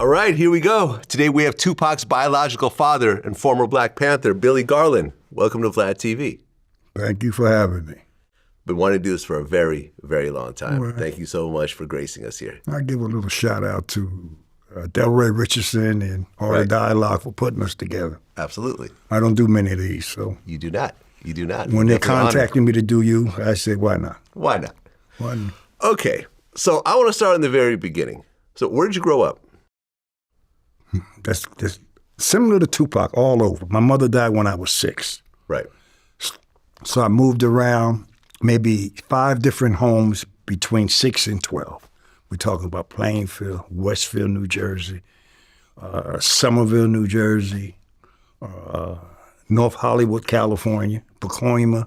All right, here we go. Today we have Tupac's biological father and former Black Panther, Billy Garland. Welcome to VladTV. Thank you for having me. Been wanting to do this for a very, very long time. Right. Thank you so much for gracing us here. I give a little shout out to Delray Richardson and Art of Dialogue for putting us together. Absolutely. I don't do many of these, so. You do not. You do not. When they're contacting me to do you, I say, why not? Why not? Why not? Okay, so I want to start in the very beginning. So where did you grow up? That's similar to Tupac all over. My mother died when I was 6. Right. So I moved around maybe 5 different homes between 6 and 12. We're talking about Plainfield, Westfield, New Jersey, Somerville, New Jersey, North Hollywood, California, Pacoima.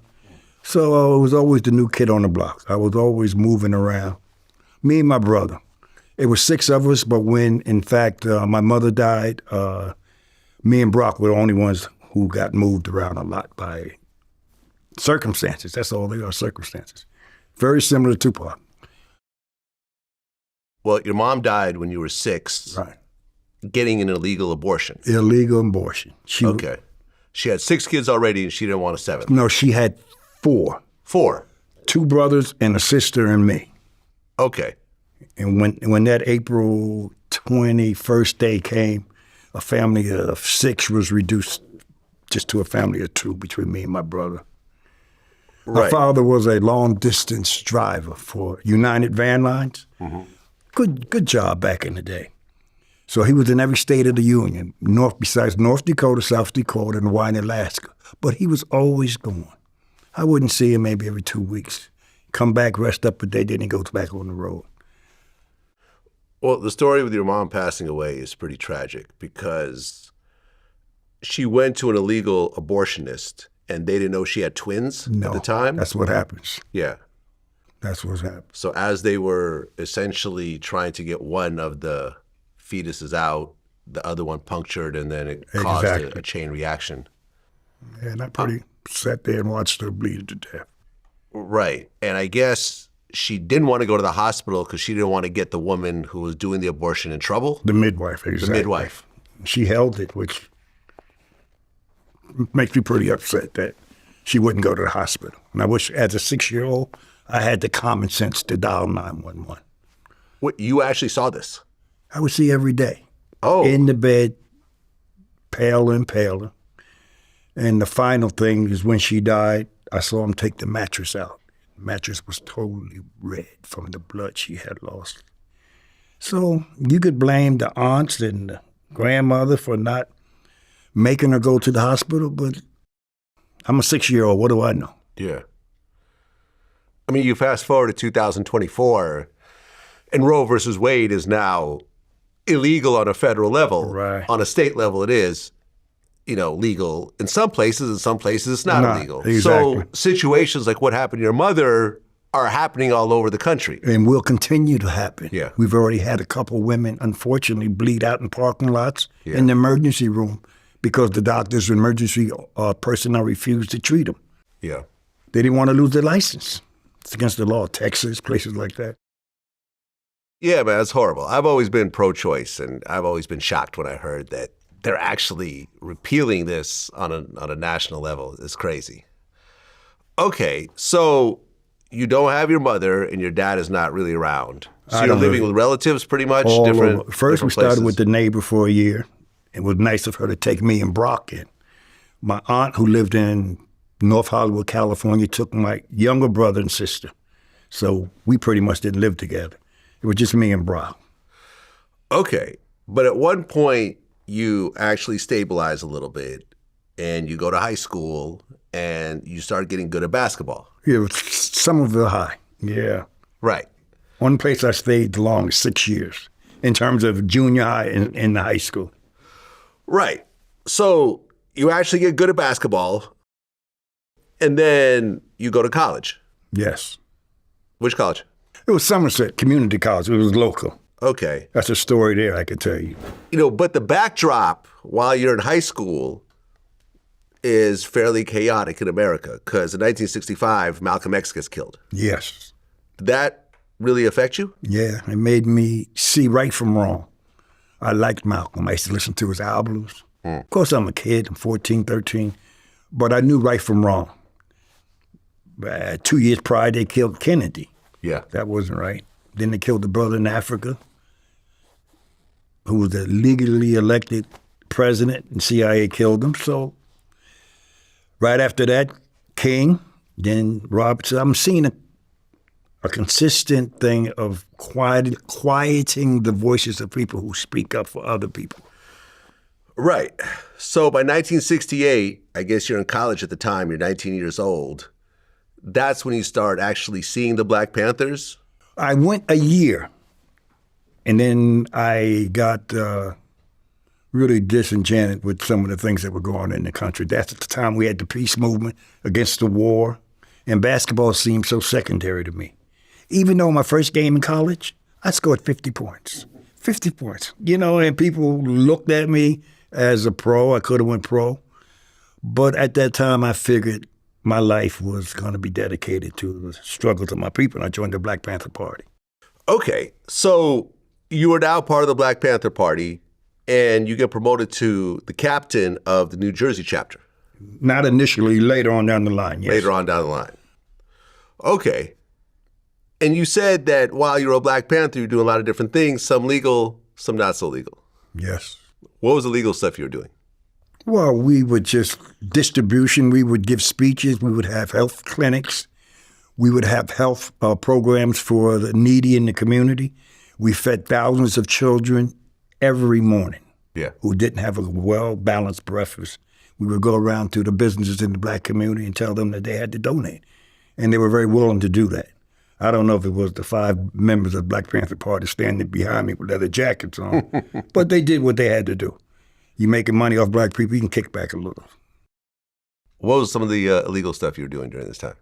So I was always the new kid on the block. I was always moving around. Me and my brother. It was 6 of us, but when, in fact, my mother died, me and Brock were the only ones who got moved around a lot by circumstances. That's all they are, circumstances. Very similar to Tupac. Well, your mom died when you were 6. Right. Getting an illegal abortion. Illegal abortion. Okay. She had 6 kids already and she didn't want a 7th. No, she had 4. 4? 2 brothers and a sister and me. Okay. And when that April 21st day came, a family of 6 was reduced just to a family of 2 between me and my brother. Right. My father was a long-distance driver for United Van Lines. Mm-hmm. Good job back in the day. So he was in every state of the union, besides North Dakota, South Dakota, and Hawaii, and Alaska. But he was always gone. I wouldn't see him maybe every 2 weeks. Come back, rest up a day, then he goes back on the road. Well, the story with your mom passing away is pretty tragic because she went to an illegal abortionist and they didn't know she had twins at the time? That's what happens. Yeah. That's what happened. So as they were essentially trying to get one of the fetuses out, the other one punctured and then it caused a chain reaction. Yeah, and I sat there and watched her bleed to death. Right. And I guess she didn't want to go to the hospital because she didn't want to get the woman who was doing the abortion in trouble? The midwife, exactly. The midwife. She held it, which makes me pretty upset that she wouldn't go to the hospital. And I wish, as a 6-year-old, I had the common sense to dial 911. What, you actually saw this? I would see every day. Oh. In the bed, paler and paler. And the final thing is when she died, I saw him take the mattress out. The mattress was totally red from the blood she had lost. So you could blame the aunts and the grandmother for not making her go to the hospital, but I'm a 6-year-old. What do I know? Yeah. I mean, you fast forward to 2024, and Roe versus Wade is now illegal on a federal level. Right. On a state level, it is, legal in some places. In some places, it's not illegal. Exactly. So situations like what happened to your mother are happening all over the country. And will continue to happen. Yeah. We've already had a couple women, unfortunately, bleed out in parking lots in the emergency room because the doctors and emergency personnel refused to treat them. Yeah. They didn't want to lose their license. It's against the law. Texas, places like that. Yeah, man, it's horrible. I've always been pro-choice, and I've always been shocked when I heard that they're actually repealing this on a national level. It's crazy. Okay, so you don't have your mother, and your dad is not really around. So you're living with relatives pretty much? First, we started with the neighbor for a year. It was nice of her to take me and Brock in. My aunt, who lived in North Hollywood, California, took my younger brother and sister. So we pretty much didn't live together. It was just me and Brock. Okay, but at one point, you actually stabilize a little bit, and you go to high school, and you start getting good at basketball. Yeah, it was Somerville High, yeah. Right. One place I stayed the longest, 6 years, in terms of junior high and in the high school. Right. So you actually get good at basketball, and then you go to college. Yes. Which college? It was Somerset Community College. It was local. Okay. That's a story there, I can tell you. But the backdrop while you're in high school is fairly chaotic in America because in 1965, Malcolm X gets killed. Yes. Did that really affect you? Yeah, it made me see right from wrong. I liked Malcolm. I used to listen to his albums. Of course, I'm a kid. I'm 14, 13. But I knew right from wrong. 2 years prior, they killed Kennedy. Yeah. That wasn't right. Then they killed the brother in Africa, who was the legally elected president, and CIA killed him. So right after that, King, then Robertson. I'm seeing a consistent thing of quieting the voices of people who speak up for other people. Right. So by 1968, I guess you're in college at the time, you're 19 years old. That's when you start actually seeing the Black Panthers? I went a year, and then I got really disenchanted with some of the things that were going on in the country. That's at the time we had the peace movement against the war, and basketball seemed so secondary to me. Even though my first game in college, I scored 50 points. 50 points. You know, and people looked at me as a pro. I could have went pro. But at that time, I figured my life was going to be dedicated to the struggles of my people, and I joined the Black Panther Party. Okay, so you are now part of the Black Panther Party, and you get promoted to the captain of the New Jersey chapter. Not initially, later on down the line, yes. Later on down the line. Okay. And you said that while you were a Black Panther, you were doing a lot of different things, some legal, some not so legal. Yes. What was the legal stuff you were doing? Well, we would just distribution. We would give speeches. We would have health clinics. We would have health programs for the needy in the community. We fed thousands of children every morning who didn't have a well-balanced breakfast. We would go around to the businesses in the Black community and tell them that they had to donate. And they were very willing to do that. I don't know if it was the 5 members of the Black Panther Party standing behind me with leather jackets on, but they did what they had to do. You making money off Black people, you can kick back a little. What was some of the illegal stuff you were doing during this time?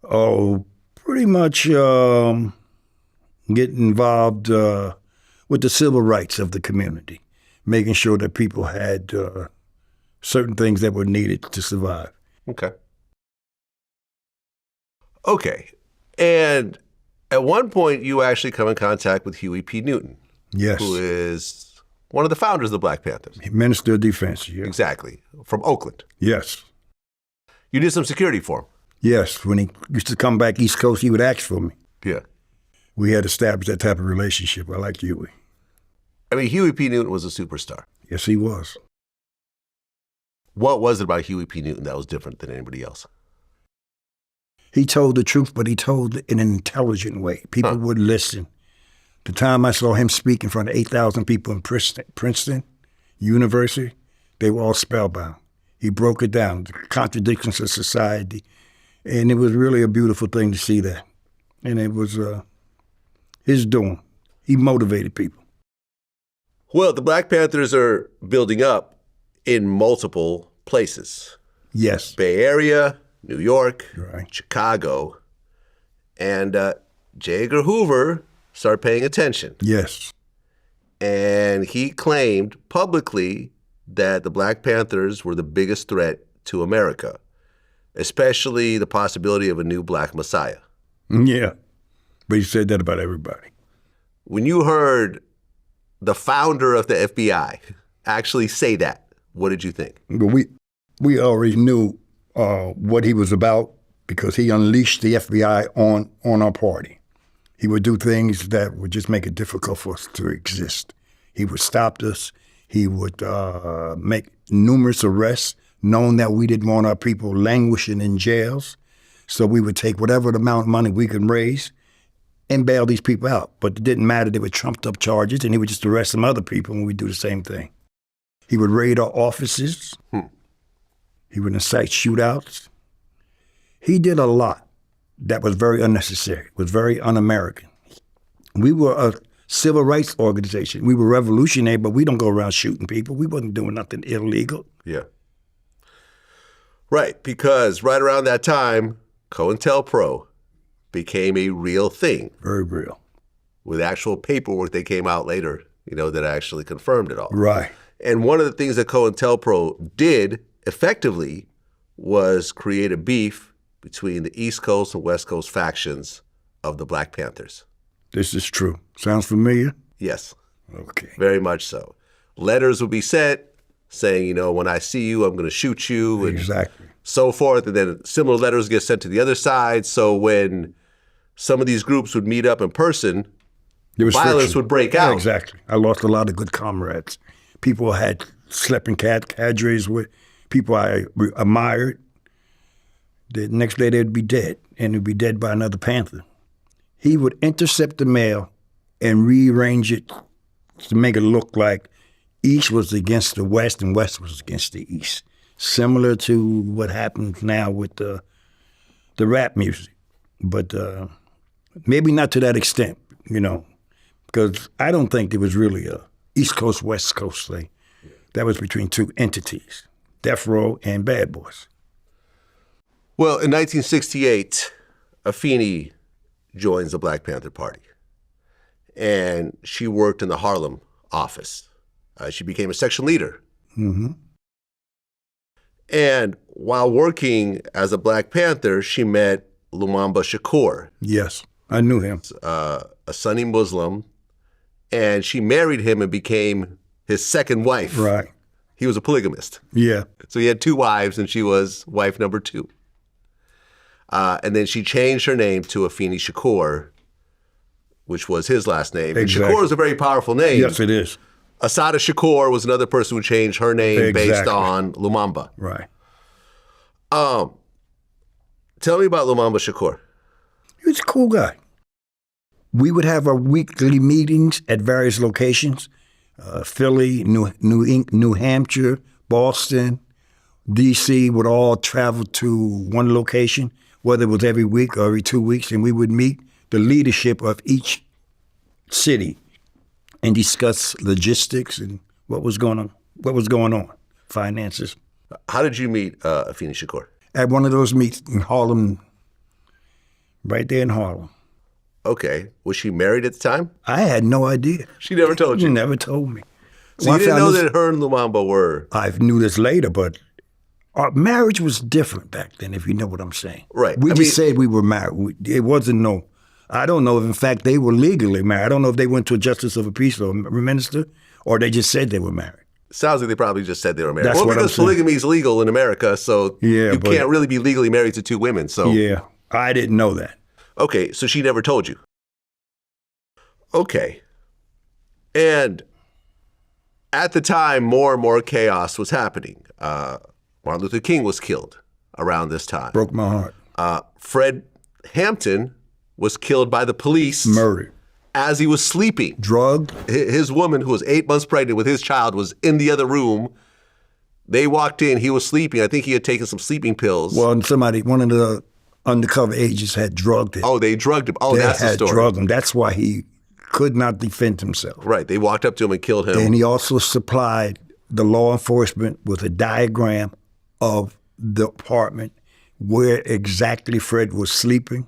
Oh, pretty much getting involved with the civil rights of the community, making sure that people had certain things that were needed to survive. Okay. Okay. And at one point, you actually come in contact with Huey P. Newton. Yes. Who is one of the founders of the Black Panthers. Minister of Defense, yeah. Exactly. From Oakland. Yes. You did some security for him. Yes. When he used to come back East Coast, he would ask for me. Yeah. We had established that type of relationship. I liked Huey. I mean, Huey P. Newton was a superstar. Yes, he was. What was it about Huey P. Newton that was different than anybody else? He told the truth, but he told it in an intelligent way. People would listen. The time I saw him speak in front of 8,000 people in Princeton University, they were all spellbound. He broke it down, the contradictions of society, and it was really a beautiful thing to see that. And it was his doing. He motivated people. Well, the Black Panthers are building up in multiple places. Yes. Bay Area, New York, right. Chicago, and J. Edgar Hoover started paying attention. Yes. And he claimed publicly that the Black Panthers were the biggest threat to America, especially the possibility of a new Black Messiah. Yeah, but he said that about everybody. When you heard the founder of the FBI actually say that, what did you think? But we already knew what he was about because he unleashed the FBI on our party. He would do things that would just make it difficult for us to exist. He would stop us. He would make numerous arrests, knowing that we didn't want our people languishing in jails. So we would take whatever amount of money we could raise and bail these people out. But it didn't matter. They were trumped up charges, and he would just arrest some other people, and we'd do the same thing. He would raid our offices. He would incite shootouts. He did a lot that was very unnecessary, was very un-American. We were a civil rights organization. We were revolutionary, but we don't go around shooting people. We wasn't doing nothing illegal. Yeah. Right, because right around that time, COINTELPRO became a real thing. Very real. With actual paperwork that came out later, that actually confirmed it all. Right. And one of the things that COINTELPRO did effectively was create a beef between the East Coast and West Coast factions of the Black Panthers. This is true. Sounds familiar? Yes. Okay. Very much so. Letters would be sent saying, you know, when I see you, I'm going to shoot you. And Exactly. so forth. And then similar letters get sent to the other side. So when some of these groups would meet up in person, violence would break out. Yeah, exactly. I lost a lot of good comrades. People I had slept in cadres with, people I admired. The next day they'd be dead, and they'd be dead by another Panther. He would intercept the mail and rearrange it to make it look like East was against the West and West was against the East. Similar to what happens now with the rap music. But maybe not to that extent, you know, because I don't think it was really a East Coast, West Coast thing. That was between two entities, Death Row and Bad Boys. Well, in 1968, Afeni joins the Black Panther Party. And she worked in the Harlem office. She became a section leader. Mm-hmm. And while working as a Black Panther, she met Lumumba Shakur. Yes, I knew him. A Sunni Muslim. And she married him and became his second wife. Right. He was a polygamist. Yeah. So he had 2 wives, and she was wife number 2. And then she changed her name to Afeni Shakur, which was his last name. Exactly. And Shakur is a very powerful name. Yes, it is. Asada Shakur was another person who changed her name based Exactly. on Lumumba. Right. Tell me about Lumumba Shakur. He was a cool guy. We would have our weekly meetings at various locations, Philly, New Hampshire, Boston, D.C. would all travel to one location, whether it was every week or every 2 weeks, and we would meet the leadership of each city and discuss logistics and what was going on, finances. How did you meet Afeni Shakur? At one of those meets in Harlem, right there in Harlem. Okay. Was she married at the time? I had no idea. She never told you? She never told me. So you didn't know that her and Lumumba were... I knew this later, but our marriage was different back then, if you know what I'm saying. Right. We just said we were married. It wasn't no... I don't know if, in fact, they were legally married. I don't know if they went to a justice of a peace or a minister, or they just said they were married. Sounds like they probably just said they were married. That's what because I'm saying. polygamy is legal in America, so Yeah, you but- can't really be legally married to 2 women. So Yeah, I didn't know that. Okay, so she never told you. Okay. And at the time, more and more chaos was happening. Martin Luther King was killed around this time. Broke my heart. Fred Hampton was killed by the police Murdered. as he was sleeping. Drugged. His woman, who was 8 months pregnant with his child, was in the other room. They walked in. He was sleeping. I think he had taken some sleeping pills. Well, and one of the undercover agents had drugged him. Oh, they drugged him. Oh, they that's the had story. drugged him. That's why he could not defend himself. Right. They walked up to him and killed him. And he also supplied the law enforcement with a diagram of the apartment where exactly Fred was sleeping,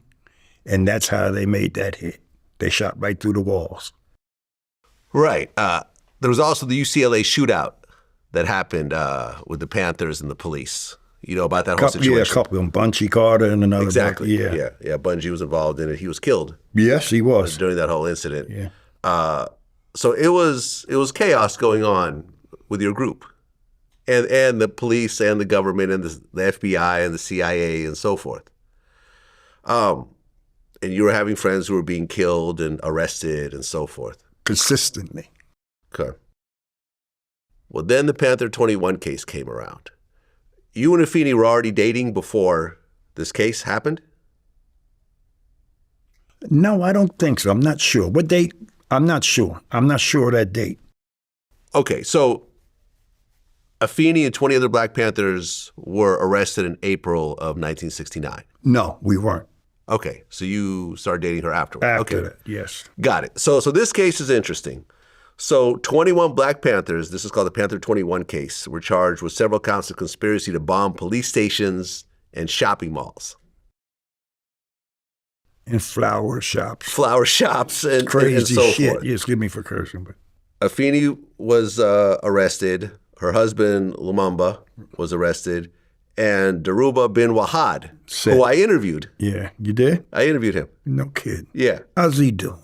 and that's how they made that hit. They shot right through the walls. Right. There was also the UCLA shootout that happened with the Panthers and the police. You know about that whole situation? Yeah, a couple of them. Bunchy Carter and another. Exactly. Yeah. Yeah. Bungie was involved in it. He was killed Yes, he was. during that whole incident. Yeah. So it was chaos going on with your group, and the police and the government and the FBI and the CIA and so forth. And you were having friends who were being killed and arrested and so forth. Consistently. Okay. Well, then the Panther 21 case came around. You and Afeni were already dating before this case happened? No, I don't think so. I'm not sure. What date? I'm not sure. I'm not sure of that date. Okay, so Afeni and 20 other Black Panthers were arrested in April of 1969. No, we weren't. Okay, so you started dating her afterward. After Okay. that, yes. Got it. So this case is interesting. So 21 Black Panthers, this is called the Panther 21 case, were charged with several counts of conspiracy to bomb police stations and shopping malls. And flower shops. Flower shops and Crazy so shit. forth. Yeah, excuse me for cursing, but Afeni was arrested. Her husband, Lumumba, was arrested. And Daruba bin Wahad, who I interviewed. yeah, you did? I interviewed him. No kidding. Yeah. How's he doing?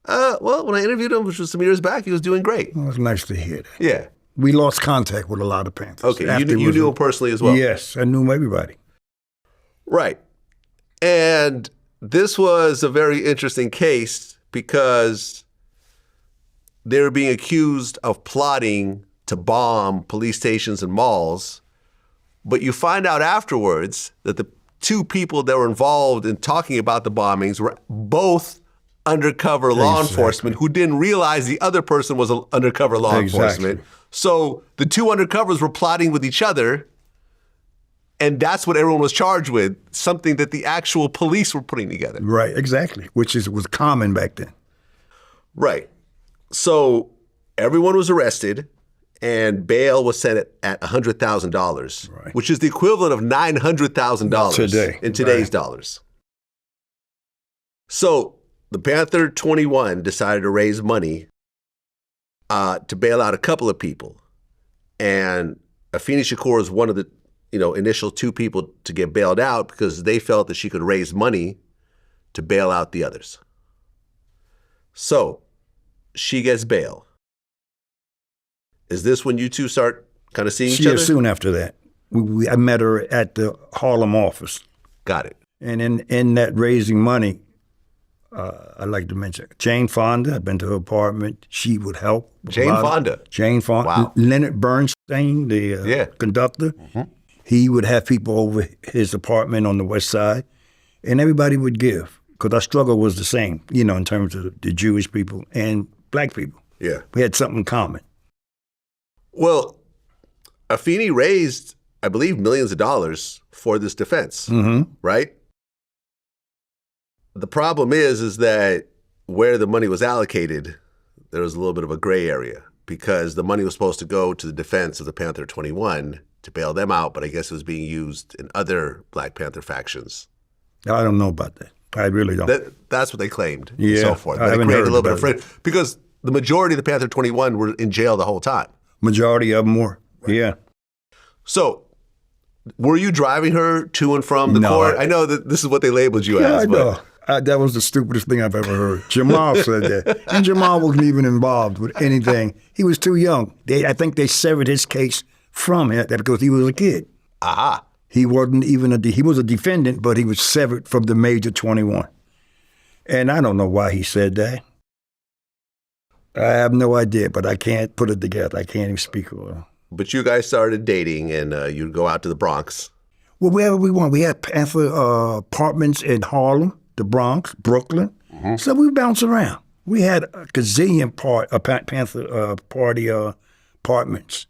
Well, when I interviewed him, which was some years back, he was doing great. Well, it's nice to hear that. Yeah. We lost contact with a lot of Panthers. Okay, you knew him personally as well? Yes, I knew everybody. Right. And this was a very interesting case because they were being accused of plotting to bomb police stations and malls, but you find out afterwards that the two people that were involved in talking about the bombings were both undercover law enforcement who didn't realize the other person was an undercover law enforcement. So the two undercovers were plotting with each other, and that's what everyone was charged with, something that the actual police were putting together. Right, exactly, which was common back then. Right. So everyone was arrested, and bail was set at $100,000, which is the equivalent of $900,000 today, in today's dollars. So the Panther 21 decided to raise money to bail out a couple of people. And Afeni Shakur is one of the initial two people to get bailed out because they felt that she could raise money to bail out the others. So she gets bail. Is this when you two start kind of seeing each other? Soon after that. I met her at the Harlem office. Got it. And in that raising money, I'd like to mention Jane Fonda. I've been to her apartment. She would help. Jane Fonda? Jane Fonda. Wow. Leonard Bernstein, the conductor. Mm-hmm. He would have people over his apartment on the west side, and everybody would give, because our struggle was the same, in terms of the Jewish people and black people. Yeah. We had something in common. Well, Afeni raised, I believe, millions of dollars for this defense, right? The problem is that where the money was allocated, there was a little bit of a gray area because the money was supposed to go to the defense of the Panther 21 to bail them out, but I guess it was being used in other Black Panther factions. I don't know about that. I really don't. That's what they claimed, yeah, and so forth. But it created a little bit of friction because the majority of the Panther 21 were in jail the whole time. Majority of them were, yeah. So, were you driving her to and from the court? I know that this is what they labeled you as. I know. That was the stupidest thing I've ever heard. Jamal said that. And Jamal wasn't even involved with anything. He was too young. I think they severed his case from it because he was a kid. Aha. He wasn't even he was a defendant, but he was severed from the major 21. And I don't know why he said that. I have no idea, but I can't put it together. I can't even speak for it. But you guys started dating, and you'd go out to the Bronx. Well, wherever we want. We had Panther apartments in Harlem, the Bronx, Brooklyn. Mm-hmm. So we bounced around. We had a gazillion Panther Party apartments.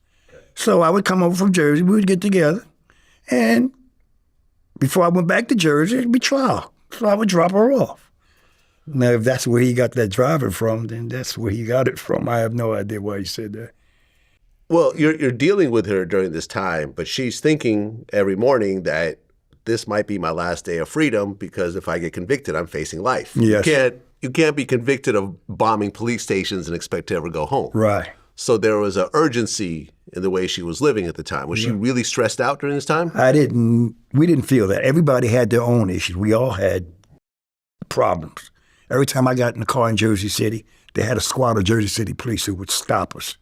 So I would come over from Jersey. We would get together. And before I went back to Jersey, it'd be trial. So I would drop her off. Now, if that's where he got that driver from, then that's where he got it from. I have no idea why he said that. Well, you're dealing with her during this time, but she's thinking every morning that this might be my last day of freedom because if I get convicted, I'm facing life. Yes. You can't be convicted of bombing police stations and expect to ever go home. Right. So there was an urgency in the way she was living at the time. Was she really stressed out during this time? We didn't feel that. Everybody had their own issues. We all had problems. Every time I got in the car in Jersey City, they had a squad of Jersey City police who would stop us.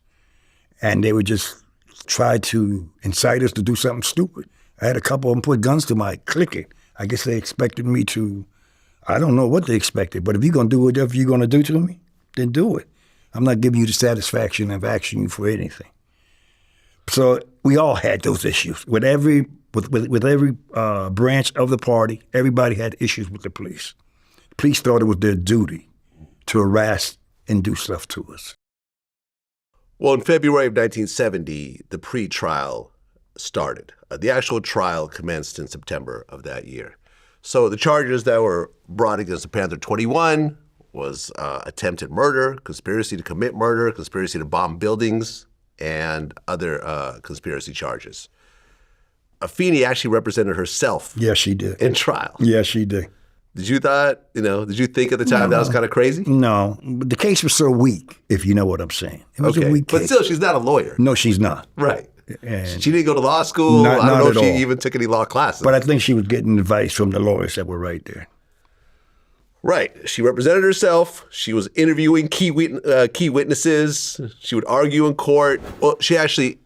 And they would just try to incite us to do something stupid. I had a couple of them put guns to my clicker. I guess they expected me to, I don't know what they expected, but if you're going to do whatever you're going to do to me, then do it. I'm not giving you the satisfaction of asking you for anything. So we all had those issues. With every branch of the party, everybody had issues with the police. The police thought it was their duty to harass and do stuff to us. Well, in February of 1970, the pre-trial started. The actual trial commenced in September of that year. So the charges that were brought against the Panther 21 was attempted murder, conspiracy to commit murder, conspiracy to bomb buildings, and other conspiracy charges. Afeni actually represented herself. Yes, she did. In trial. Yes, she did. Did you think at the time that was kind of crazy? No, but the case was so weak, if you know what I'm saying. It was a weak case. But still, she's not a lawyer. No, she's not. Right. And she didn't go to law school. I don't know if she even took any law classes. But I think she was getting advice from the lawyers that were right there. Right. She represented herself. She was interviewing key witnesses. She would argue in court. Well, she actually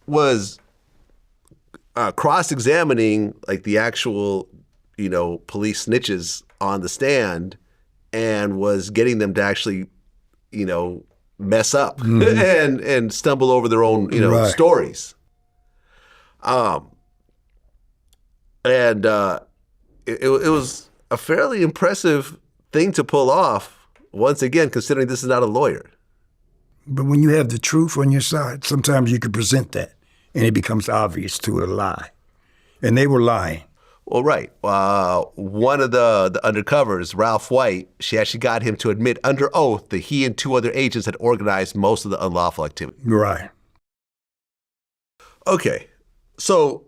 was cross-examining like the actual, police snitches on the stand and was getting them to actually, mess up and stumble over their own, Right. stories. It was a fairly impressive thing to pull off, once again, considering this is not a lawyer. But when you have the truth on your side, sometimes you can present that, and it becomes obvious to a lie. And they were lying. Well, right. One of the undercovers, Ralph White, she actually got him to admit under oath that he and 2 other agents had organized most of the unlawful activity. Right. Okay. So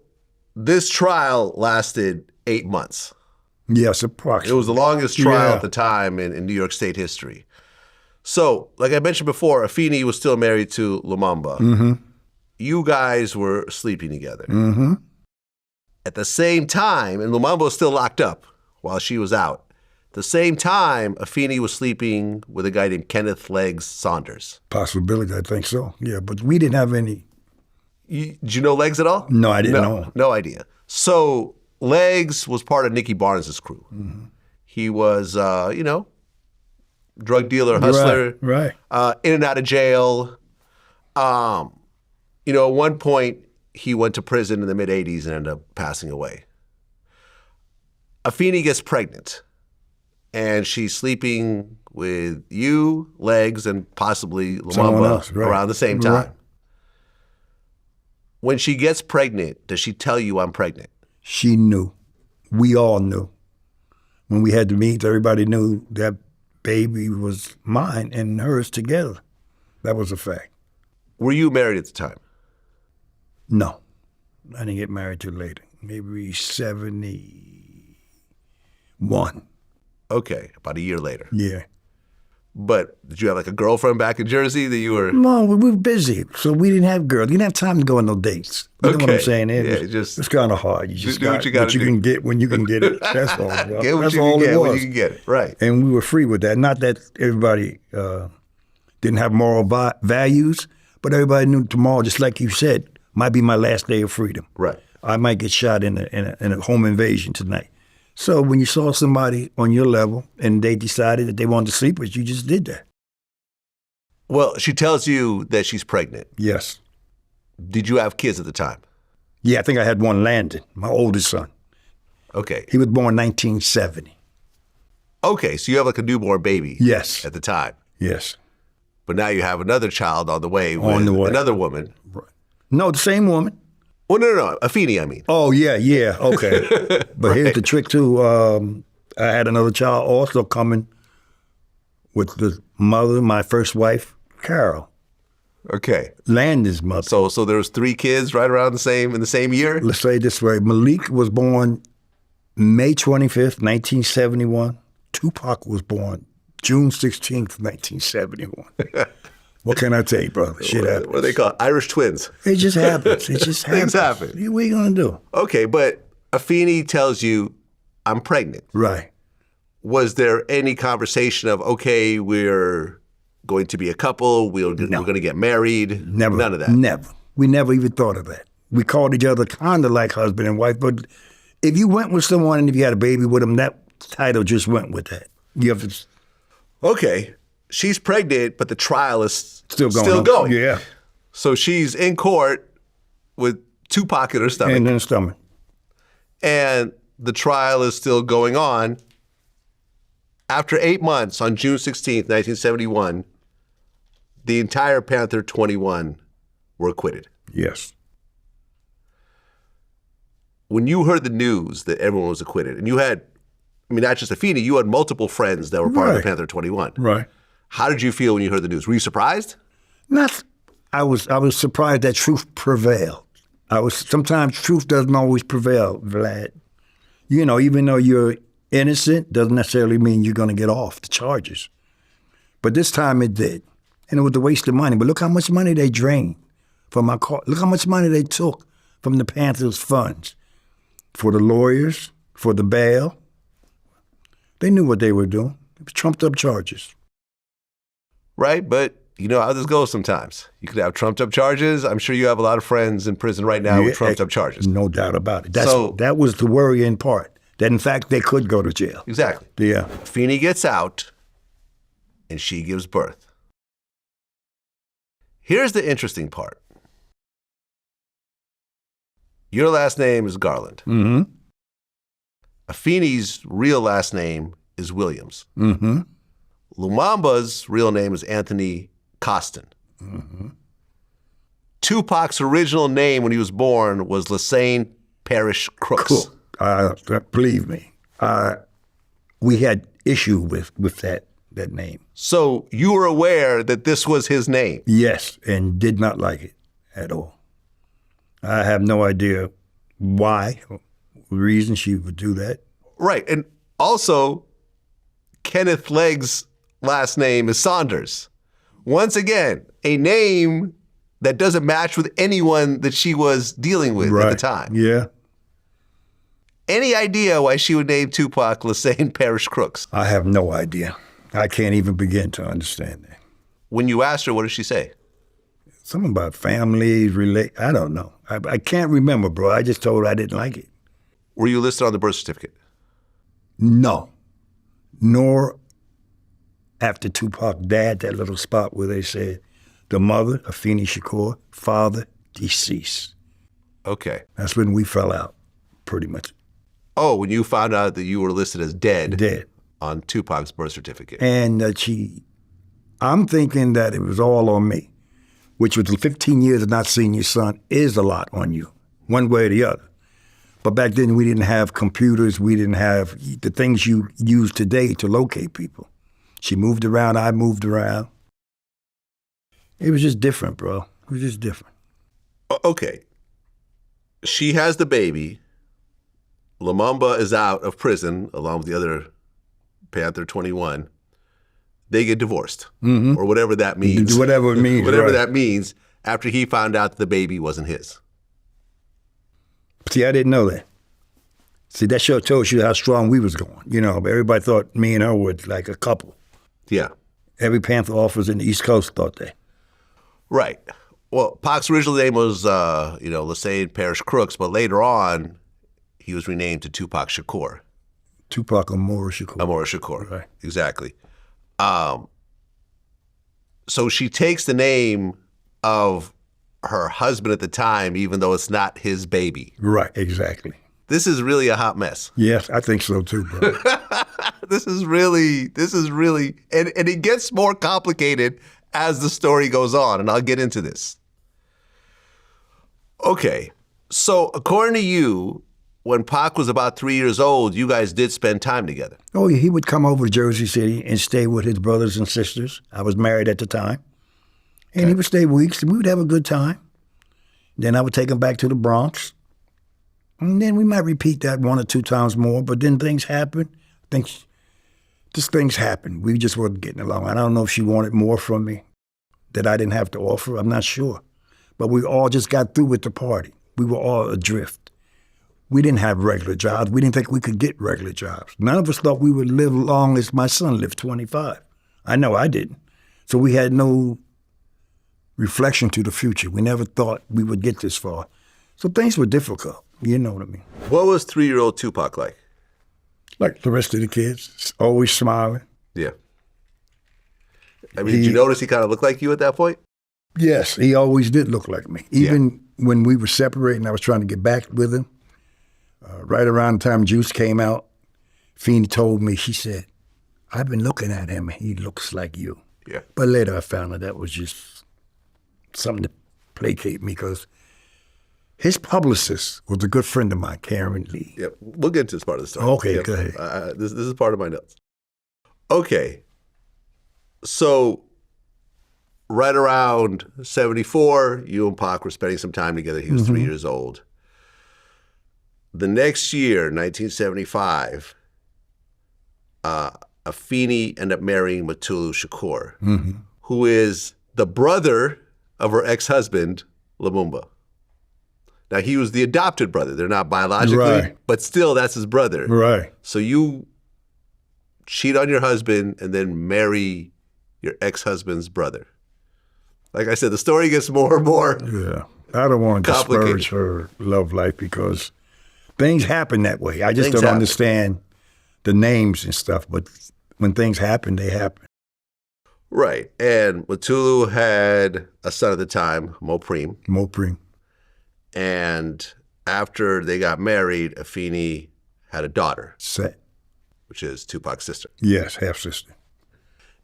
this trial lasted 8 months. Yes, approximately. It was the longest trial Yeah. at the time in New York State history. So, like I mentioned before, Afeni was still married to Lumumba. Mm-hmm. You guys were sleeping together. Mm-hmm. At the same time, and Lumumba was still locked up while she was out. At the same time, Afeni was sleeping with a guy named Kenneth Legs Saunders. Possibility, I think so. Yeah, but we didn't have any. Did you know Legs at all? No, I didn't know. No idea. So Legs was part of Nicky Barnes' crew. Mm-hmm. He was, drug dealer, hustler, Right. in and out of jail. At one point, he went to prison in the mid-'80s and ended up passing away. Afeni gets pregnant, and she's sleeping with you, Legs, and possibly Someone Lumumba else, right. around the same time. Right. When she gets pregnant, does she tell you I'm pregnant? She knew. We all knew. When we had to meet, everybody knew that baby was mine and hers together. That was a fact. Were you married at the time? No, I didn't get married till later. Maybe 71. Okay, about a year later. Yeah. But did you have like a girlfriend back in Jersey that you were? No, we were busy, so we didn't have girls. We didn't have time to go on no dates. You know what I'm Okay. saying? It's kind of hard. You just do what got you gotta what you do. can get when you can get it. That's all. Bro. Get what That's you all can it get was. when you can get it. Right. And we were free with that. Not that everybody didn't have moral values, but everybody knew tomorrow, just like you said, might be my last day of freedom. Right. I might get shot in a home invasion tonight. So when you saw somebody on your level and they decided that they wanted to sleep with you, just did that. Well, she tells you that she's pregnant. Yes. Did you have kids at the time? Yeah, I think I had one, Landon, my oldest son. Okay. He was born 1970. Okay, so you have like a newborn baby. Yes. At the time. Yes. But now you have another child on the way with On the way. another woman. No, the same woman. Well, no. Afeni, I mean. Oh, yeah, okay. But here's the trick, too. I had another child also coming with the mother, my first wife, Carol. Okay. Landon's mother. So there was 3 kids right around in the same year? Let's say it this way. Malik was born May 25th, 1971. Tupac was born June 16th, 1971. What can I tell you, brother? Shit happens. What do they call it? Irish twins. It just happens. It just happens. Things happen. What are you going to do? Okay, but Afeni tells you, I'm pregnant. Right. Was there any conversation of, okay, we're going to be a couple, we're going to get married? Never. None of that? Never. We never even thought of that. We called each other kind of like husband and wife, but if you went with someone and if you had a baby with them, that title just went with that. You have to... Okay, she's pregnant, but the trial is Still going. going. Yeah. So she's in court with Tupac in her stomach. And then stomach. And the trial is still going on. After 8 months, on June 16th, 1971, the entire Panther 21 were acquitted. Yes. When you heard the news that everyone was acquitted, and you had, I mean, not just Afeni, you had multiple friends that were part of the Right. Panther 21. Right. How did you feel when you heard the news? Were you surprised? I was surprised that truth prevailed. Sometimes truth doesn't always prevail, Vlad. You know, even though you're innocent, doesn't necessarily mean you're going to get off the charges. But this time it did. And it was a waste of money. But look how much money they drained from my car. Look how much money they took from the Panthers funds for the lawyers, for the bail. They knew what they were doing. It was trumped up charges. Right, but you know how this goes sometimes. You could have trumped up charges. I'm sure you have a lot of friends in prison right now with trumped up charges. No doubt about it. That was the worrying part, that in fact they could go to jail. Exactly. Yeah. Afeni gets out, and she gives birth. Here's the interesting part. Your last name is Garland. Mm-hmm. Afeni's real last name is Williams. Mm-hmm. Lumumba's real name is Anthony Costin. Mm-hmm. Tupac's original name when he was born was Lassane Parish Crooks. Cool. Believe me, we had issue with that name. So you were aware that this was his name? Yes, and did not like it at all. I have no idea why, reason she would do that. Right, and also Kenneth Legg's last name is Saunders. Once again, a name that doesn't match with anyone that she was dealing with at the time. Yeah. Any idea why she would name Tupac Lassane Parish Crooks? I have no idea. I can't even begin to understand that. When you asked her, what did she say? Something about family, I don't know. I can't remember, bro. I just told her I didn't like it. Were you listed on the birth certificate? No. Nor after Tupac died, that little spot where they said, the mother, Afeni Shakur, father, deceased. Okay. That's when we fell out, pretty much. Oh, when you found out that you were listed as dead. Dead. On Tupac's birth certificate. And I'm thinking that it was all on me, which was 15 years of not seeing your son is a lot on you, one way or the other. But back then we didn't have computers, we didn't have the things you use today to locate people. She moved around, I moved around. It was just different, bro. It was just different. Okay. She has the baby. Lumumba is out of prison along with the other Panther 21. They get divorced, or whatever that means. Whatever it means. Whatever that means, after he found out that the baby wasn't his. See, I didn't know that. See, that show told you how strong we was going. You know, everybody thought me and her were like a couple. Yeah. Every Panther officer in the East Coast thought that. Right. Well, Pac's original name was, Lassane Parish Crooks, but later on, he was renamed to Tupac Shakur. Tupac Amora Shakur. Amora Shakur, right. Exactly. So she takes the name of her husband at the time, even though it's not his baby. Right, exactly. This is really a hot mess. Yes, I think so too, bro. This is really, and it gets more complicated as the story goes on, and I'll get into this. Okay, so according to you, when Pac was about 3 years old, you guys did spend time together. Oh, yeah, he would come over to Jersey City and stay with his brothers and sisters. I was married at the time. And he would stay weeks, and we would have a good time. Then I would take him back to the Bronx. And then we might repeat that 1 or 2 times more, but then things happen. Things happen. We just weren't getting along. I don't know if she wanted more from me that I didn't have to offer. I'm not sure. But we all just got through with the party. We were all adrift. We didn't have regular jobs. We didn't think we could get regular jobs. None of us thought we would live long as my son lived, 25. I know I didn't. So we had no reflection to the future. We never thought we would get this far. So things were difficult. You know what I mean? What was 3-year-old Tupac like? Like the rest of the kids, always smiling. Yeah. I mean, did you notice he kind of looked like you at that point? Yes, he always did look like me. Even when we were separating, I was trying to get back with him. Right around the time Juice came out, Afeni told me, she said, I've been looking at him, he looks like you. Yeah. But later I found out that was just something to placate me because his publicist was a good friend of mine, Karen Lee. Yeah, we'll get into this part of the story. Okay, go ahead. This is part of my notes. Okay, so right around 74, you and Pac were spending some time together. He was 3 years old. The next year, 1975, Afeni ended up marrying Mutulu Shakur, who is the brother of her ex-husband, Lumumba. Now, he was the adopted brother. They're not biologically, but still, that's his brother. Right. So you cheat on your husband and then marry your ex-husband's brother. Like I said, the story gets more and more I don't want to complicated. disparage her love life because things happen that way. I just Things don't happen. understand the names and stuff, but when things happen, they happen. Right. And Mutulu had a son at the time, Mopreme. Mopreme. And after they got married, Afeni had a daughter, Set. which is Tupac's sister. Yes, half-sister.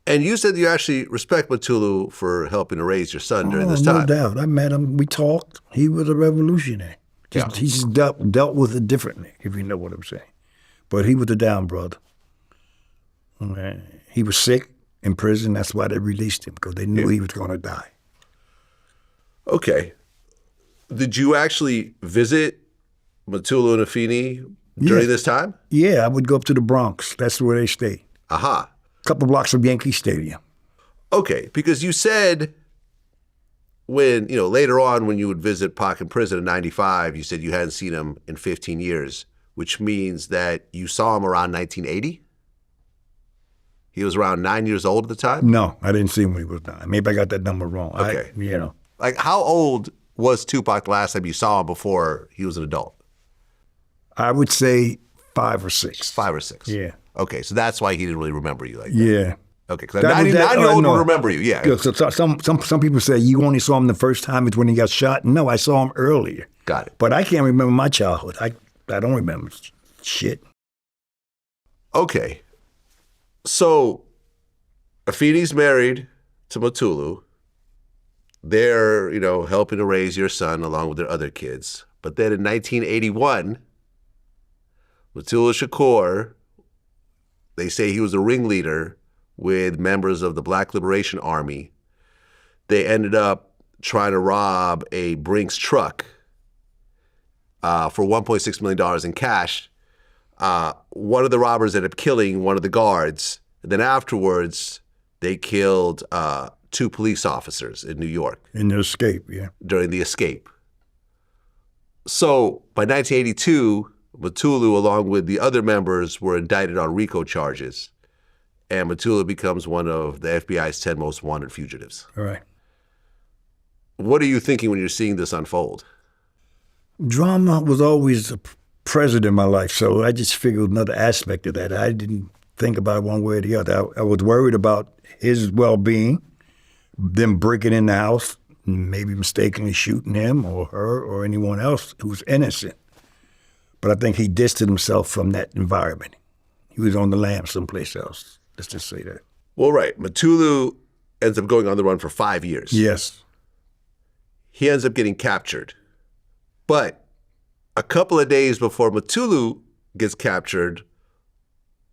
And you said you actually respect Mutulu for helping to raise your son during this no time. doubt. I met him. We talked. He was a revolutionary. He just dealt with it differently, if you know what I'm saying. But he was a down brother. He was sick in prison. That's why they released him, because they knew he was going to die. Okay. Did you actually visit Mutulu and Afeni during this time? Yeah, I would go up to the Bronx. That's where they stayed. Aha. A couple blocks of Yankee Stadium. Okay, because you said when, later on when you would visit Pac in prison in 95, you said you hadn't seen him in 15 years, which means that you saw him around 1980? He was around 9 years old at the time? No, I didn't see him when he was 9. Maybe I got that number wrong. Okay. Like, how old was Tupac the last time you saw him before he was an adult? I would say 5 or 6. 5 or 6. Yeah. Okay, so that's why he didn't really remember you like that. Yeah. Okay, because a 99-year-old will remember you, yeah. So some people say you only saw him the first time is when he got shot. No, I saw him earlier. Got it. But I can't remember my childhood. I don't remember shit. Okay. So, Afeni's married to Mutulu. They're, helping to raise your son along with their other kids. But then in 1981, Mutulu Shakur, they say he was a ringleader with members of the Black Liberation Army. They ended up trying to rob a Brinks truck for $1.6 million in cash. One of the robbers ended up killing one of the guards. And then afterwards, they killed 2 police officers in New York. In the escape, yeah. During the escape. So by 1982, Mutulu, along with the other members, were indicted on RICO charges. And Mutulu becomes one of the FBI's 10 most wanted fugitives. All right. What are you thinking when you're seeing this unfold? Drama was always present in my life, so I just figured another aspect of that. I didn't think about it one way or the other. I was worried about his well-being, them breaking in the house, maybe mistakenly shooting him or her or anyone else who was innocent. But I think he distanced himself from that environment. He was on the lam someplace else. Let's just say that. Well, right. Mutulu ends up going on the run for 5 years. Yes. He ends up getting captured. But a couple of days before Mutulu gets captured,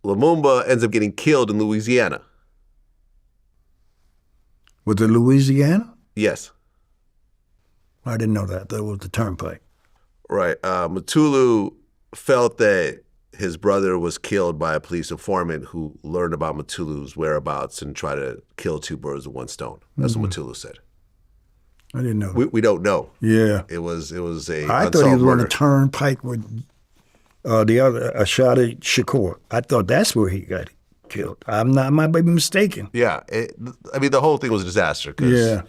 Lumumba ends up getting killed in Louisiana. Was it Louisiana? Yes. I didn't know that. That was the turnpike. Right. Mutulu felt that his brother was killed by a police informant who learned about Mutulu's whereabouts and tried to kill 2 birds with 1 stone. That's what Mutulu said. I didn't know that. We don't know. Yeah. It was a I thought he was on murder. the turnpike with the other, Eyez Shakur. I thought that's where he got killed. I might be mistaken. Yeah. The whole thing was a disaster. Yeah.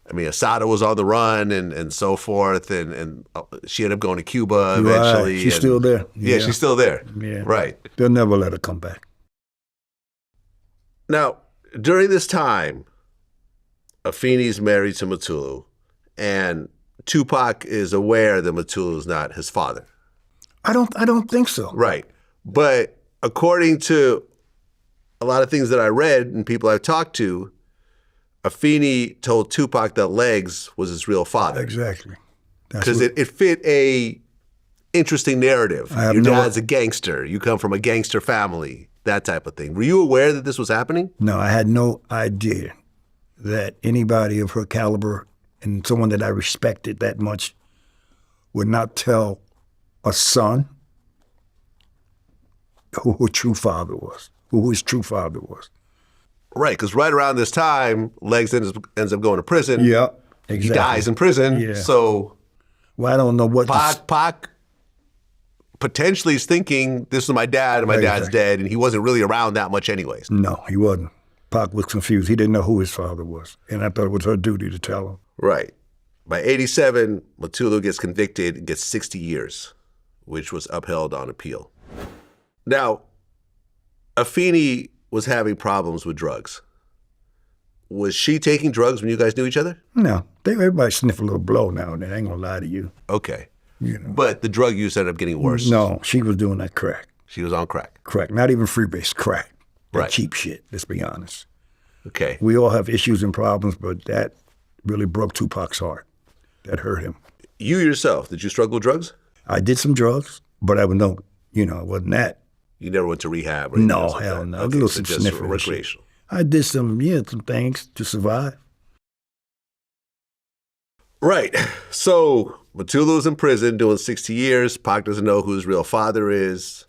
Asada was on the run and so forth, and she ended up going to Cuba eventually. Right. She's still there. Yeah, she's still there. Yeah. Right. They'll never let her come back. Now, during this time, Afeni's married to Mutulu, and Tupac is aware that Mutulu is not his father. I don't think so. Right. But according to a lot of things that I read and people I've talked to, Afeni told Tupac that Legs was his real father. Exactly. Because it fit a interesting narrative. Your dad's a gangster. You come from a gangster family, that type of thing. Were you aware that this was happening? No, I had no idea that anybody of her caliber and someone that I respected that much would not tell a son who her true father was, who his true father was. Right, because right around this time, Legs ends up going to prison. Yeah, exactly. He dies in prison. Yeah. So well, I don't know what Pac potentially is thinking, this is my dad and my dad's dead, and he wasn't really around that much anyways. No, he wasn't. Pac was confused. He didn't know who his father was, and I thought it was her duty to tell him. Right. By 87, Mutulu gets convicted and gets 60 years, which was upheld on appeal. Now, Afeni was having problems with drugs. Was she taking drugs when you guys knew each other? No. Everybody sniff a little blow now and then. I ain't gonna lie to you. Okay. You know. But the drug use ended up getting worse. No, she was doing that crack. She was on crack. Crack. Not even freebase, crack. That Right. cheap shit, let's be honest. Okay. We all have issues and problems, but that really broke Tupac's heart. That hurt him. You yourself, did you struggle with drugs? I did some drugs, but I was no, it wasn't that. You never went to rehab or anything No, else like hell that? no. Okay, A little so some just sniffing and shit. recreational. I did some things to survive. Right. So Mutulu's in prison doing 60 years. Pac doesn't know who his real father is.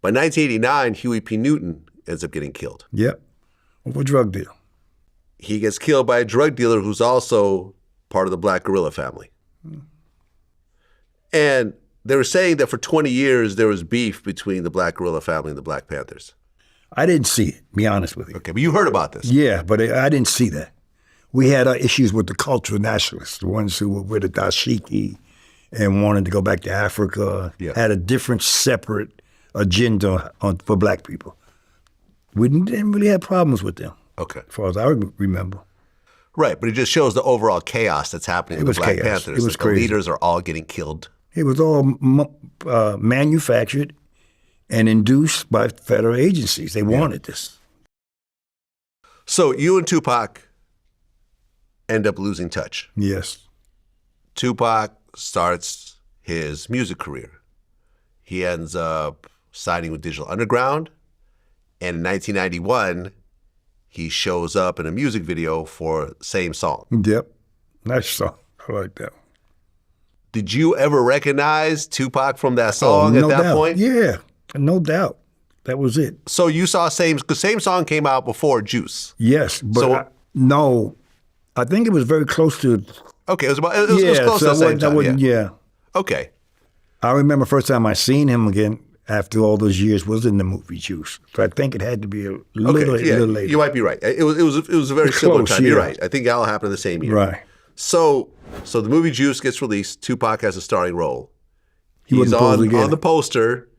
By 1989, Huey P. Newton ends up getting killed. Yep. What drug deal? He gets killed by a drug dealer who's also part of the Black Guerrilla family. And they were saying that for 20 years, there was beef between the Black Guerrilla family and the Black Panthers. I didn't see it, be honest with you. Okay, but you heard about this. Yeah, but I didn't see that. We had our issues with the cultural nationalists, the ones who were with the dashiki and wanted to go back to Africa, had a different, separate agenda for black people. We didn't really have problems with them, Okay. as far as I remember. Right, but it just shows the overall chaos that's happening with the Black chaos. Panthers. It was Like, crazy. the leaders are all getting killed. It was all manufactured and induced by federal agencies. They wanted this. So you and Tupac end up losing touch. Yes. Tupac starts his music career. He ends up signing with Digital Underground, and in 1991, he shows up in a music video for Same Song. Yep. Nice song. I like that one. Did you ever recognize Tupac from that song no at that doubt. point? Yeah, no doubt. That was it. So you saw because Same Song came out before Juice. Yes, but So- no, I think it was very close to. Okay, it was close to the same time. Yeah. Okay. I remember first time I seen him again after all those years was in the movie Juice. So I think it had to be a little later. You might be right. It was a very similar close, time. You're yeah. right. I think it all happened in the same year. Right. So the movie Juice gets released. Tupac has a starring role. He He's wasn't supposed to get on the it. poster.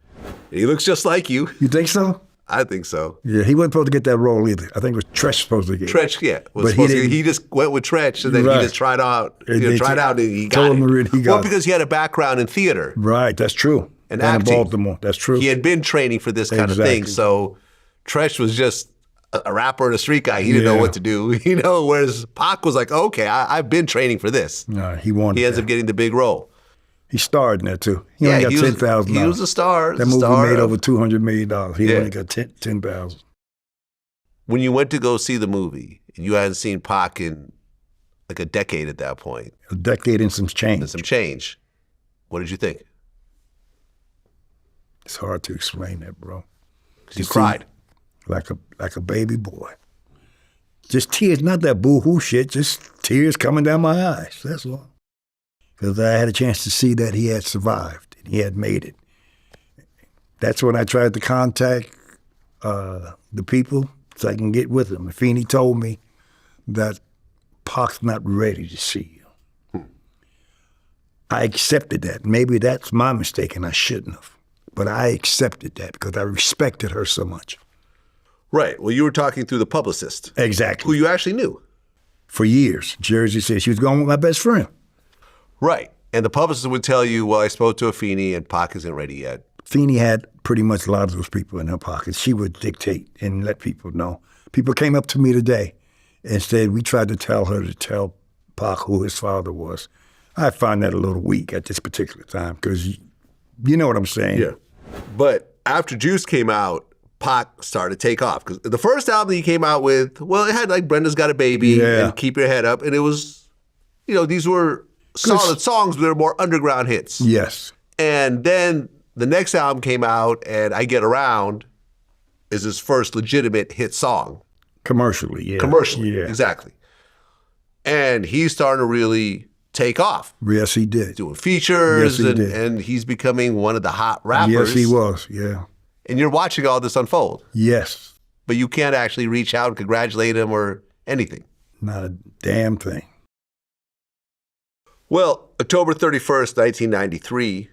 He looks just like you. You think so? I think so. Yeah, he wasn't supposed to get that role either. I think it was Tresh supposed to get it. Tretch, yeah. But he didn't- He just went with Tretch, and then Right. he just tried out. And they Tried out, and he told got him it. already he got Well, it. because he had a background in theater Right, that's true. and Down in acting. Baltimore, that's true. He had been training for this kind of thing. Exactly. So Tretch was just a rapper and a street guy. He didn't know Yeah. what to do. Whereas Pac was like, okay, I've been training for this. He wanted He ends that. up getting the big role. He starred in that too. He only got he was- $10,000. He was a star. That movie made over $200 million. He only got $10,000. When you went to go see the movie, and you hadn't seen Pac in like a decade at that point, A decade and some change. and some change, what did you think? It's hard to explain that, bro. 'Cause you cried. Like a baby boy. Just tears, not that boo-hoo shit, just tears coming down my eyes, that's all. Because I had a chance to see that he had survived, and he had made it. That's when I tried to contact the people so I can get with him. Afeni told me that Pac's not ready to see you. I accepted that. Maybe that's my mistake, and I shouldn't have. But I accepted that because I respected her so much. Right. Well, you were talking through the publicist, who Exactly. you actually knew. For years, Jersey said she was going with my best friend. Right. And the publicist would tell you, well, I spoke to Afeni and Pac isn't ready yet. Feeney had pretty much a lot of those people in her pockets. She would dictate and let people know. People came up to me today and said, we tried to tell her to tell Pac who his father was. I find that a little weak at this particular time because you know what I'm saying? Yeah. But after Juice came out, Pac started to take off. Because the first album he came out with, well, it had like Brenda's Got a Baby Yeah. and Keep Your Head Up. And it was, these were solid songs, but they were more underground hits. Yes. And then the next album came out, and I Get Around is his first legitimate hit song. Commercially, yeah. Commercially, Yeah. exactly. And he's starting to really take off. Yes, he did. Doing features, Yes, he did. and he's becoming one of the hot rappers. Yes, he was, yeah. And you're watching all this unfold. Yes. But you can't actually reach out and congratulate him or anything. Not a damn thing. Well, October 31st, 1993,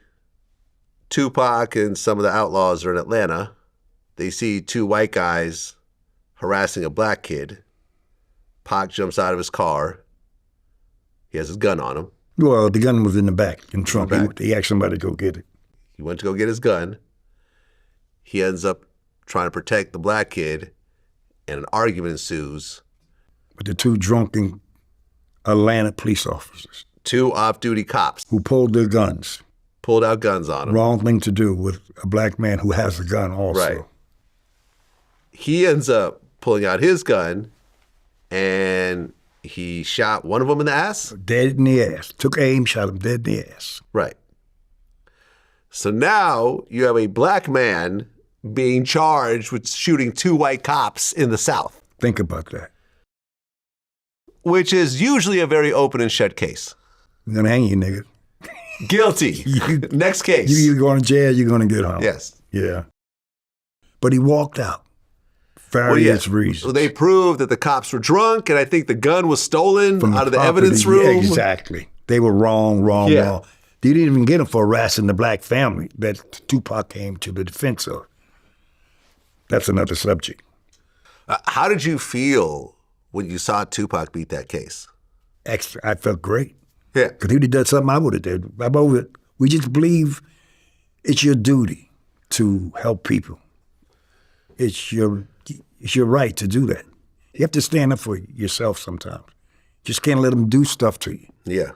Tupac and some of the outlaws are in Atlanta. They see two white guys harassing a black kid. Pac jumps out of his car. He has his gun on him. Well, the gun was in the back, in the trunk. Back. He asked somebody to go get it. He went to go get his gun. He ends up trying to protect the black kid, and an argument ensues. But the two drunken Atlanta police officers. Two off-duty cops who pulled their guns. Pulled out guns on him. Wrong thing to do with a black man who has a gun also. Right. He ends up pulling out his gun, and he shot one of them in the ass? Dead in the ass. Took aim, shot him dead in the ass. Right. So now you have a black man being charged with shooting two white cops in the South. Think about that. Which is usually a very open and shut case. We're going to hang you, nigga. Guilty. Next case. You either going to jail, you're going to get home. Yes. Yeah. But he walked out. Various reasons. So they proved that the cops were drunk, and I think the gun was stolen From out of the property. evidence room. Exactly. They were wrong. They didn't even get him for harassing the black family that Tupac came to the defense of. That's another subject. How did you feel when you saw Tupac beat that case? Extra. I felt great. Yeah. Because if he'd have done something, I would have did. We just believe it's your duty to help people. It's your right to do that. You have to stand up for yourself sometimes. Just can't let them do stuff to you. Yeah.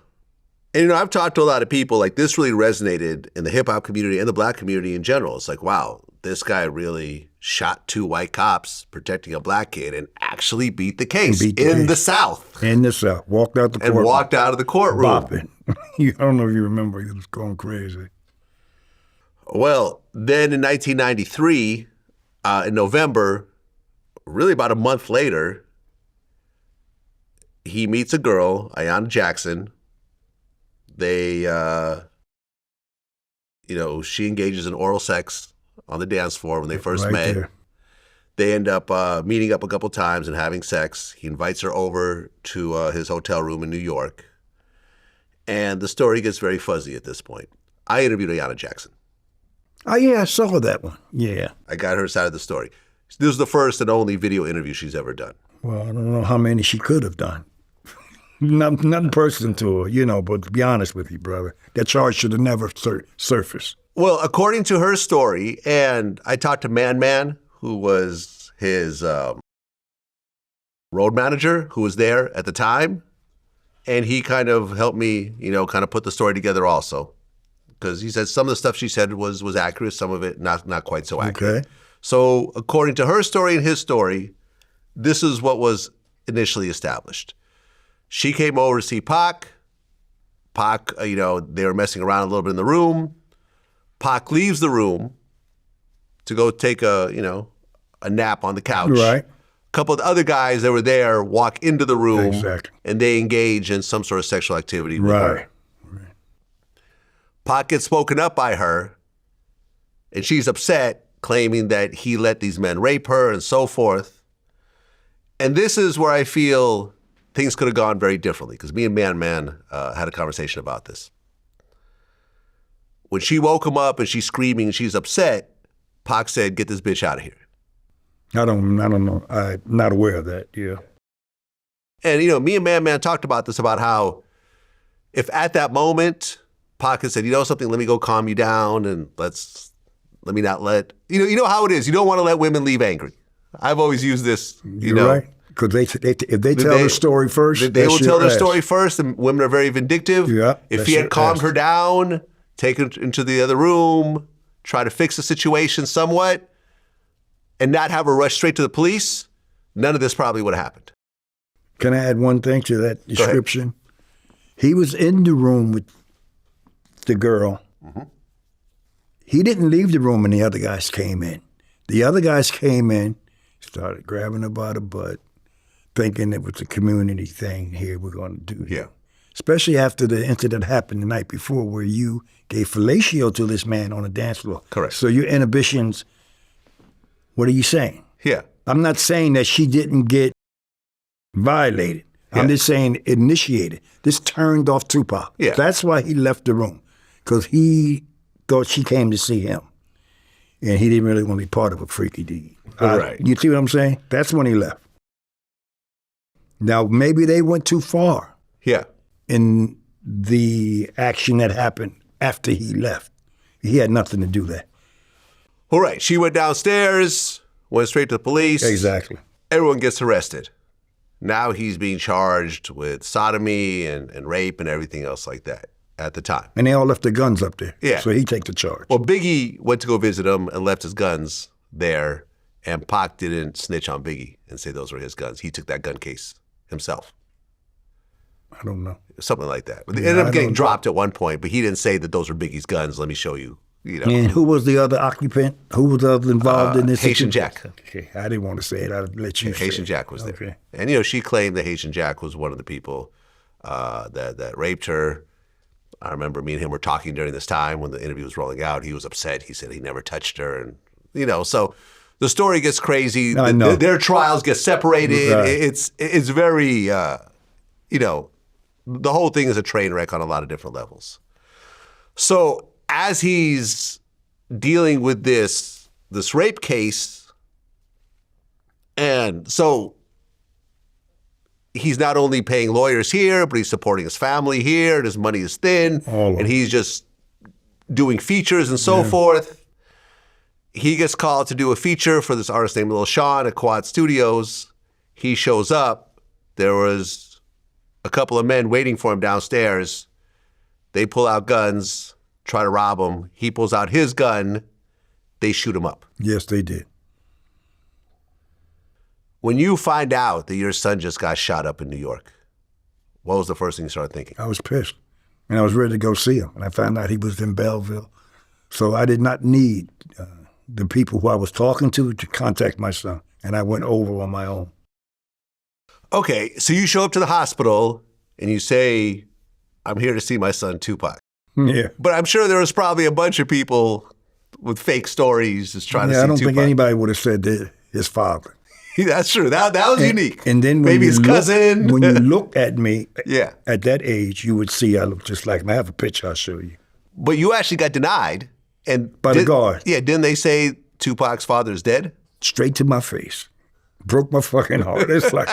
And, I've talked to a lot of people, like this really resonated in the hip-hop community and the black community in general. It's like, wow, this guy really shot two white cops protecting a black kid and actually beat the case in the South. In the South. Walked out the courtroom. And walked out of the courtroom. Bopping. I don't know if you remember. He was going crazy. Well, then in 1993, in November, really about a month later, he meets a girl, Ayanna Jackson. They, she engages in oral sex on the dance floor when they first met. There. They end up meeting up a couple times and having sex. He invites her over to his hotel room in New York. And the story gets very fuzzy at this point. I interviewed Ayanna Jackson. Oh, yeah, I saw that one. Yeah. I got her side of the story. This is the first and only video interview she's ever done. Well, I don't know how many she could have done. Nothing personal to her, but to be honest with you, brother, that charge should have never surfaced. Well, according to her story, and I talked to Man, who was his road manager, who was there at the time, and he kind of helped me, kind of put the story together also. Because he said some of the stuff she said was accurate, some of it not quite so accurate. Okay. So according to her story and his story, this is what was initially established. She came over to see Pac. Pac, they were messing around a little bit in the room. Pac leaves the room to go take a nap on the couch. Right. A couple of the other guys that were there walk into the room. Exactly. And they engage in some sort of sexual activity with her. Pac gets spoken up by her, and she's upset, claiming that he let these men rape her and so forth. And this is where I feel things could have gone very differently, because me and Man had a conversation about this. When she woke him up and she's screaming and she's upset, Pac said, "Get this bitch out of here." I don't know. I'm not aware of that, yeah. And, me and Man talked about this, about how if at that moment Pac had said, something, let me go calm you down and let me not let, you know how it is. You don't want to let women leave angry. I've always used this, You're right. Because if they tell their story first, they will tell their story first, and women are very vindictive. Yeah, if he had calmed her down, taken her into the other room, try to fix the situation somewhat, and not have her rush straight to the police, none of this probably would have happened. Can I add one thing to that description? He was in the room with the girl. Mm-hmm. He didn't leave the room and the other guys came in. The other guys came in, started grabbing her by the butt, thinking it was a community thing here we're going to do. Yeah. especially after the incident happened the night before where you gave fellatio to this man on the dance floor. Correct. So your inhibitions, what are you saying? Yeah. I'm not saying that she didn't get violated. Yeah. I'm just saying initiated. This turned off Tupac. Yeah. That's why he left the room, because he thought she came to see him. And he didn't really want to be part of a freaky deed. Right. You see what I'm saying? That's when he left. Now, maybe they went too far Yeah. in the action that happened after he left. He had nothing to do with that. All right. She went downstairs, went straight to the police. Exactly. Everyone gets arrested. Now he's being charged with sodomy and rape and everything else like that at the time. And they all left their guns up there. Yeah. So he take the charge. Well, Biggie went to go visit him and left his guns there, and Pac didn't snitch on Biggie and say those were his guns. He took that gun case himself. I don't know. Something like that. But they Yeah, ended I up getting don't dropped at one point, but he didn't say that those were Biggie's guns. Let me show you. You know, And who was the other occupant? Who was the other involved in this? Haitian situation? Jack. Okay, I didn't want to say it. I'd let you say Haitian it. Jack was there. Okay. And, she claimed that Haitian Jack was one of the people that raped her. I remember me and him were talking during this time when the interview was rolling out. He was upset. He said he never touched her. And, so the story gets crazy. I know. Their trials get separated. Right. It's very, the whole thing is a train wreck on a lot of different levels. So as he's dealing with this rape case, and so he's not only paying lawyers here, but he's supporting his family here, and his money is thin, and he's just doing features and so forth. He gets called to do a feature for this artist named Lil Sean at Quad Studios. He shows up. There was a couple of men waiting for him downstairs. They pull out guns, try to rob him. He pulls out his gun. They shoot him up. Yes, they did. When you find out that your son just got shot up in New York, what was the first thing you started thinking? I was pissed. And I was ready to go see him. And I found out he was in Belleville. So I did not need the people who I was talking to contact my son. And I went over on my own. Okay, so you show up to the hospital and you say, I'm here to see my son Tupac. Yeah. But I'm sure there was probably a bunch of people with fake stories just trying to see I don't Tupac. think anybody would have said that his father. That's true. That was unique. And then when maybe you his look, cousin. when you look at me Yeah. at that age, you would see I look just like him. I have a picture I'll show you. But you actually got denied. And By the guard. Yeah, didn't they say Tupac's father is dead? Straight to my face. Broke my fucking heart. It's like,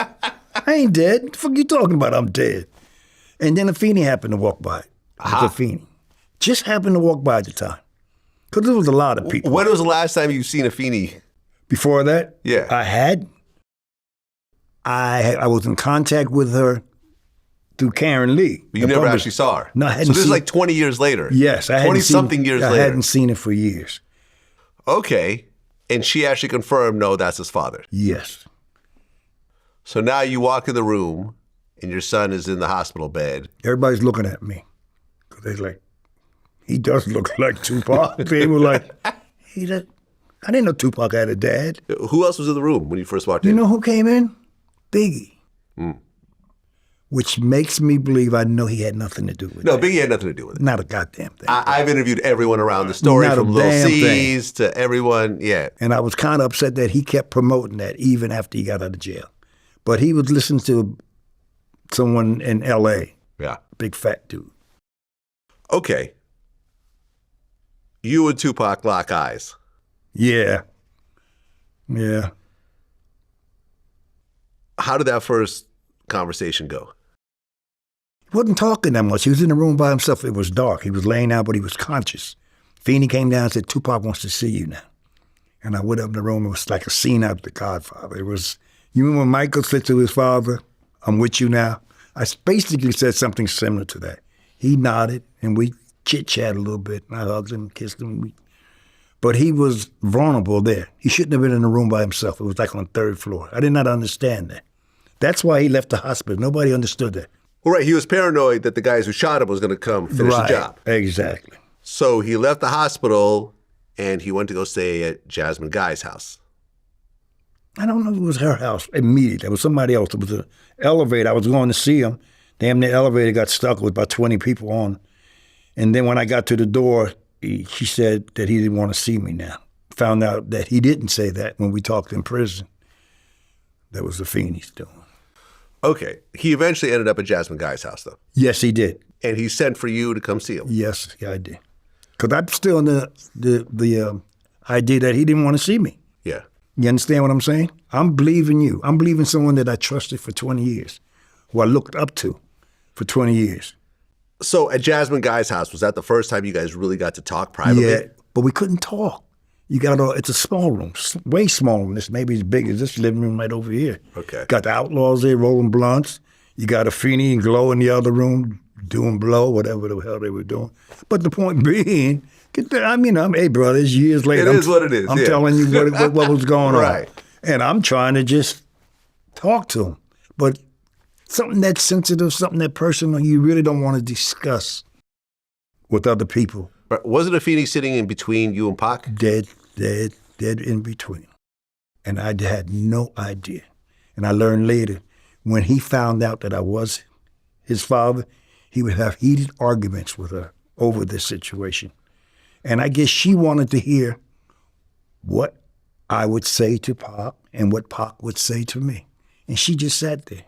I ain't dead. What the fuck you talking about? I'm dead. And then Afeni happened to walk by. Afeni. Just happened to walk by at the time. Because there was a lot of people. When was the last time you've seen Afeni? Before that, Yeah. I was in contact with her through Karen Lee. But you never actually saw her. No, I hadn't So this is seen- like 20 years later. Yes, I hadn't 20-something years I later. hadn't seen her for years. Okay. And she actually confirmed, no, that's his father. Yes. So now you walk in the room and your son is in the hospital bed. Everybody's looking at me. Because they're like, he does look like Tupac. They were like, I didn't know Tupac had a dad. Who else was in the room when you first walked in? You know who came in? Biggie. Which makes me believe I know he had nothing to do with it. No, Biggie had nothing to do with it. Not a goddamn thing. I've interviewed everyone around the story, Not a from Lil damn C's to everyone. Yeah. And I was kind of upset that he kept promoting that even after he got out of jail. But he was listening to someone in L.A., Yeah. big fat dude. Okay. You and Tupac lock eyes. Yeah. Yeah. How did that first conversation go? He wasn't talking that much. He was in the room by himself. It was dark. He was laying out, but he was conscious. Feeney came down and said, Tupac wants to see you now. And I went up in the room. It was like a scene out of The Godfather. It was, you remember when Michael said to his father, I'm with you now? I basically said something similar to that. He nodded, and we chit-chat a little bit. And I hugged him, kissed him. But he was vulnerable there. He shouldn't have been in the room by himself. It was like on the third floor. I did not understand that. That's why he left the hospital. Nobody understood that. Well, right. He was paranoid that the guys who shot him was going to come finish the job. Exactly. So he left the hospital and he went to go stay at Jasmine Guy's house. I don't know if it was her house immediately. It was somebody else. It was an elevator. I was going to see him. Damn, the elevator got stuck with about 20 people on. And then when I got to the door, she said that he didn't want to see me now. Found out that he didn't say that when we talked in prison. That was the Afeni's doing. Okay. He eventually ended up at Jasmine Guy's house, though. Yes, he did. And he sent for you to come see him. Yes, yeah, I did. Because I'm still in the idea that he didn't want to see me. Yeah. You understand what I'm saying? I'm believing you. I'm believing someone that I trusted for 20 years, who I looked up to for 20 years. So at Jasmine Guy's house, was that the first time you guys really got to talk privately? Yeah, but we couldn't talk. It's a small room, way smaller than this, maybe as big as this living room right over here. Okay. Got the Outlaws there rolling blunts. You got Afeni and Glow in the other room doing blow, whatever the hell they were doing. But the point being, hey, brother, it's years later. It is what it is. I'm telling you what was going on. Right. And I'm trying to just talk to him. But something that's sensitive, something that personal, you really don't want to discuss with other people. But wasn't Afeni sitting in between you and Pac? Dead in between. And I had no idea. And I learned later, when he found out that I was his father, he would have heated arguments with her over this situation. And I guess she wanted to hear what I would say to Pac and what Pac would say to me. And she just sat there.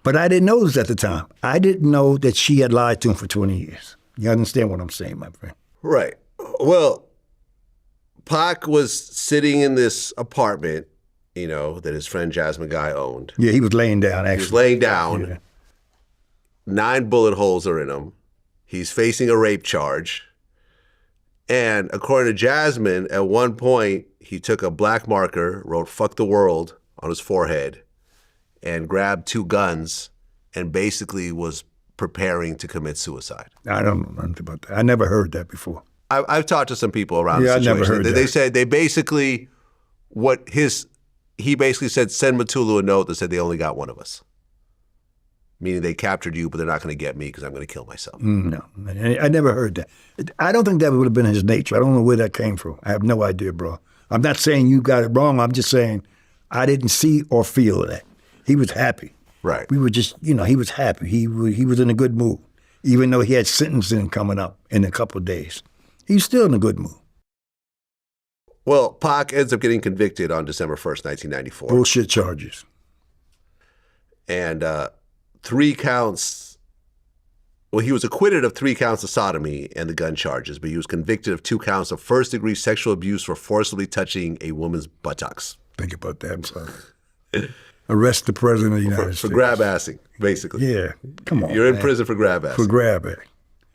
But I didn't know this at the time. I didn't know that she had lied to him for 20 years. You understand what I'm saying, my friend? Right. Well, Pac was sitting in this apartment, that his friend Jasmine Guy owned. Yeah, he was laying down, actually. He was laying down. Yeah. 9 bullet holes are in him. He's facing a rape charge. And according to Jasmine, at one point, he took a black marker, wrote "fuck the world" on his forehead, and grabbed 2 guns and basically was preparing to commit suicide. I don't know nothing about that. I never heard that before. I've talked to some people around the situation. I never heard that. They said he basically said, send Matulu a note that said they only got one of us. Meaning they captured you, but they're not going to get me because I'm going to kill myself. No, I never heard that. I don't think that would have been his nature. I don't know where that came from. I have no idea, bro. I'm not saying you got it wrong. I'm just saying I didn't see or feel that. He was happy. Right. We were just, he was happy. He was in a good mood, even though he had sentencing coming up in a couple of days. He's still in a good mood. Well, Pac ends up getting convicted on December 1st, 1994. Bullshit charges. And 3 counts, well, he was acquitted of 3 counts of sodomy and the gun charges, but he was convicted of 2 counts of first-degree sexual abuse for forcibly touching a woman's buttocks. Think about that, I'm sorry. Arrest the president of the United States. For grab-assing, basically. Yeah, come on, You're in prison for grab-assing. For grab-assing.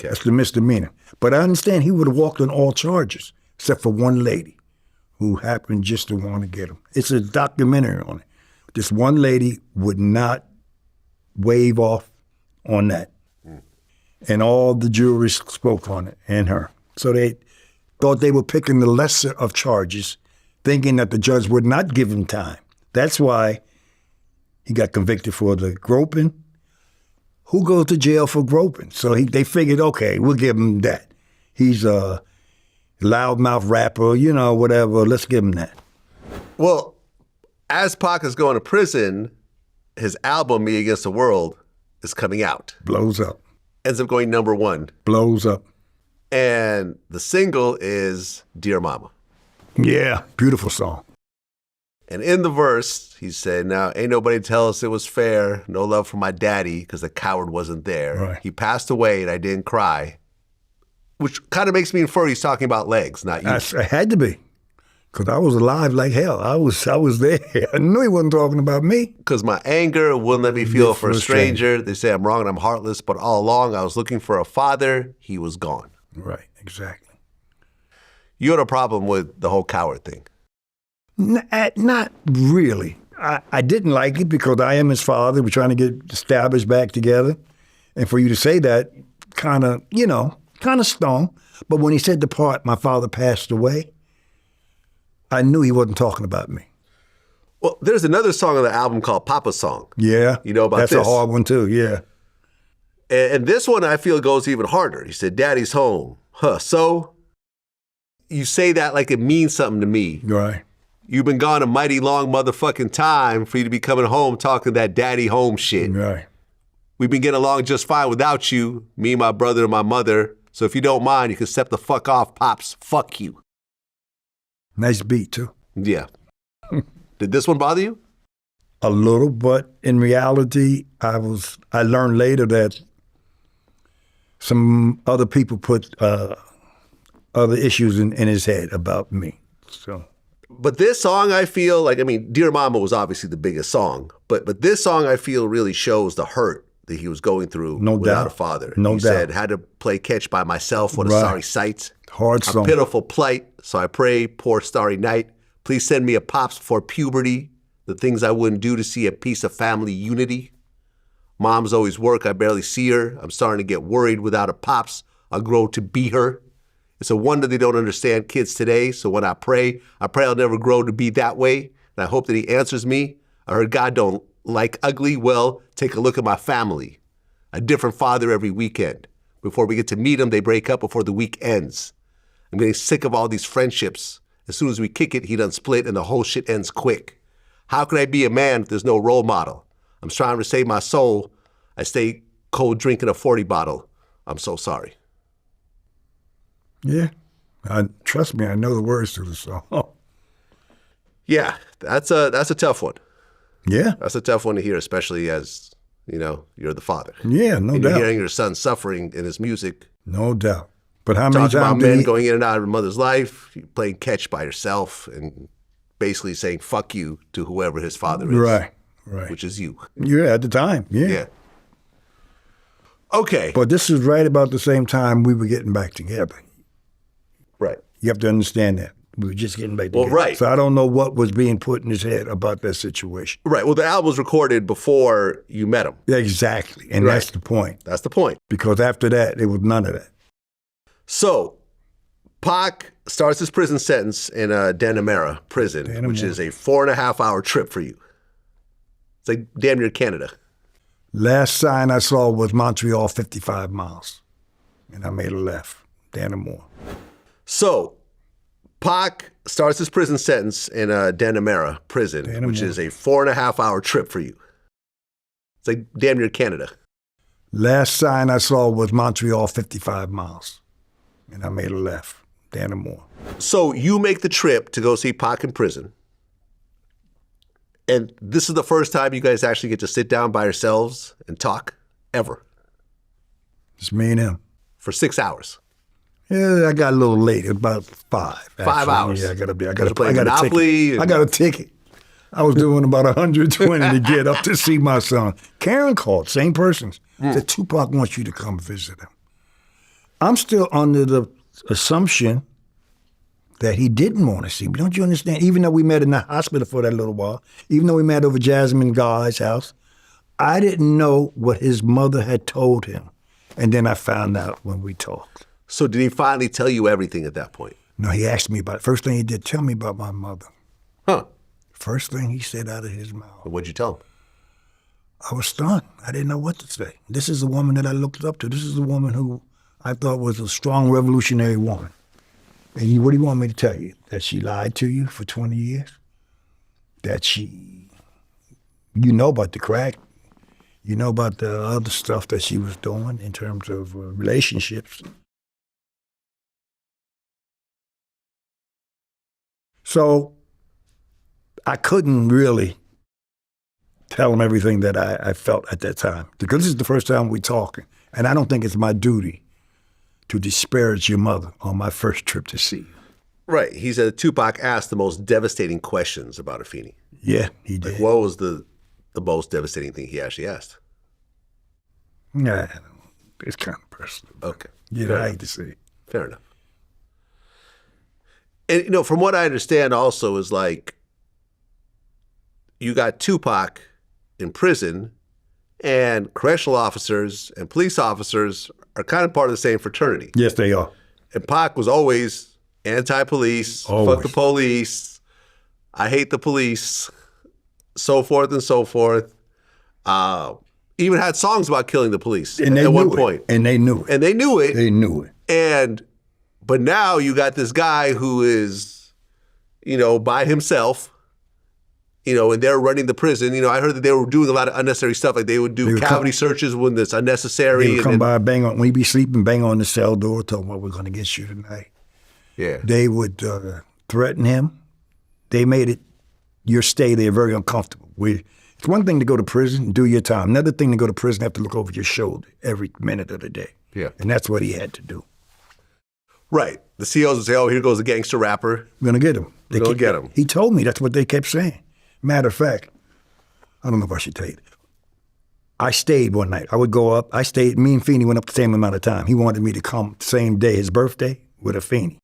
Okay. That's the misdemeanor. But I understand he would have walked on all charges, except for one lady who happened just to want to get him. It's a documentary on it. This one lady would not wave off on that. And all the juries spoke on it, and her. So they thought they were picking the lesser of charges, thinking that the judge would not give him time. That's why he got convicted for the groping. Who goes to jail for groping? So they figured, okay, we'll give him that. He's a loudmouth rapper, whatever, let's give him that. Well, as Pac is going to prison, his album, Me Against the World, is coming out. Blows up. Ends up going number 1. Blows up. And the single is Dear Mama. Yeah, beautiful song. And in the verse, he said, now, ain't nobody tell us it was fair. No love for my daddy because the coward wasn't there. Right. He passed away and I didn't cry. Which kind of makes me infer he's talking about legs, not you. I had to be. Because I was alive like hell. I was there. I knew he wasn't talking about me. Because my anger wouldn't let me feel for a stranger. They say I'm wrong and I'm heartless, but all along I was looking for a father. He was gone. Right, exactly. You had a problem with the whole coward thing. Not really. I didn't like it because I am his father. We're trying to get established back together. And for you to say that, kind of stung. But when he said the part, my father passed away, I knew he wasn't talking about me. Well, there's another song on the album called Papa's Song. Yeah. You know about That's this? That's a hard one too, yeah. And this one I feel goes even harder. He said, Daddy's home. So you say that like it means something to me. Right. You've been gone a mighty long motherfucking time for you to be coming home talking that daddy home shit. Right. We've been getting along just fine without you, me, my brother, and my mother. So if you don't mind, you can step the fuck off, Pops. Fuck you. Nice beat, too. Yeah. Did this one bother you? A little, but in reality, I learned later that some other people put other issues in his head about me. So, but this song, I feel like, I mean, Dear Mama was obviously the biggest song, but this song, I feel, really shows the hurt that he was going through without a father. No doubt. He said, had to play catch by myself, what a sorry sight. Hard song. A pitiful plight, so I pray, poor starry night. Please send me a pops before puberty, the things I wouldn't do to see a piece of family unity. Mom's always work, I barely see her. I'm starting to get worried without a pops. I'll grow to be her. It's a wonder they don't understand kids today, so when I pray I'll never grow to be that way, and I hope that he answers me. I heard God don't like ugly. Well, take a look at my family. A different father every weekend. Before we get to meet him, they break up before the week ends. I'm getting sick of all these friendships. As soon as we kick it, he done split and the whole shit ends quick. How can I be a man if there's no role model? I'm trying to save my soul. I stay cold drinking a 40 bottle. I'm so sorry. Yeah. Trust me, I know the words to the song. Yeah, that's a tough one. Yeah. That's a tough one to hear, especially as, you know, you're the father. Yeah, no and doubt. You're hearing your son suffering in his music. No doubt. But how many Talking about times men going in and out of your mother's life, playing catch by yourself, and basically saying fuck you to whoever his father is. Right. Which is you. Yeah, at the time, yeah. Okay. But this is right about the same time we were getting back together. Right. You have to understand that. We were just getting back together. Well, right. So I don't know what was being put in his head about that situation. Right. Well, the album was recorded before you met him. Yeah, exactly. And that's the point. That's the point. Because after that, there was none of that. So, Pac starts his prison sentence in Dannemora prison, which is a 4.5-hour trip for you. It's like damn near Canada. Last sign I saw was Montreal, 55 miles. And I made a left, Dannemora. So, Pac starts his prison sentence in Dannemora prison, which is a 4.5-hour trip for you. It's like damn near Canada. Last sign I saw was Montreal, 55 miles. And I made a left, Dannemora. So you make the trip to go see Pac in prison. And this is the first time you guys actually get to sit down by yourselves and talk, ever. It's me and him. For 6 hours. Yeah, I got a little late, about 5. Actually. 5 hours. Yeah, I got play Monopoly. I got a ticket. I was doing about 120 to get up to see my son. Karen called, same person. Said, Tupac wants you to come visit him. I'm still under the assumption that he didn't want to see me. Don't you understand? Even though we met in the hospital for that little while, even though we met over Jasmine Guy's house, I didn't know what his mother had told him. And then I found out when we talked. So did he finally tell you everything at that point? No, he asked me about it. First thing he did, tell me about my mother. Huh. First thing he said out of his mouth. What'd you tell him? I was stunned. I didn't know what to say. This is the woman that I looked up to. This is the woman who I thought was a strong revolutionary woman. And what do you want me to tell you? That she lied to you for 20 years? That you know about the crack. You know about the other stuff that she was doing in terms of relationships. So I couldn't really tell him everything that I felt at that time. Because this is the first time we're talking. And I don't think it's my duty to disparage your mother on my first trip to see you. Right. He said Tupac asked the most devastating questions about Afeni. Yeah, he did. Like, what was the most devastating thing he actually asked? Nah, it's kind of personal. Okay. Yeah, I hate to say it. Fair enough. And, you know, from what I understand also is like, you got Tupac in prison, and correctional officers and police officers are kind of part of the same fraternity. Yes, they are. And Pac was always anti-police, fuck the police, I hate the police, so forth and so forth. Even had songs about killing the police and at one point. And they knew it. And they knew it. They knew it. But now you got this guy who is by himself, and they're running the prison. I heard that they were doing a lot of unnecessary stuff. Like they would do cavity searches when it's unnecessary. They would come by, bang on, when he'd be sleeping, bang on the cell door, tell him, well, we're going to get you tonight. Yeah. They would threaten him. They made your stay there very uncomfortable. It's one thing to go to prison and do your time. Another thing to go to prison, have to look over your shoulder every minute of the day. Yeah. And that's what he had to do. Right. The COs would say, oh, here goes a gangster rapper. We're going to get him. We're going to get him. He told me that's what they kept saying. Matter of fact, I don't know if I should tell you. I stayed one night. I would go up. I stayed. Me and Feeney went up the same amount of time. He wanted me to come the same day, his birthday, with Afeni. I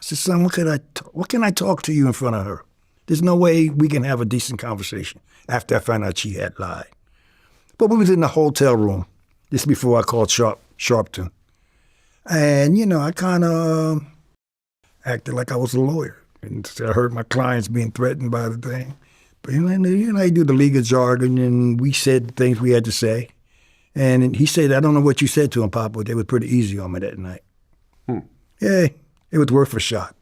said, son, what can I talk to you in front of her? There's no way we can have a decent conversation after I found out she had lied. But we was in the hotel room. This is before I called Sharpton. And, I kind of acted like I was a lawyer. And I heard my clients being threatened by the thing. But, I do the legal jargon, and we said things we had to say. And he said, I don't know what you said to him, Papa, but they were pretty easy on me that night. Yeah, it was worth a shot.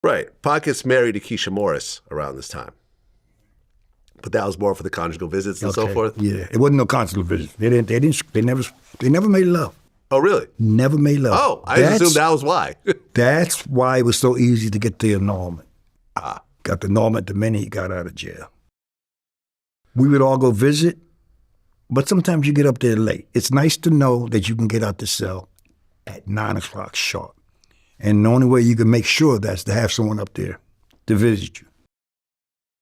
Right. Pac gets married to Keisha Morris around this time. But that was more for the conjugal visits and so forth? Yeah, it wasn't no conjugal visits. They never made love. Oh, really? Never made love. Oh, I assumed that was why. That's why it was so easy to get the annulment. Got the annulment the minute he got out of jail. We would all go visit, but sometimes you get up there late. It's nice to know that you can get out the cell at 9 o'clock sharp. And the only way you can make sure that's to have someone up there to visit you.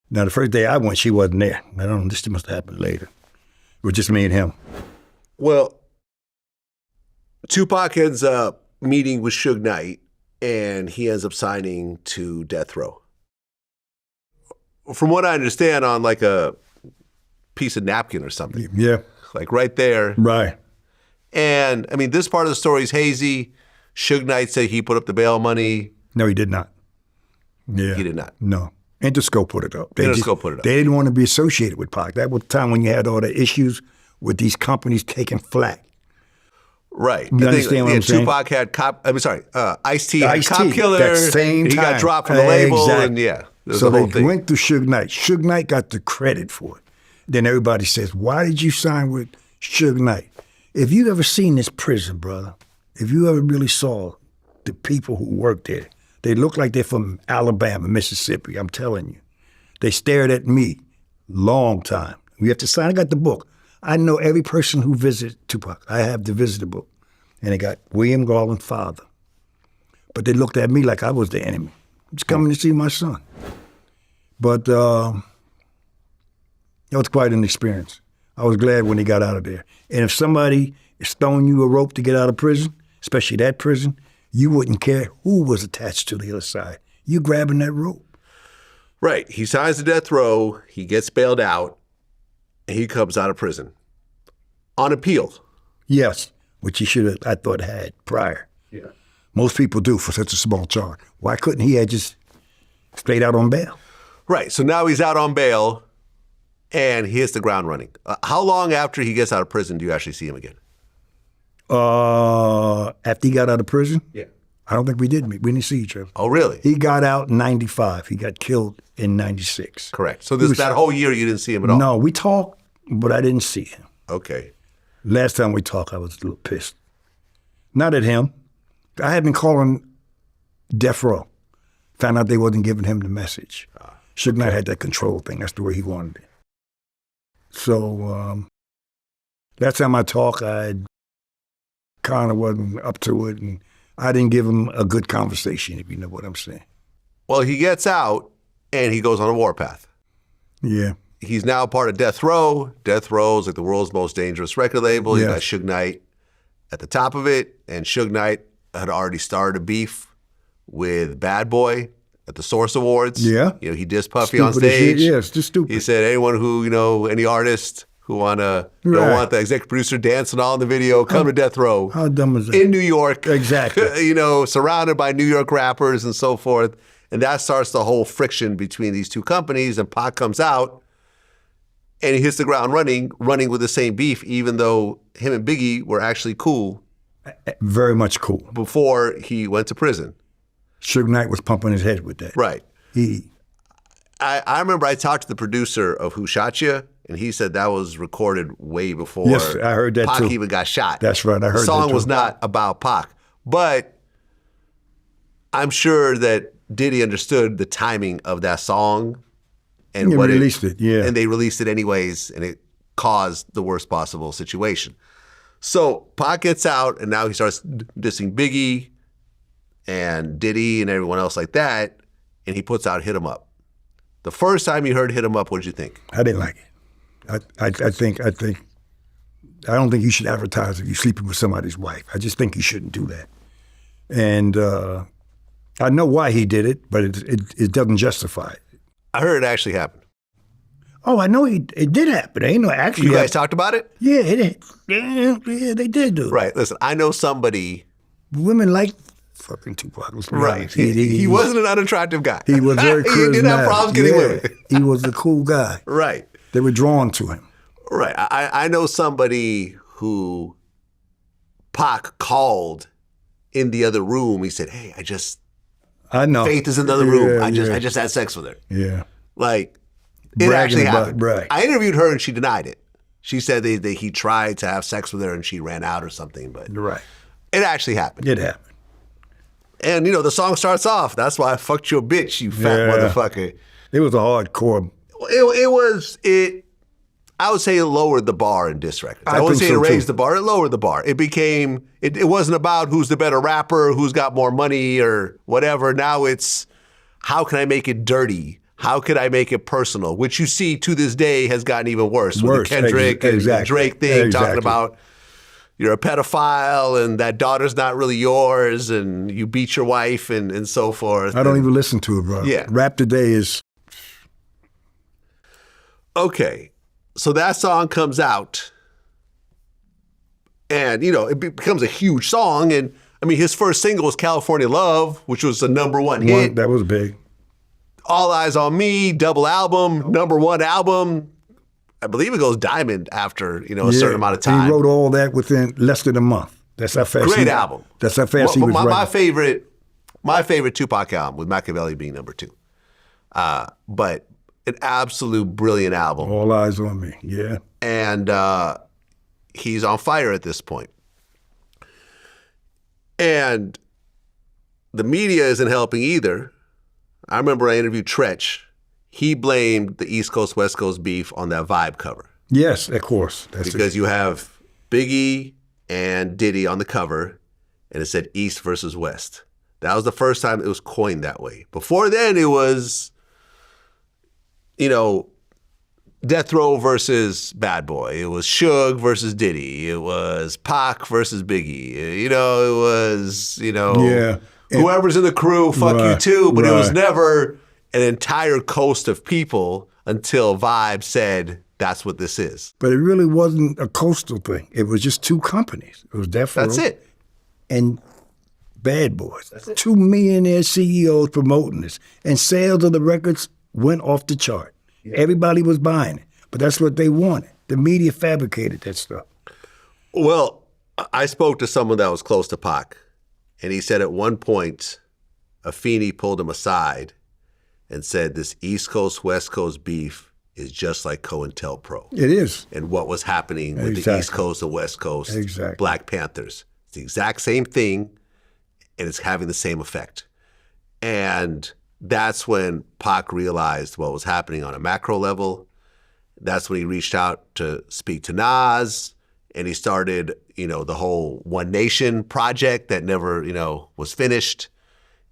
Now, the first day I went, she wasn't there. I don't know, this must have happened later. It was just me and him. Well, Tupac ends up meeting with Suge Knight, and he ends up signing to death row. From what I understand, on like a piece of napkin or something. Yeah. Like right there. Right. And, I mean, this part of the story is hazy. Suge Knight said he put up the bail money. No, he did not. Yeah. He did not. No. Interscope put it up. Interscope put it up. They didn't want to be associated with Pac. That was the time when you had all the issues with these companies taking flack. Right. You understand what I'm saying? Tupac had Ice-T had Ice-T, Cop Killer. that same he got time. dropped from the label. Exactly. And yeah. So the whole they thing. went through Suge Knight. Suge Knight got the credit for it. Then everybody says, why did you sign with Suge Knight? If you ever seen this prison, brother, if you ever really saw the people who work there, they look like they're from Alabama, Mississippi, I'm telling you. They stared at me long time. We have to sign. I got the book. I know every person who visited Tupac. I have the visitor book. And they got William Garland's father. But they looked at me like I was the enemy. Just coming to see my son. But it was quite an experience. I was glad when he got out of there. And if somebody is throwing you a rope to get out of prison, especially that prison, you wouldn't care who was attached to the other side. You grabbing that rope. Right. He signs the death row. He gets bailed out. And he comes out of prison. On appeal. Yes, which he should have, I thought, had prior. Yeah. Most people do for such a small charge. Why couldn't he have just stayed out on bail? Right. So now he's out on bail, and he hits the ground running. How long after he gets out of prison do you actually see him again? After he got out of prison? Yeah. I don't think we did meet. We didn't see each other. Oh, really? He got out in 95. He got killed in 96. Correct. So that whole year you didn't see him at all? No, we talked, but I didn't see him. Okay. Last time we talked, I was a little pissed. Not at him. I had been calling death row. Found out they wasn't giving him the message. Suge Knight had that control thing. That's the way he wanted it. So last time I talked, I kind of wasn't up to it, and I didn't give him a good conversation, if you know what I'm saying. Well, he gets out, and he goes on a warpath. Yeah. He's now part of Death Row. Death Row is like the world's most dangerous record label. You got Suge Knight at the top of it, and Suge Knight had already started a beef with Bad Boy at the Source Awards. Yeah. He dissed Puffy on stage. Yeah, it's just stupid. He said anyone who, any artist who don't want the executive producer dancing all in the video, come to Death Row. How dumb is that? In New York. Exactly. Surrounded by New York rappers and so forth. And that starts the whole friction between these two companies, and Pac comes out and he hits the ground running with the same beef, even though him and Biggie were actually cool. Very much cool. Before he went to prison. Suge Knight was pumping his head with that. Right. I remember I talked to the producer of Who Shot Ya, and he said that was recorded way before Yes, I heard that Pac too. even got shot. That's right, I heard that The song too. was not about Pac. But I'm sure that Diddy understood the timing of that song and He what released it, yeah. And they released it anyways, and it caused the worst possible situation. So Pac gets out, and now he starts dissing Biggie and Diddy and everyone else like that, and he puts out Hit 'Em Up. The first time you heard Hit 'Em Up, what did you think? I didn't like it. I don't think you should advertise if you're sleeping with somebody's wife. I just think you shouldn't do that. And I know why he did it, but it doesn't justify it. I heard it actually happened. Oh, I know it did happen. Ain't no actually. You guys talked about it? Yeah, yeah, they did do it. Right. Listen, I know somebody. Women like fucking Tupac. Right. He wasn't an unattractive guy. He was very charismatic. He didn't have problems getting women. He was a cool guy. Right. They were drawn to him. Right. I know somebody who Pac called in the other room. He said, "Hey, I know. Faith is in the other room. Yeah, I just had sex with her." Yeah. Like, it Bragging actually about happened. right. I interviewed her and she denied it. She said that he tried to have sex with her and she ran out or something, but Right. it actually happened. It happened. And, the song starts off, "That's why I fucked your bitch, you fat motherfucker." It was a hardcore. I would say it lowered the bar in diss records. I wouldn't think say it so, raised too. the bar, it lowered the bar. It became, it wasn't about who's the better rapper, who's got more money or whatever. Now it's, how can I make it dirty? How could I make it personal? Which you see to this day has gotten even worse. With the Kendrick and Drake thing, talking about you're a pedophile and that daughter's not really yours and you beat your wife and so forth. I don't even listen to it, bro. Yeah. Rap today is... Okay. So that song comes out and, it becomes a huge song. And I mean, his first single was California Love, which was a #1 hit. That was big. All Eyes on Me, double album, #1 album. I believe it goes diamond after, a certain amount of time. He wrote all that within less than a month. That's how fast. Great album. That's how fast he was writing. My favorite Tupac album, with Machiavelli being #2. But an absolute brilliant album. All Eyes on Me, yeah. And he's on fire at this point. And the media isn't helping either. I remember I interviewed Tretch. He blamed the East Coast, West Coast beef on that Vibe cover. Yes, of course. Because you have Biggie and Diddy on the cover, and it said East versus West. That was the first time it was coined that way. Before then, it was, Death Row versus Bad Boy. It was Suge versus Diddy. It was Pac versus Biggie. It was, Yeah. whoever's in the crew, fuck you too. But it was right. never an entire coast of people until Vibe said, that's what this is. But it really wasn't a coastal thing. It was just two companies. It was Death Row That's it. and Bad Boys. 2 millionaire CEOs promoting this. And sales of the records went off the chart. Yeah. Everybody was buying it. But that's what they wanted. The media fabricated that stuff. Well, I spoke to someone that was close to Pac, and he said at one point, Afeni pulled him aside and said, this East Coast, West Coast beef is just like COINTELPRO. It is. And what was happening with the East Coast and West Coast Black Panthers. It's the exact same thing, and it's having the same effect. And that's when Pac realized what was happening on a macro level. That's when he reached out to speak to Nas, and he started, the whole One Nation project that never, was finished.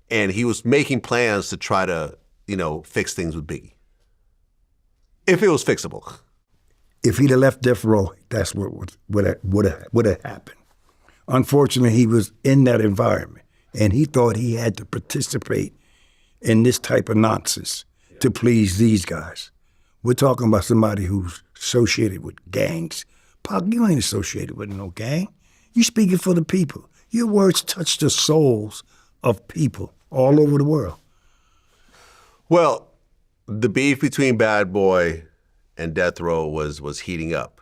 And he was making plans to try to, fix things with Biggie. If it was fixable. If he'd have left Death Row, that's what would have happened. Unfortunately, he was in that environment, and he thought he had to participate in this type of nonsense to please these guys. We're talking about somebody who's associated with gangs. Pac, you ain't associated with no gang. You speaking for the people. Your words touch the souls of people all over the world. Well, the beef between Bad Boy and Death Row was heating up.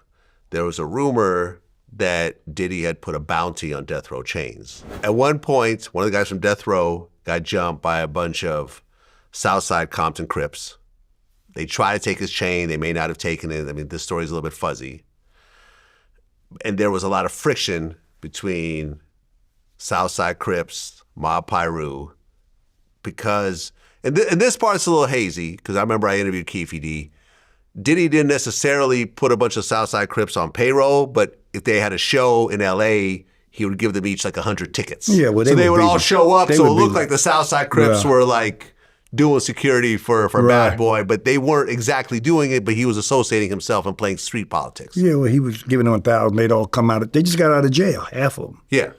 There was a rumor that Diddy had put a bounty on Death Row Chains. At one point, one of the guys from Death Row got jumped by a bunch of Southside Compton Crips. They try to take his chain. They may not have taken it. I mean, this story's a little bit fuzzy. And there was a lot of friction between Southside Crips, Mob Piru, because, and this part's a little hazy, because I remember I interviewed Keffe D. Diddy didn't necessarily put a bunch of Southside Crips on payroll, but if they had a show in L.A., he would give them each like 100 tickets. Yeah, well, so they would all the, show up, so it looked the, like the Southside Crips were like doing security for Bad Boy, but they weren't exactly doing it, but he was associating himself and playing street politics. Yeah, well, he was giving them 1,000. They'd all come out. They just got out of jail, half of them. Yeah.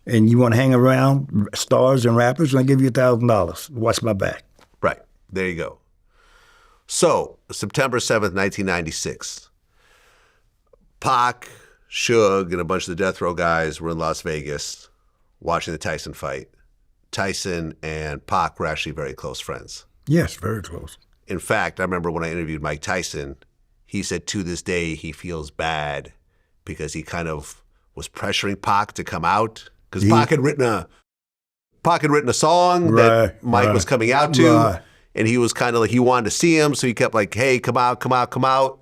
And you want to hang around stars and rappers, and I give you $1,000. Watch my back. Right. There you go. So, September 7th, 1996, Pac, Suge, and a bunch of the death row guys were in Las Vegas watching the Tyson fight. Tyson and Pac were actually very close friends. Yes, very close. In fact, I remember when I interviewed Mike Tyson, he said to this day he feels bad because he kind of was pressuring Pac to come out because Pac had written a song that Mike was coming out to, and he was kind of like, he wanted to see him, so he kept like, hey, come out, come out, come out.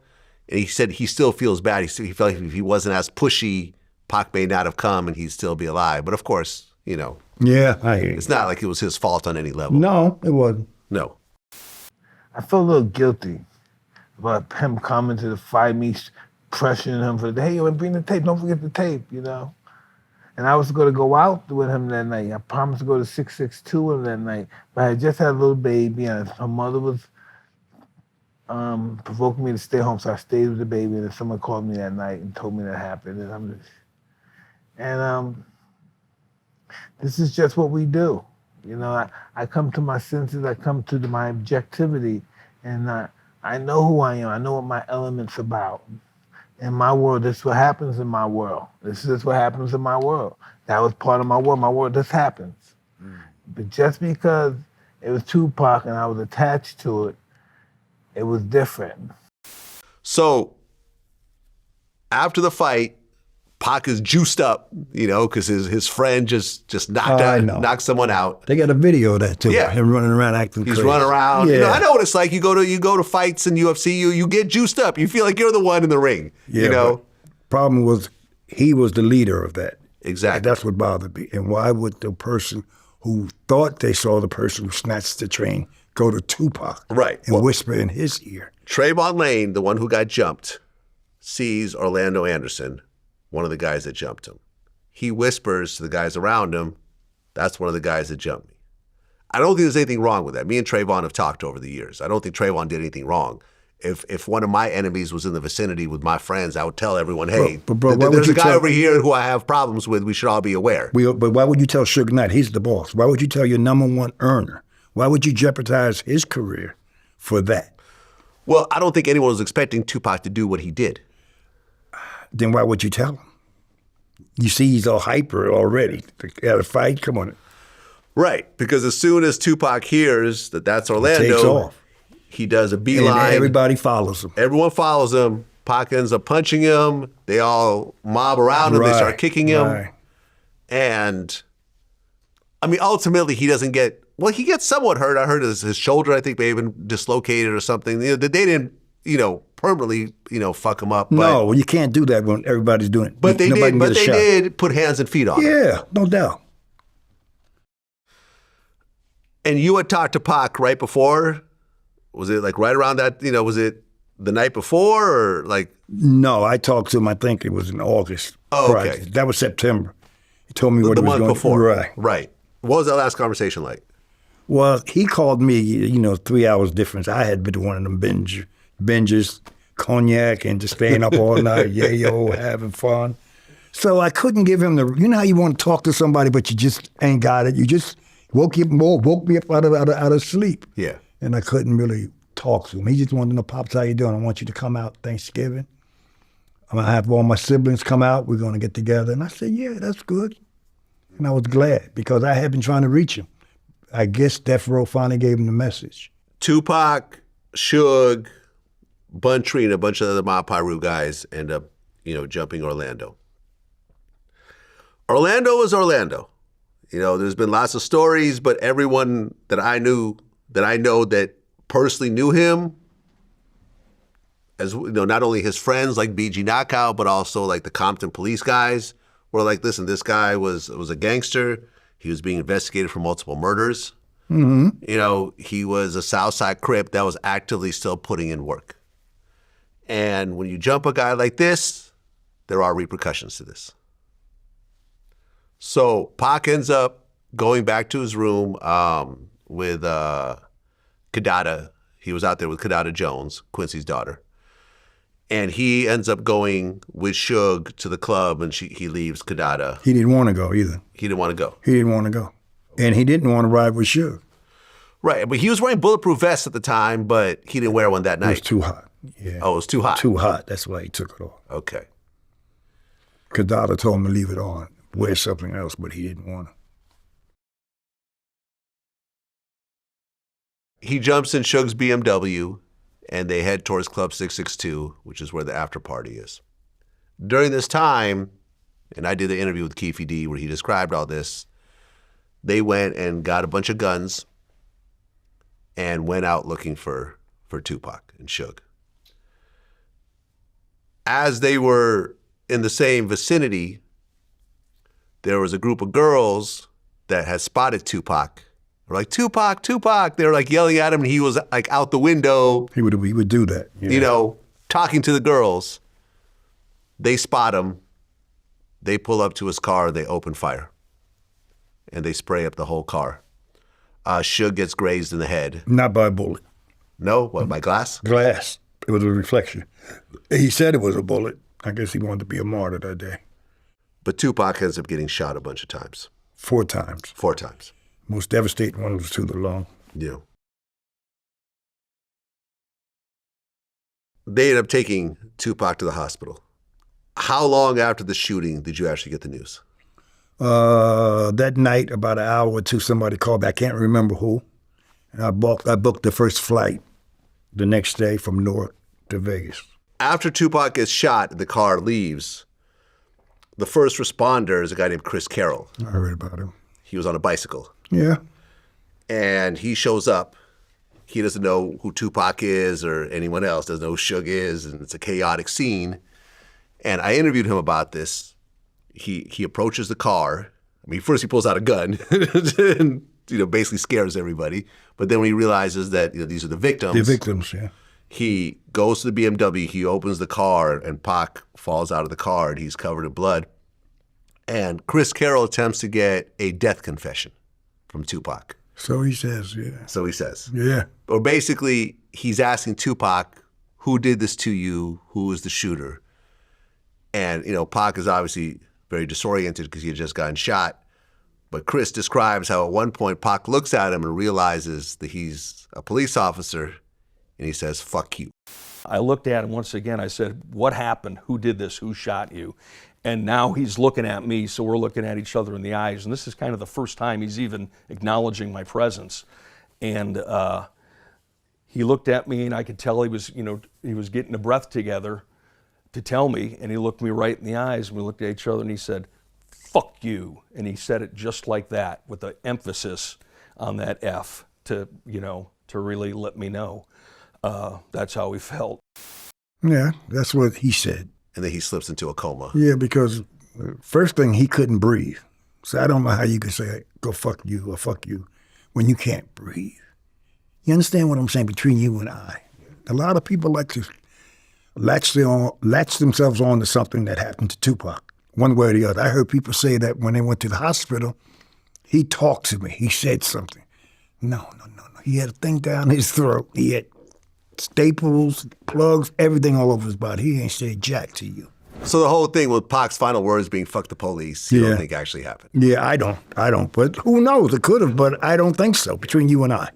And he said he still feels bad. He felt like if he wasn't as pushy, Pac may not have come and he'd still be alive. But of course, you know. Yeah, I hear you. It's not like it was his fault on any level. No, it wasn't. No. I felt a little guilty about him coming to the fight, me pressuring him for, hey, bring the tape, don't forget the tape, you know. And I was going to go out with him that night. I promised to go to 662 with him that night. But I had just had a little baby, and her mother was provoking me to stay home, so I stayed with the baby, and then someone called me that night and told me that happened. And this is just what we do. You know, I come to my senses, I come to my objectivity, and I know who I am. I know what my element's about. In my world, this is what happens in my world. This is what happens in my world. That was part of my world. My world, this happens. But just because it was Tupac and I was attached to it, it was different. So, after the fight, Pac is juiced up, you know, because his friend just knocked someone out. They got a video of that too. Yeah. Him running around acting crazy. He's running around. Yeah. You know, I know what it's like. You go to fights in UFC, you get juiced up. You feel like you're the one in the ring. Yeah, you know. Problem was he was the leader of that. Exactly. And that's what bothered me. And why would the person who thought they saw the person who snatched the train go to Tupac and whisper in his ear? Trayvon Lane, the one who got jumped, sees Orlando Anderson, one of the guys that jumped him. He whispers to the guys around him, that's one of the guys that jumped me. I don't think there's anything wrong with that. Me and Trayvon have talked over the years. I don't think Trayvon did anything wrong. If one of my enemies was in the vicinity with my friends, I would tell everyone, hey, bro, there's a guy over here who I have problems with. We should all be aware. But why would you tell Suge Knight? He's the boss. Why would you tell your #1 earner? Why would you jeopardize his career for that? Well, I don't think anyone was expecting Tupac to do what he did. Then why would you tell him? You see he's all hyper already. At a fight, come on. Right, because as soon as Tupac hears that that's Orlando, he takes off. He does a beeline. And everybody follows him. Everyone follows him. Pac ends up punching him. They all mob around him. They start kicking him. Right. And, I mean, ultimately he doesn't get, well, he gets somewhat hurt. I heard his shoulder, I think, may have been dislocated or something. You know, they didn't, permanently, fuck him up. No, you can't do that when everybody's doing it. But they did put hands and feet on him. Yeah, no doubt. And you had talked to Pac right before? Was it like right around that, was it the night before or like? No, I talked to him, I think it was in August. Oh, okay. That was September. He told me what he was going to do. The month before. Right. Right. What was that last conversation like? Well, he called me, 3 hours difference. I had been one of them binges, cognac and just staying up all night, yayo, having fun. So I couldn't give him how you want to talk to somebody, but you just ain't got it. You just woke me up out of sleep. Yeah. And I couldn't really talk to him. He just wanted to know, Pops, how you doing? I want you to come out Thanksgiving. I'm going to have all my siblings come out. We're going to get together. And I said, yeah, that's good. And I was glad because I had been trying to reach him. I guess Death Row finally gave him the message. Tupac, Suge, Bun Tree, and a bunch of other Mob Piru guys end up, jumping Orlando. Orlando is Orlando. There's been lots of stories, but everyone that I knew that I know that personally knew him, as you know, not only his friends like BG Knockout, but also like the Compton police guys were like, listen, this guy was a gangster. He was being investigated for multiple murders. You know, he was a Southside Crip that was actively still putting in work. And when you jump a guy like this, there are repercussions to this. So Pac ends up going back to his room with Kadada. He was out there with Kadada Jones, Quincy's daughter. And he ends up going with Suge to the club, and he leaves Kadada. He didn't want to go either. He didn't want to go. He didn't want to go. And he didn't want to ride with Suge. Right, but he was wearing bulletproof vests at the time, but he didn't wear one that night. It was too hot. Yeah. Oh, it was too hot? Too hot. That's why he took it off. Okay. Kadada told him to leave it on, wear something else, but he didn't want to. He jumps in Suge's BMW, and they head towards Club 662, which is where the after party is. During this time, and I did an interview with Keffe D where he described all this, they went and got a bunch of guns and went out looking for Tupac and Suge. As they were in the same vicinity, there was a group of girls that had spotted Tupac. They were like, Tupac, Tupac. They were like yelling at him, and he was like out the window. He would do that. Yeah. You know, talking to the girls. They spot him. They pull up to his car. They open fire. And they spray up the whole car. Suge gets grazed in the head. Not by a bullet. No? What, by glass? Glass. It was a reflection. He said it was a bullet. I guess he wanted to be a martyr that day. But Tupac ends up getting shot a bunch of times. 4 times. 4 times. Most devastating one was to the lung. Yeah. They ended up taking Tupac to the hospital. How long after the shooting did you actually get the news? That night, about an hour or two, somebody called me. I can't remember who. And I booked the first flight the next day from Newark to Vegas. After Tupac gets shot and the car leaves, the first responder is a guy named Chris Carroll. I heard about him. He was on a bicycle. Yeah. And he shows up. He doesn't know who Tupac is or anyone else, doesn't know who Suge is, and it's a chaotic scene. And I interviewed him about this. He approaches the car. I mean, first he pulls out a gun and, you know, basically scares everybody. But then when he realizes that, you know, these are the victims. The victims, yeah. He goes to the BMW, he opens the car, and Pac falls out of the car, and he's covered in blood. And Chris Carroll attempts to get a death confession from Tupac. So he says, yeah. So he says. Yeah. Or basically, he's asking Tupac, who did this to you? Who was the shooter? And, you know, Pac is obviously very disoriented because he had just gotten shot. But Chris describes how at one point Pac looks at him and realizes that he's a police officer, and he says, fuck you. I looked at him once again. I said, what happened? Who did this? Who shot you? And now he's looking at me, so we're looking at each other in the eyes. And this is kind of the first time he's even acknowledging my presence. And he looked at me, and I could tell he was, you know, he was getting a breath together to tell me. And he looked me right in the eyes, and we looked at each other, and he said, fuck you. And he said it just like that, with the emphasis on that F to, you know, to really let me know. That's how he felt. Yeah, that's what he said. And then he slips into a coma. Yeah, because first thing, he couldn't breathe. So I don't know how you could say, go fuck you or fuck you when you can't breathe. You understand what I'm saying between you and I? A lot of people like to latch themselves on to something that happened to Tupac, one way or the other. I heard people say that when they went to the hospital, he talked to me. He said something. No. He had a thing down his throat. He had staples, plugs, everything all over his body. He ain't said jack to you. So the whole thing with Pac's final words being fuck the police, you don't think actually happened? Yeah, I don't. But who knows? It could have, but I don't think so, between you and I.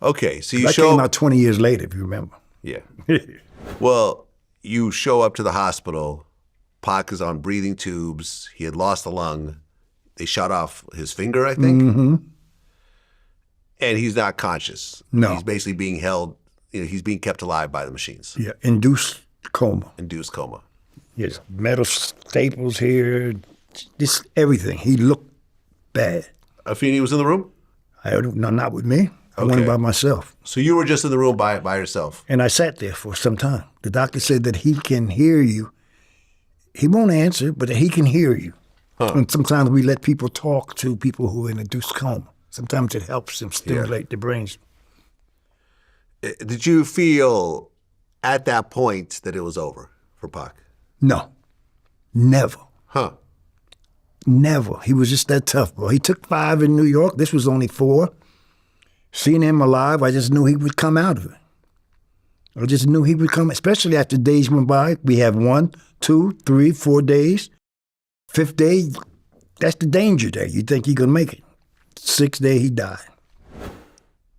Okay, so you that came out 20 years later, if you remember. Yeah. Well, you show up to the hospital. Pac is on breathing tubes. He had lost a lung. They shot off his finger, I think. Mm-hmm. And he's not conscious. No. He's basically being held, you know, he's being kept alive by the machines. Yeah, induced coma. Induced coma. Yes, metal staples here, just everything. He looked bad. Afeni was in the room? No, not with me. I went Okay. by myself. So you were just in the room by yourself. And I sat there for some time. The doctor said that he can hear you. He won't answer, but he can hear you. And sometimes we let people talk to people who are in induced coma. Sometimes it helps them stimulate their brains. Did you feel at that point that it was over for Pac? No, never. Huh. Never. He was just that tough, bro. He took 5 in New York. This was only 4. Seeing him alive, I just knew he would come out of it. I just knew he would come, especially after days went by. We have 1, 2, 3, 4 days. 5th day, that's the danger day. You think he gonna make it. 6th day, he died.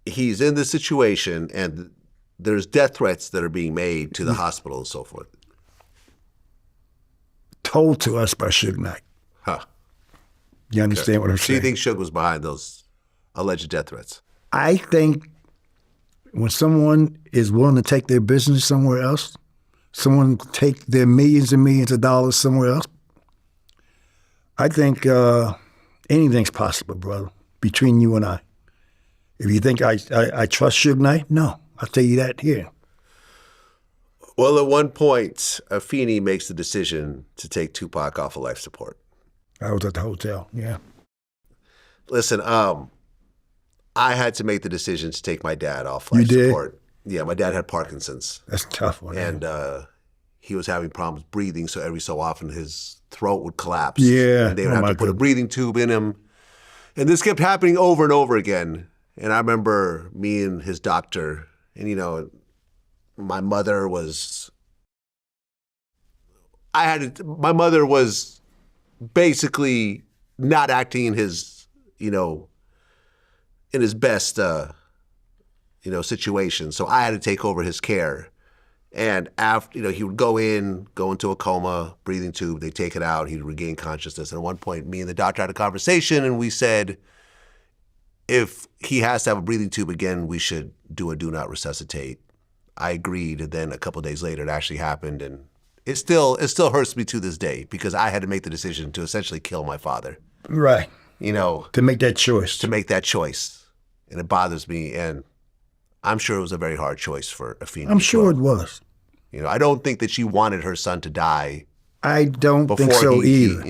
He's in this situation, and there's death threats that are being made to the hospital and so forth. Told to us by Suge Knight. Huh. You understand what I'm So you saying? think Suge was behind those alleged death threats? I think when someone is willing to take their business somewhere else, someone take their millions and millions of dollars somewhere else, I think anything's possible, brother, between you and I. If you think I trust Suge Knight, no. I'll tell you that here. Well, at one point, Afeni makes the decision to take Tupac off of life support. I was at the hotel, yeah. Listen, I had to make the decision to take my dad off life You did? support. Yeah, my dad had Parkinson's, That's a tough one. and he was having problems breathing, so every so often his throat would collapse. Yeah. And they would Oh, have my to put a goodness. breathing tube in him. And this kept happening over and over again. And I remember me and his doctor, and my mother was basically not acting in his, in his best, situation. So I had to take over his care. And after, he would go into a coma, breathing tube, they take it out, he'd regain consciousness. And at one point, me and the doctor had a conversation, and we said, if he has to have a breathing tube again, we should do a do not resuscitate. I agreed, and then a couple of days later, it actually happened, and it still hurts me to this day because I had to make the decision to essentially kill my father. Right. To make that choice. make that choice, and it bothers me, and I'm sure it was a very hard choice for Afeni. I'm sure it was. I don't think that she wanted her son to die I don't before think so either.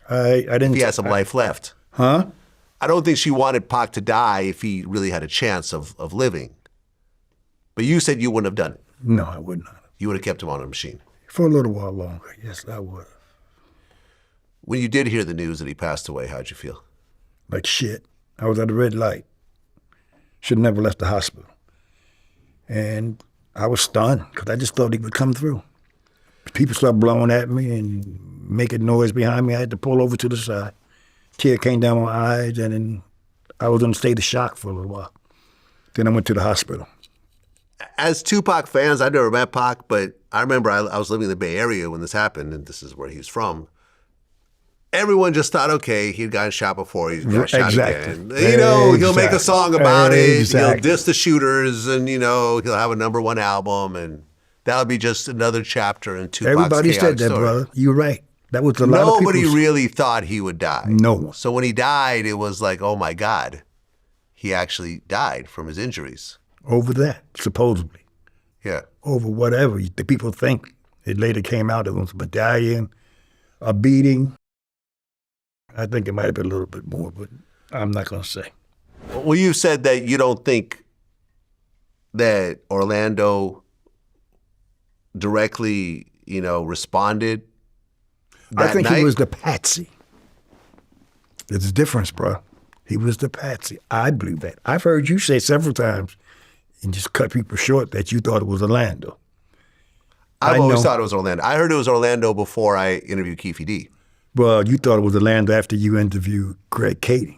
I didn't. if he had some life left. Huh? I don't think she wanted Pac to die if he really had a chance of living. But you said you wouldn't have done it. No, I would not. You would have kept him on a machine. For a little while longer, yes, I would. When you did hear the news that he passed away, how'd you feel? Like shit. I was at a red light. Should have never left the hospital. And I was stunned because I just thought he would come through. People started blowing at me and making noise behind me. I had to pull over to the side. Tear came down my eyes, and then I was in a state of shock for a little while. Then I went to the hospital. As Tupac fans, I never met Pac, but I remember I was living in the Bay Area when this happened, and this is where he was from. Everyone just thought, okay, he'd gotten shot before, he's got shot Exactly. again. He'll make a song about it, Exactly. he'll diss the shooters, and, he'll have a #1 album, and that'll be just another chapter in Tupac's Everybody said chaotic that, story. brother. You're right. That was a lot of Nobody people. really thought he would die. No one. So when he died, it was like, oh my God, he actually died from his injuries. Over that, supposedly. Yeah. Over whatever. The people think. It later came out it was a medallion, a beating. I think it might have been a little bit more, but I'm not going to say. Well, you said that you don't think that Orlando directly, responded that I think night? he was the patsy. There's a difference, bro. He was the patsy. I believe that. I've heard you say several times and just cut people short that you thought it was Orlando. I've I always know. thought it was Orlando. I heard it was Orlando before I interviewed Keffe D. Well, you thought it was Orlando after you interviewed Greg Kading.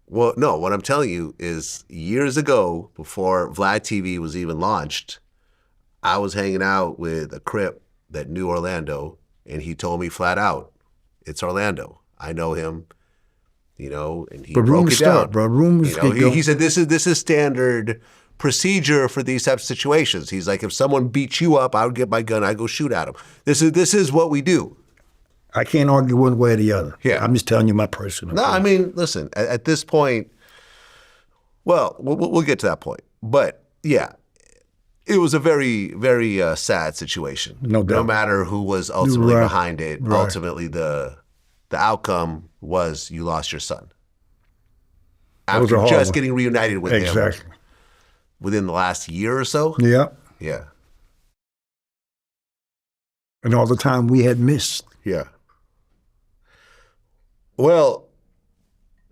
Well, no, what I'm telling you is years ago, before VladTV was even launched, I was hanging out with a Crip that knew Orlando, and he told me flat out, it's Orlando. I know him, and he But broke rumors it down. start, bro. Rumors get He going. said this is standard procedure for these types of situations. He's like, if someone beats you up, I would get my gun, I go shoot at him. This is what we do. I can't argue one way or the other. Yeah. I'm just telling you my personal No, I opinion. mean, listen, at this point, Well, we'll get to that point. But yeah, it was a very, very sad situation. No doubt. No matter who was ultimately Right. behind it, Right. ultimately the outcome was you lost your son. That was a After hard just one. getting reunited with him Exactly. within the last year or so. Yeah. Yeah. And all the time we had missed. Yeah. Well,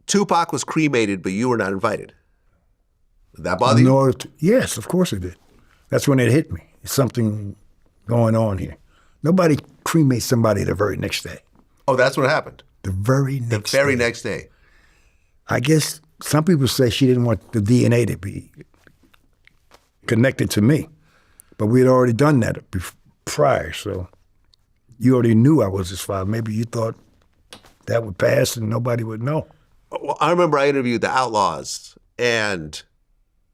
Tupac was cremated, but you were not invited. Did that bother you? Yes, of course it did. That's when it hit me. There's something going on here. Nobody cremates somebody the very next day. Oh, that's what happened. The very next Very day. next day. I guess some people say she didn't want the DNA to be connected to me. But we had already done that prior, so you already knew I was his father. Maybe you thought that would pass and nobody would know. Well, I remember I interviewed the Outlaws, and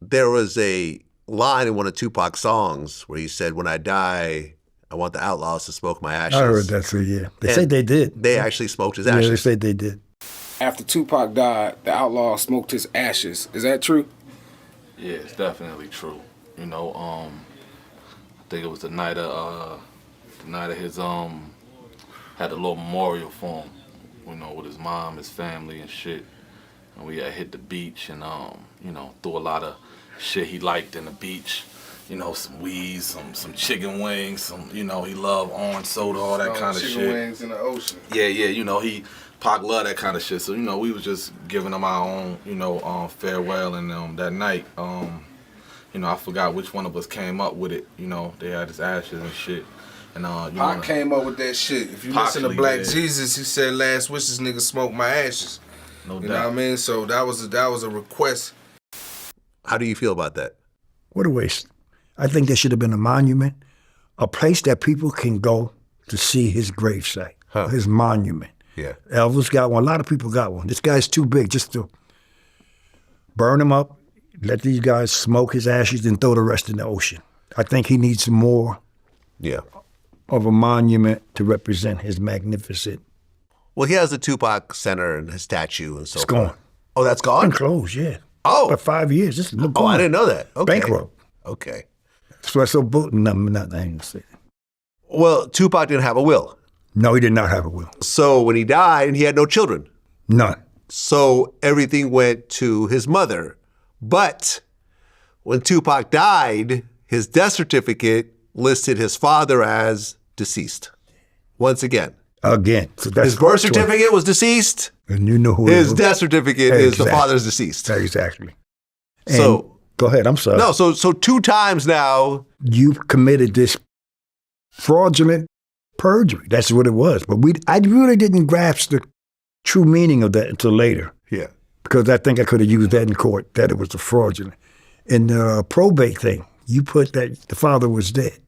there was a line in one of Tupac's songs where he said, "When I die, I want the Outlaws to smoke my ashes." I heard that, so yeah. They And said they did. They actually smoked his Yeah, ashes. they said they did. After Tupac died, the outlaw smoked his ashes. Is that true? Yeah, it's definitely true. You know, I think it was the night of his had a little memorial for him, you know, with his mom, his family and shit. And we had hit the beach and you know, threw a lot of shit he liked in the beach. You know, some weeds, some chicken wings, you know, he loved orange soda, all that kind of shit. Chicken wings in the ocean. Yeah, you know, Pac loved that kind of shit. So, you know, we was just giving him our own, you know, farewell. And that night, you know, I forgot which one of us came up with it. You know, they had his ashes and shit. And you Pac know, came up with that shit. If you listen to Possibly, Black yeah. Jesus, he said, "Last wishes, nigga, smoke my ashes." no You know doubt. what I mean? So that was a request. How do you feel about that? What a waste. I think there should have been a monument, a place that people can go to see his gravesite, his monument. Yeah. Elvis got one. A lot of people got one. This guy's too big just to burn him up, let these guys smoke his ashes, and throw the rest in the ocean. I think he needs more Yeah. of a monument to represent his magnificent. Well, he has the Tupac Center and his statue and so It's forth. gone. Oh, that's Been gone? closed, yeah. Oh. For 5 years. This is gone. Oh, I didn't know that. Okay. Bankrupt. Okay. So I sold both. No, I ain't gonna say that. Well, Tupac didn't have a will. No, he did not have a will. So when he died, he had no children. None. So everything went to his mother. But when Tupac died, his death certificate listed his father as deceased. Once again. Again. So that's His birth certificate was deceased. And you know who His it was. death certificate is the Exactly. father's deceased. Exactly. And So go ahead. I'm sorry. no, so 2 times now. You committed this fraudulent perjury. That's what it was. But I really didn't grasp the true meaning of that until later, Yeah. because I think I could have used that in court, that it was a fraudulent. In the probate thing, you put that the father was dead.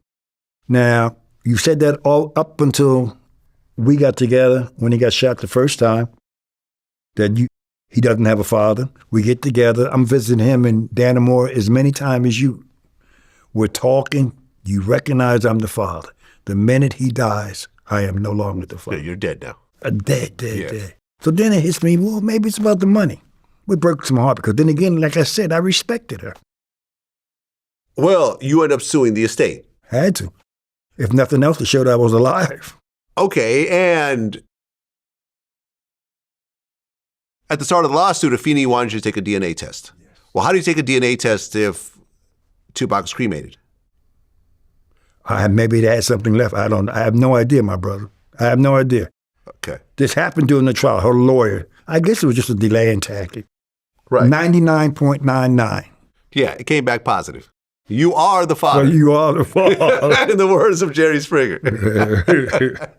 Now, you said that all up until we got together when he got shot the first time, that he doesn't have a father. We get together. I'm visiting him in Dannemora as many times as you. We're talking. You recognize I'm the father. The minute he dies, I am no longer the Yeah, father. you're dead now. Dead. Yeah. So then it hits me, well, maybe it's about the money. It broke my heart because then again, like I said, I respected her. Well, you end up suing the estate. Had to. If nothing else, to show that I was alive. Okay, and at the start of the lawsuit, Afeni wanted you to take a DNA test. Well, how do you take a DNA test if Tupac was cremated? Maybe they had something left. I have no idea, my brother. I have no idea. Okay. This happened during the trial. Her lawyer, I guess it was just a delaying tactic. Right. 99.99. Yeah, it came back positive. You are the father. Well, you are the father. In the words of Jerry Springer.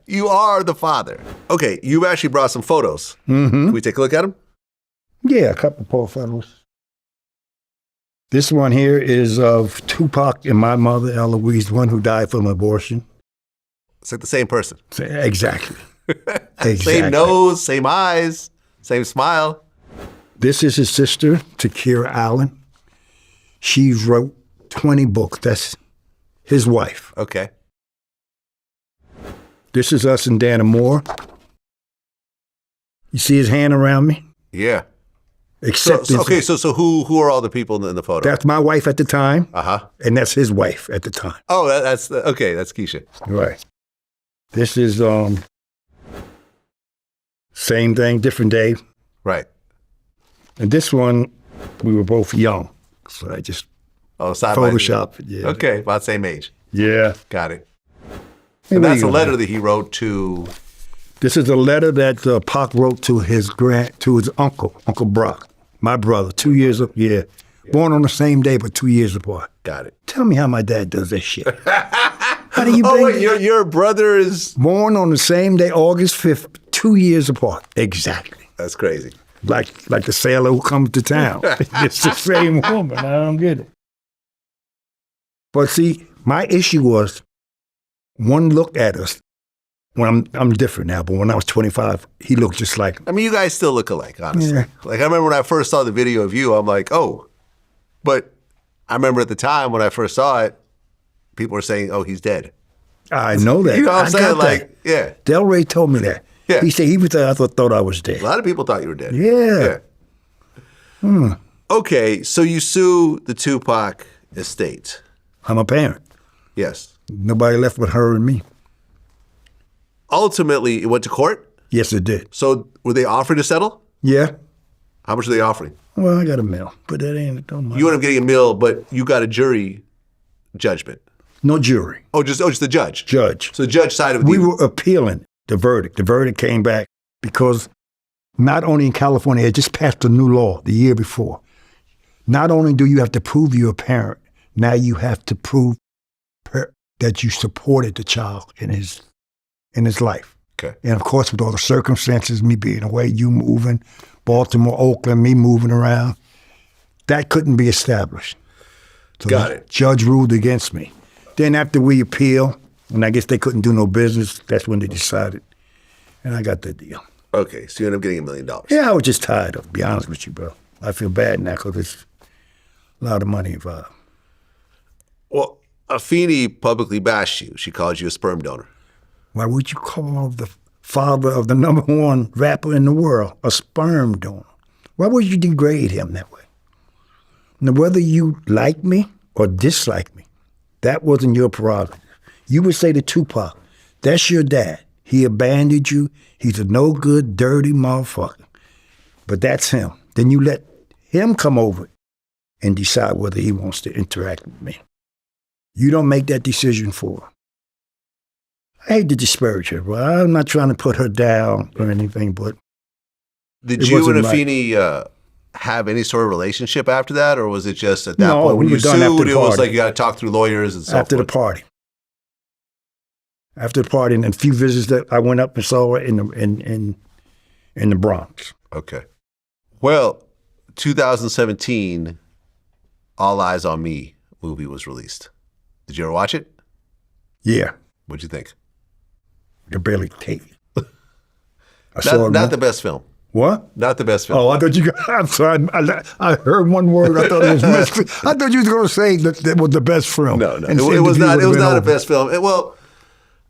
You are the father. Okay, you actually brought some photos. Mm-hmm. Can we take a look at them? Yeah, a couple of photos. This one here is of Tupac and my mother, Eloise, the one who died from abortion. It's like the same person. Exactly. Exactly. Same nose, same eyes, same smile. This is his sister, Takira Allen. She wrote 20 books. That's his wife. Okay. This is us in Dannemora. You see his hand around me? Yeah. Acceptance. So who are all the people in the photo? That's my wife at the time. Uh-huh. And that's his wife at the time. Oh, that's Keisha. Right. This is same thing, different day. Right. And this one, we were both young, so I just side by Photoshop it. Yeah. Okay, about same age. Yeah. Got it. Hey, And where that's you a going? letter that he wrote to. This is a letter that Pac wrote to his uncle, Uncle Brock, my brother, 2 years up. Yeah. Born on the same day, but 2 years apart. Got it. Tell me how my dad does that shit. How do you Oh, bring wait, your brother is. born on the same day, August 5th, 2 years apart? Exactly. That's crazy. Like the sailor who comes to town. It's the same woman. I don't get it. But see, my issue was one look at us. When I'm different now, but when I was 25, he looked just like I mean, you guys still look alike, honestly. Yeah. Like, I remember when I first saw the video of you, I'm like, oh. But I remember at the time when I first saw it, people were saying, oh, he's dead. I know that. You know what I'm I saying? got that. Like, yeah. Del Rey told me that. Yeah. He said I thought I was dead. A lot of people thought you were dead. Yeah. Okay, so you sue the Tupac estate. I'm a parent. Yes. Nobody left but her and me. Ultimately, it went to court. Yes, it did. So were they offering to settle? Yeah. How much are they offering? Well, I got a mail, but that ain't don't matter. You end up getting a mill, but you got a jury judgment. No jury. Oh, just the judge. Judge. So the judge sided with We you. were appealing the verdict. The verdict came back because not only in California, it just passed a new law the year before. Not only do you have to prove you're a parent, now you have to prove that you supported the child in his life. Okay. And of course, with all the circumstances, me being away, you moving, Baltimore, Oakland, me moving around, that couldn't be established. So Got the it. judge ruled against me. Then after we appeal, and I guess they couldn't do no business, that's when they decided. And I got the deal. Okay, so you end up getting $1 million. Yeah, I was just tired of it, to be honest with you, bro. I feel bad now because it's a lot of money involved. Well, Afeni publicly bashed you. She called you a sperm donor. Why would you call the father of the #1 rapper in the world a sperm donor? Why would you degrade him that way? Now, whether you like me or dislike me, that wasn't your prerogative. You would say to Tupac, that's your dad. He abandoned you. He's a no good, dirty motherfucker. But that's him. Then you let him come over and decide whether he wants to interact with me. You don't make that decision for him. I hate to disparage her, but I'm not trying to put her down or anything, but Did It you and wasn't right. Afeni have any sort of relationship after that, or was it just at that No, point when we you were done after sued, the it was party. like you got to talk through lawyers and so after the forth? party. After the party and a few visits that I went up and saw her in the Bronx. Okay. Well, 2017, All Eyez on Me movie was released. Did you ever watch it? Yeah, What'd you think? I barely take it. I saw it. Not the best film. What? Not the best film. Oh, I thought you. I'm sorry. I heard one word. I thought it was. I thought you was going to say that was the best film. No. And It was the not. It interview was would've not a been over. best film. Well,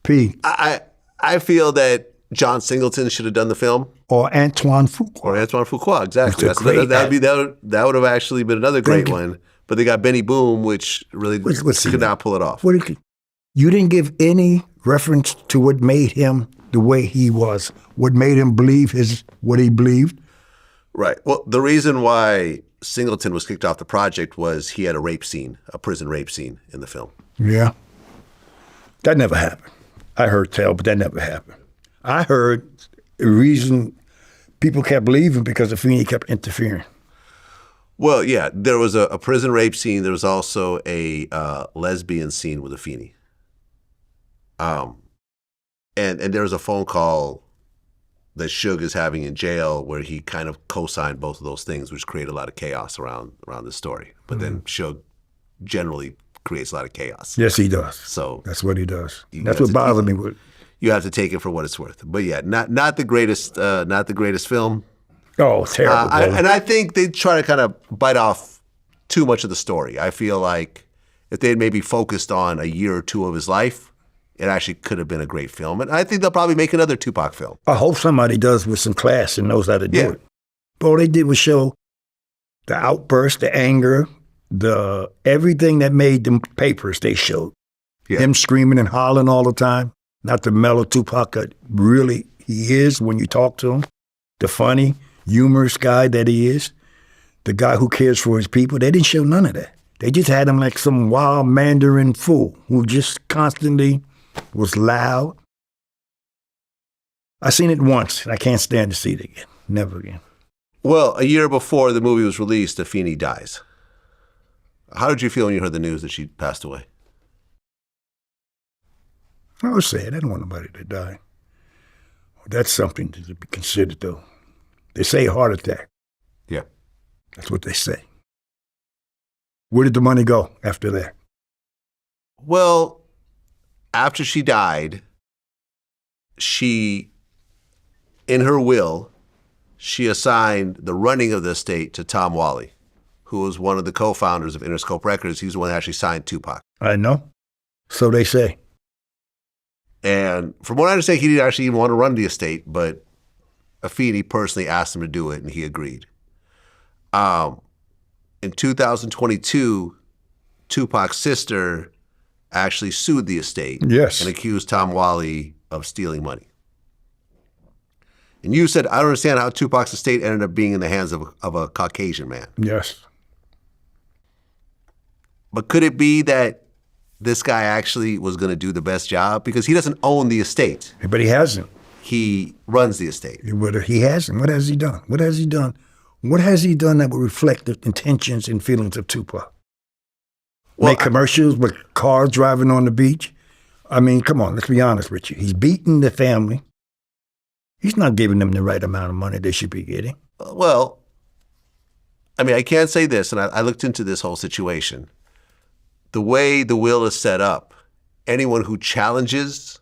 P. I feel that John Singleton should have done the film, Or Antoine Fuqua. or Antoine Fuqua. Exactly. That's a great That would have actually been another great you. one. But they got Benny Boom, which really Let's see could that. not pull it off. You didn't give any reference to what made him the way he was. What made him believe what he believed. Right. Well, the reason why Singleton was kicked off the project was he had a prison rape scene in the film. Yeah. That never happened. I heard tell, but that never happened. I heard the reason people kept believing because Afeni kept interfering. Well, yeah, there was a prison rape scene. There was also a lesbian scene with Afeni. And there was a phone call that Suge is having in jail where he kind of co-signed both of those things, which created a lot of chaos around the story. But then Suge generally creates a lot of chaos. Yes, he does. So That's what he does. You That's guys- what bothered me with. you have to take it for what it's worth. But yeah, not the greatest film. Oh, terrible. brother. And I think they try to kind of bite off too much of the story. I feel like if they had maybe focused on a year or two of his life, it actually could have been a great film. And I think they'll probably make another Tupac film. I hope somebody does with some class and knows how to do Yeah. it. But all they did was show The outburst, the anger, the everything that made them papers they showed. Yeah. Him screaming and hollering all the time. Not the mellow Tupac that really he is when you talk to him. The funny, humorous guy that he is. The guy who cares for his people. They didn't show none of that. They just had him like some wild Mandarin fool who just constantly was loud. I seen it once, and I can't stand to see it again. Never again. Well, a year before the movie was released, Afeni dies. How did you feel when you heard the news that she passed away? I was sad. I didn't want nobody to die. That's something to be considered, though. They say heart attack. Yeah. That's what they say. Where did the money go after that? Well, after she died, she, in her will, she assigned the running of the estate to Tom Wally, who was one of the co-founders of Interscope Records. He was the one that actually signed Tupac. I know. So they say. And from what I understand, he didn't actually even want to run the estate, but Afeni personally asked him to do it, and he agreed. In 2022, Tupac's sister actually sued the estate and accused Tom Wally of stealing money. And you said, I don't understand how Tupac's estate ended up being in the hands of a Caucasian man. Yes. But could it be that this guy actually was going to do the best job? Because he doesn't own the estate. But he hasn't. He runs the estate. He hasn't. What has he done? What has he done? What has he done that would reflect the intentions and feelings of Tupac? Well, Make commercials with cars driving on the beach? I mean, come on, let's be honest with you. He's beating the family. He's not giving them the right amount of money they should be getting. Well, I mean, I can't say this, and I looked into this whole situation. The way the will is set up, anyone who challenges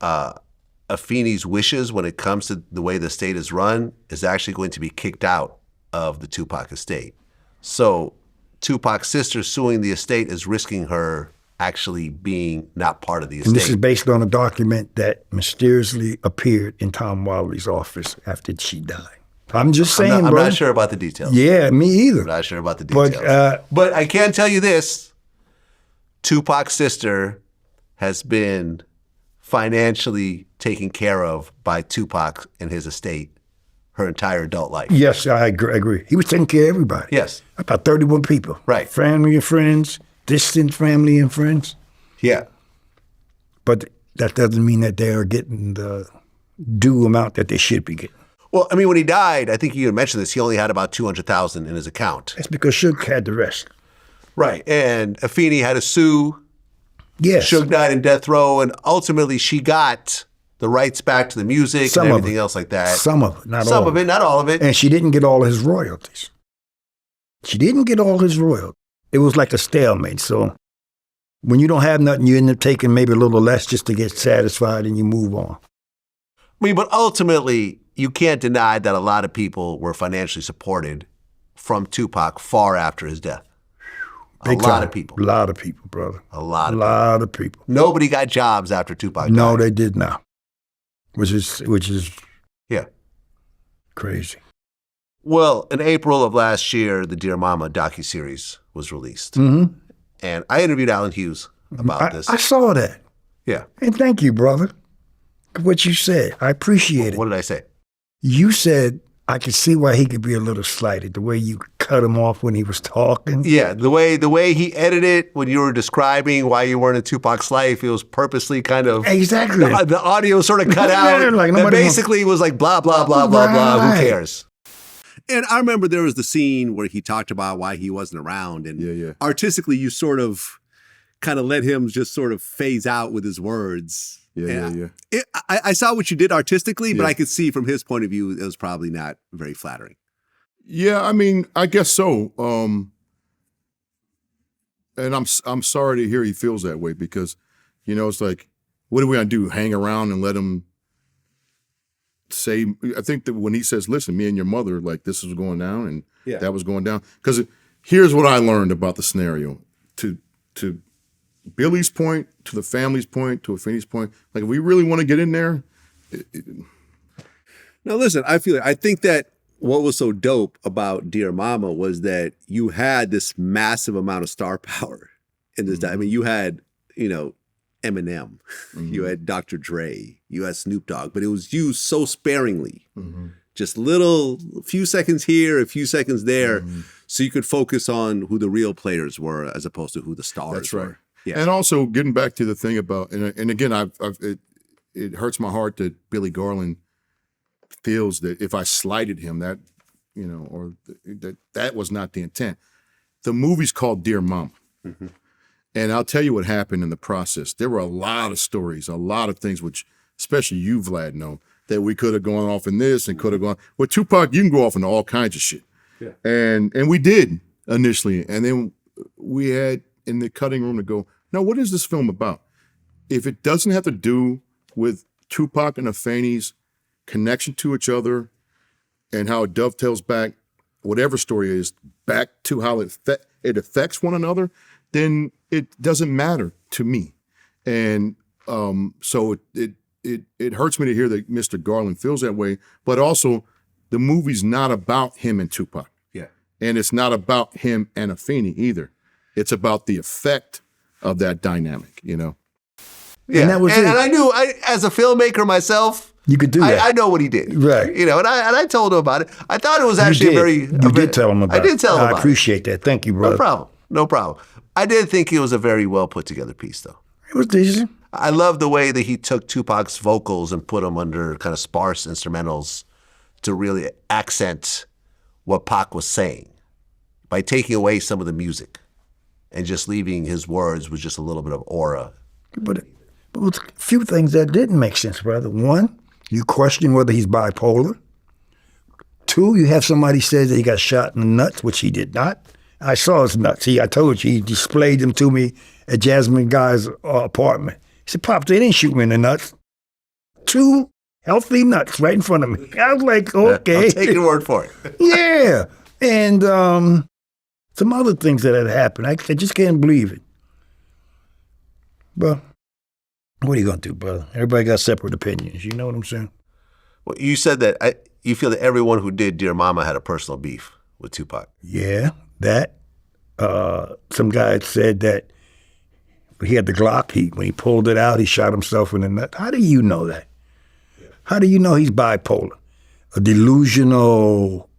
Afeni's wishes when it comes to the way the estate is run is actually going to be kicked out of the Tupac estate. So Tupac's sister suing the estate is risking her actually being not part of the estate. And this is based on a document that mysteriously appeared in Tom Wally's office after she died. I'm just saying, I'm bro. not sure about the details. Yeah, me either. I'm not sure about the details. But I can tell you this. Tupac's sister has been financially taken care of by Tupac and his estate her entire adult life. Yes, I agree. He was taking care of everybody. Yes. About 31 people. Right. Family and friends, distant family and friends. Yeah. But that doesn't mean that they are getting the due amount that they should be getting. Well, I mean, when he died, I think you mentioned this, he only had about $200,000 in his account. That's because Suge had the rest. Right. And Afeni had to sue. Yes. Suge died in death row, and ultimately she got the rights back to the music and everything else like that. Some of it, not all. Some of it, not all of it. And she didn't get all his royalties. She didn't get all his royalties. It was like a stalemate. So when you don't have nothing, you end up taking maybe a little less just to get satisfied and you move on. I mean, but ultimately, you can't deny that a lot of people were financially supported from Tupac far after his death. Big a lot time. of people. A lot of people, brother. A lot of people. Nobody got jobs after Tupac died. No, they did not. Which is yeah, crazy. Well, in April of last year, the Dear Mama docuseries was released. Mm-hmm. And I interviewed Alan Hughes about this. I saw that. Yeah. And thank you, brother, for what you said. I appreciate it. What did I say? You said I could see why he could be a little slighted, the way you cut him off when he was talking. Yeah, the way he edited it when you were describing why you weren't in Tupac's life, it was purposely kind of... Exactly. The audio sort of cut out. Like that basically was like blah, blah, blah, blah, blah. Who cares? And I remember there was the scene where he talked about why he wasn't around. And artistically, you sort of kind of let him just sort of phase out with his words. I saw what you did artistically, but I could see from his point of view, it was probably not very flattering. Yeah, I mean, I guess so. And I'm sorry to hear he feels that way because, you know, it's like, what are we gonna do? Hang around and let him say? I think that when he says, "Listen, me and your mother, like this was going down and that was going down," because here's what I learned about the scenario. To Billy's point, to the family's point, to Afeni's point, like if we really want to get in there. Now, listen, I think that what was so dope about Dear Mama was that you had this massive amount of star power in this time. I mean, you had, Eminem, you had Dr. Dre, you had Snoop Dogg, but it was used so sparingly. Just a few seconds here, a few seconds there, so you could focus on who the real players were as opposed to who the stars were. Right. Yeah. And also getting back to the thing about, and again, it hurts my heart that Billy Garland feels that if I slighted him, that, or that was not the intent. The movie's called Dear Mama. And I'll tell you what happened in the process. There were a lot of stories, a lot of things, which especially you, Vlad, know, that we could have gone off in this and could have gone. With Tupac, you can go off into all kinds of shit. Yeah. And we did initially. And then we had in the cutting room to go, no, what is this film about? If it doesn't have to do with Tupac and Afeni's connection to each other and how it dovetails back, whatever story it is, back to how it affects one another, then it doesn't matter to me. And so it hurts me to hear that Mr. Garland feels that way, but also the movie's not about him and Tupac. Yeah. And it's not about him and Afeni either. It's about the effect of that dynamic, Yeah. And that was it. And I knew, as a filmmaker myself, You could do that. I know what he did. Right. And I told him about it. I thought it was actually You did tell him about it. I did tell him about it. I appreciate that. Thank you, brother. No problem. I did think it was a very well put together piece, though. It was decent. I love the way that he took Tupac's vocals and put them under kind of sparse instrumentals to really accent what Pac was saying by taking away some of the music and just leaving his words with just a little bit of aura. But with a few things that didn't make sense, brother. One, you question whether he's bipolar. Two, you have somebody say that he got shot in the nuts, which he did not. I saw his nuts. I told you, he displayed them to me at Jasmine Guy's apartment. He said, Pop, they didn't shoot me in the nuts. 2 healthy nuts right in front of me. I was like, okay. I'll take your word for it. Yeah. And some other things that had happened. I just can't believe it. But what are you going to do, brother? Everybody got separate opinions. You know what I'm saying? Well, you said that you feel that everyone who did Dear Mama had a personal beef with Tupac. Yeah, that. Some guy had said that he had the Glock. When he pulled it out, he shot himself in the nut. How do you know that? How do you know he's bipolar? A delusional,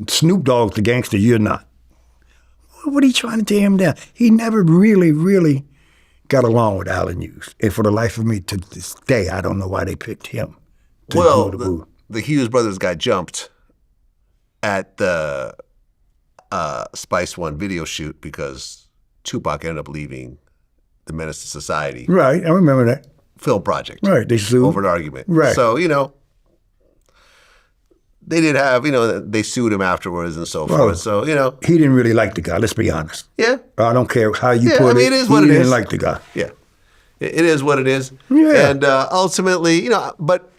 Snoop Dogg's the gangster, you're not. What are you trying to tear him down? He never really got along with Allen Hughes. And for the life of me, to this day, I don't know why they picked him. Well, the Hughes brothers got jumped at the Spice One video shoot because Tupac ended up leaving the Menace to Society. Right, I remember that. Film project. Right, they sued. Over an argument. Right. So, they did have, they sued him afterwards and so forth. So, He didn't really like the guy, let's be honest. Yeah. I don't care how you put it. It is what it is. He didn't like the guy. Yeah. It is what it is. Yeah. And ultimately, but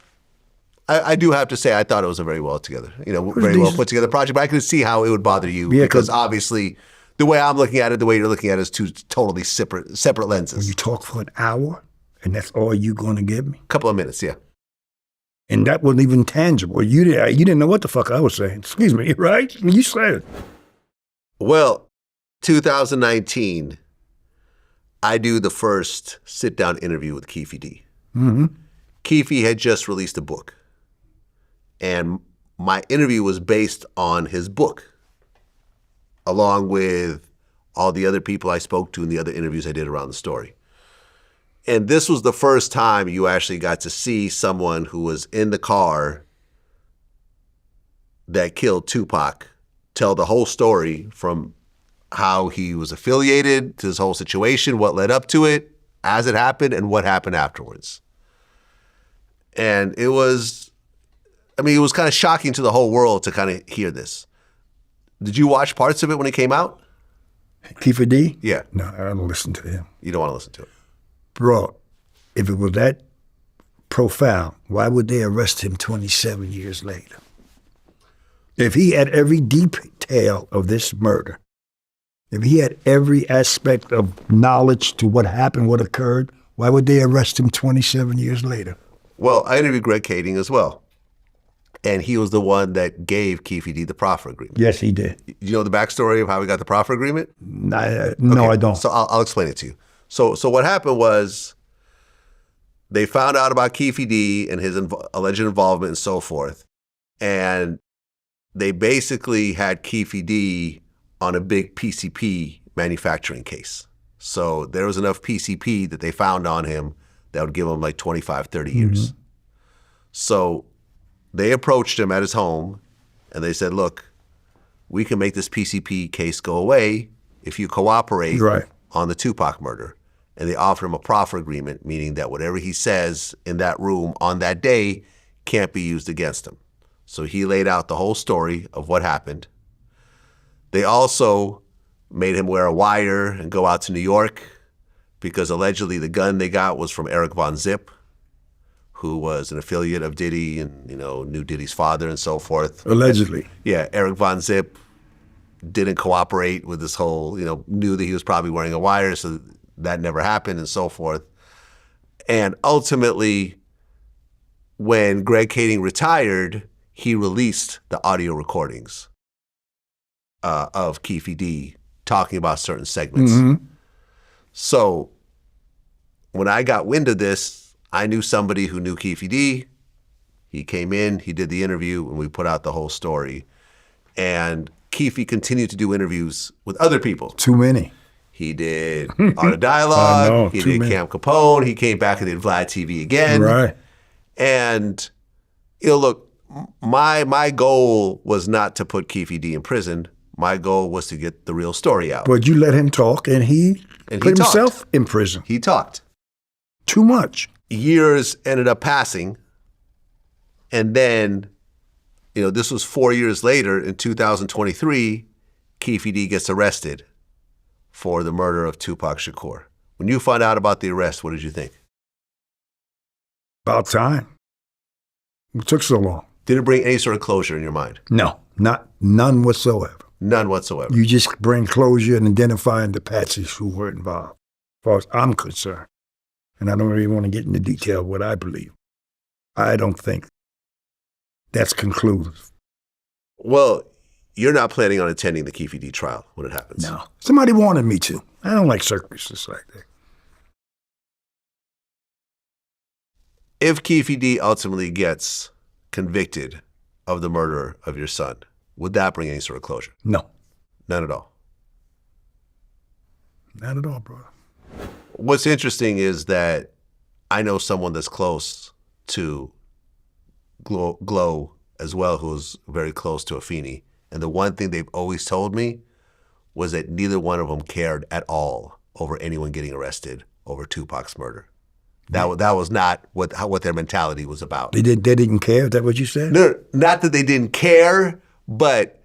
I do have to say I thought it was a very well together, very well put together project. But I could see how it would bother you because obviously the way I'm looking at it, the way you're looking at it is 2 totally separate lenses. You talk for an hour and that's all you're going to give me? A couple of minutes, yeah. And that wasn't even tangible. You didn't know what the fuck I was saying. Excuse me, right? You said it. Well, 2019, I do the first sit-down interview with Keffe D. Mm-hmm. Keffe had just released a book. And my interview was based on his book, along with all the other people I spoke to and the other interviews I did around the story. And this was the first time you actually got to see someone who was in the car that killed Tupac tell the whole story from how he was affiliated to this whole situation, what led up to it, as it happened, and what happened afterwards. And it was kind of shocking to the whole world to kind of hear this. Did you watch parts of it when it came out? Keffe D? Yeah. No, I don't listen to him. You don't want to listen to it? Bro, if it was that profound, why would they arrest him 27 years later? If he had every detail of this murder, if he had every aspect of knowledge to what happened, what occurred, why would they arrest him 27 years later? Well, I interviewed Greg Kading as well. And he was the one that gave Keffe D the proffer agreement. Yes, he did. You know the backstory of how he got the proffer agreement? No, Okay, I don't. So I'll explain it to you. So what happened was they found out about Keffe D and his alleged involvement and so forth. And they basically had Keffe D on a big PCP manufacturing case. So there was enough PCP that they found on him that would give him like 25, 30 years. So they approached him at his home and they said, look, we can make this PCP case go away if you cooperate on the Tupac murder. And they offered him a proffer agreement, meaning that whatever he says in that room on that day can't be used against him. So he laid out the whole story of what happened. They also made him wear a wire and go out to New York because allegedly the gun they got was from Eric Von Zip, who was an affiliate of Diddy and, knew Diddy's father and so forth. Allegedly. Yeah, Eric Von Zip didn't cooperate with this whole, knew that he was probably wearing a wire, so that never happened and so forth. And ultimately, when Greg Kading retired, he released the audio recordings of Keffe D talking about certain segments. So when I got wind of this, I knew somebody who knew Keffe D. He came in, he did the interview, and we put out the whole story. And Keffe continued to do interviews with other people. Too many. He did Art of Dialogue. He did Camp Capone. He came back and did VladTV again. Right. And, look, my goal was not to put Keffe D in prison. My goal was to get the real story out. But you let him talk, and he put himself in prison. He talked. Too much. Years ended up passing. And then, this was 4 years later, in 2023, Keffe D gets arrested for the murder of Tupac Shakur. When you found out about the arrest, what did you think? About time. It took so long. Did it bring any sort of closure in your mind? No, none whatsoever. None whatsoever. You just bring closure and identifying the patsies who were involved, as far as I'm concerned. And I don't really want to get into detail of what I believe. I don't think that's conclusive. Well, you're not planning on attending the Keffe D trial when it happens. No. Somebody wanted me to. I don't like circuses like that. If Keffe D ultimately gets convicted of the murder of your son, would that bring any sort of closure? No. None at all? Not at all, brother. What's interesting is that I know someone that's close to Glow as well, who's very close to Afeni. And the one thing they've always told me was that neither one of them cared at all over anyone getting arrested over Tupac's murder. That was not what their mentality was about. They didn't care? Is that what you said? No, not that they didn't care, but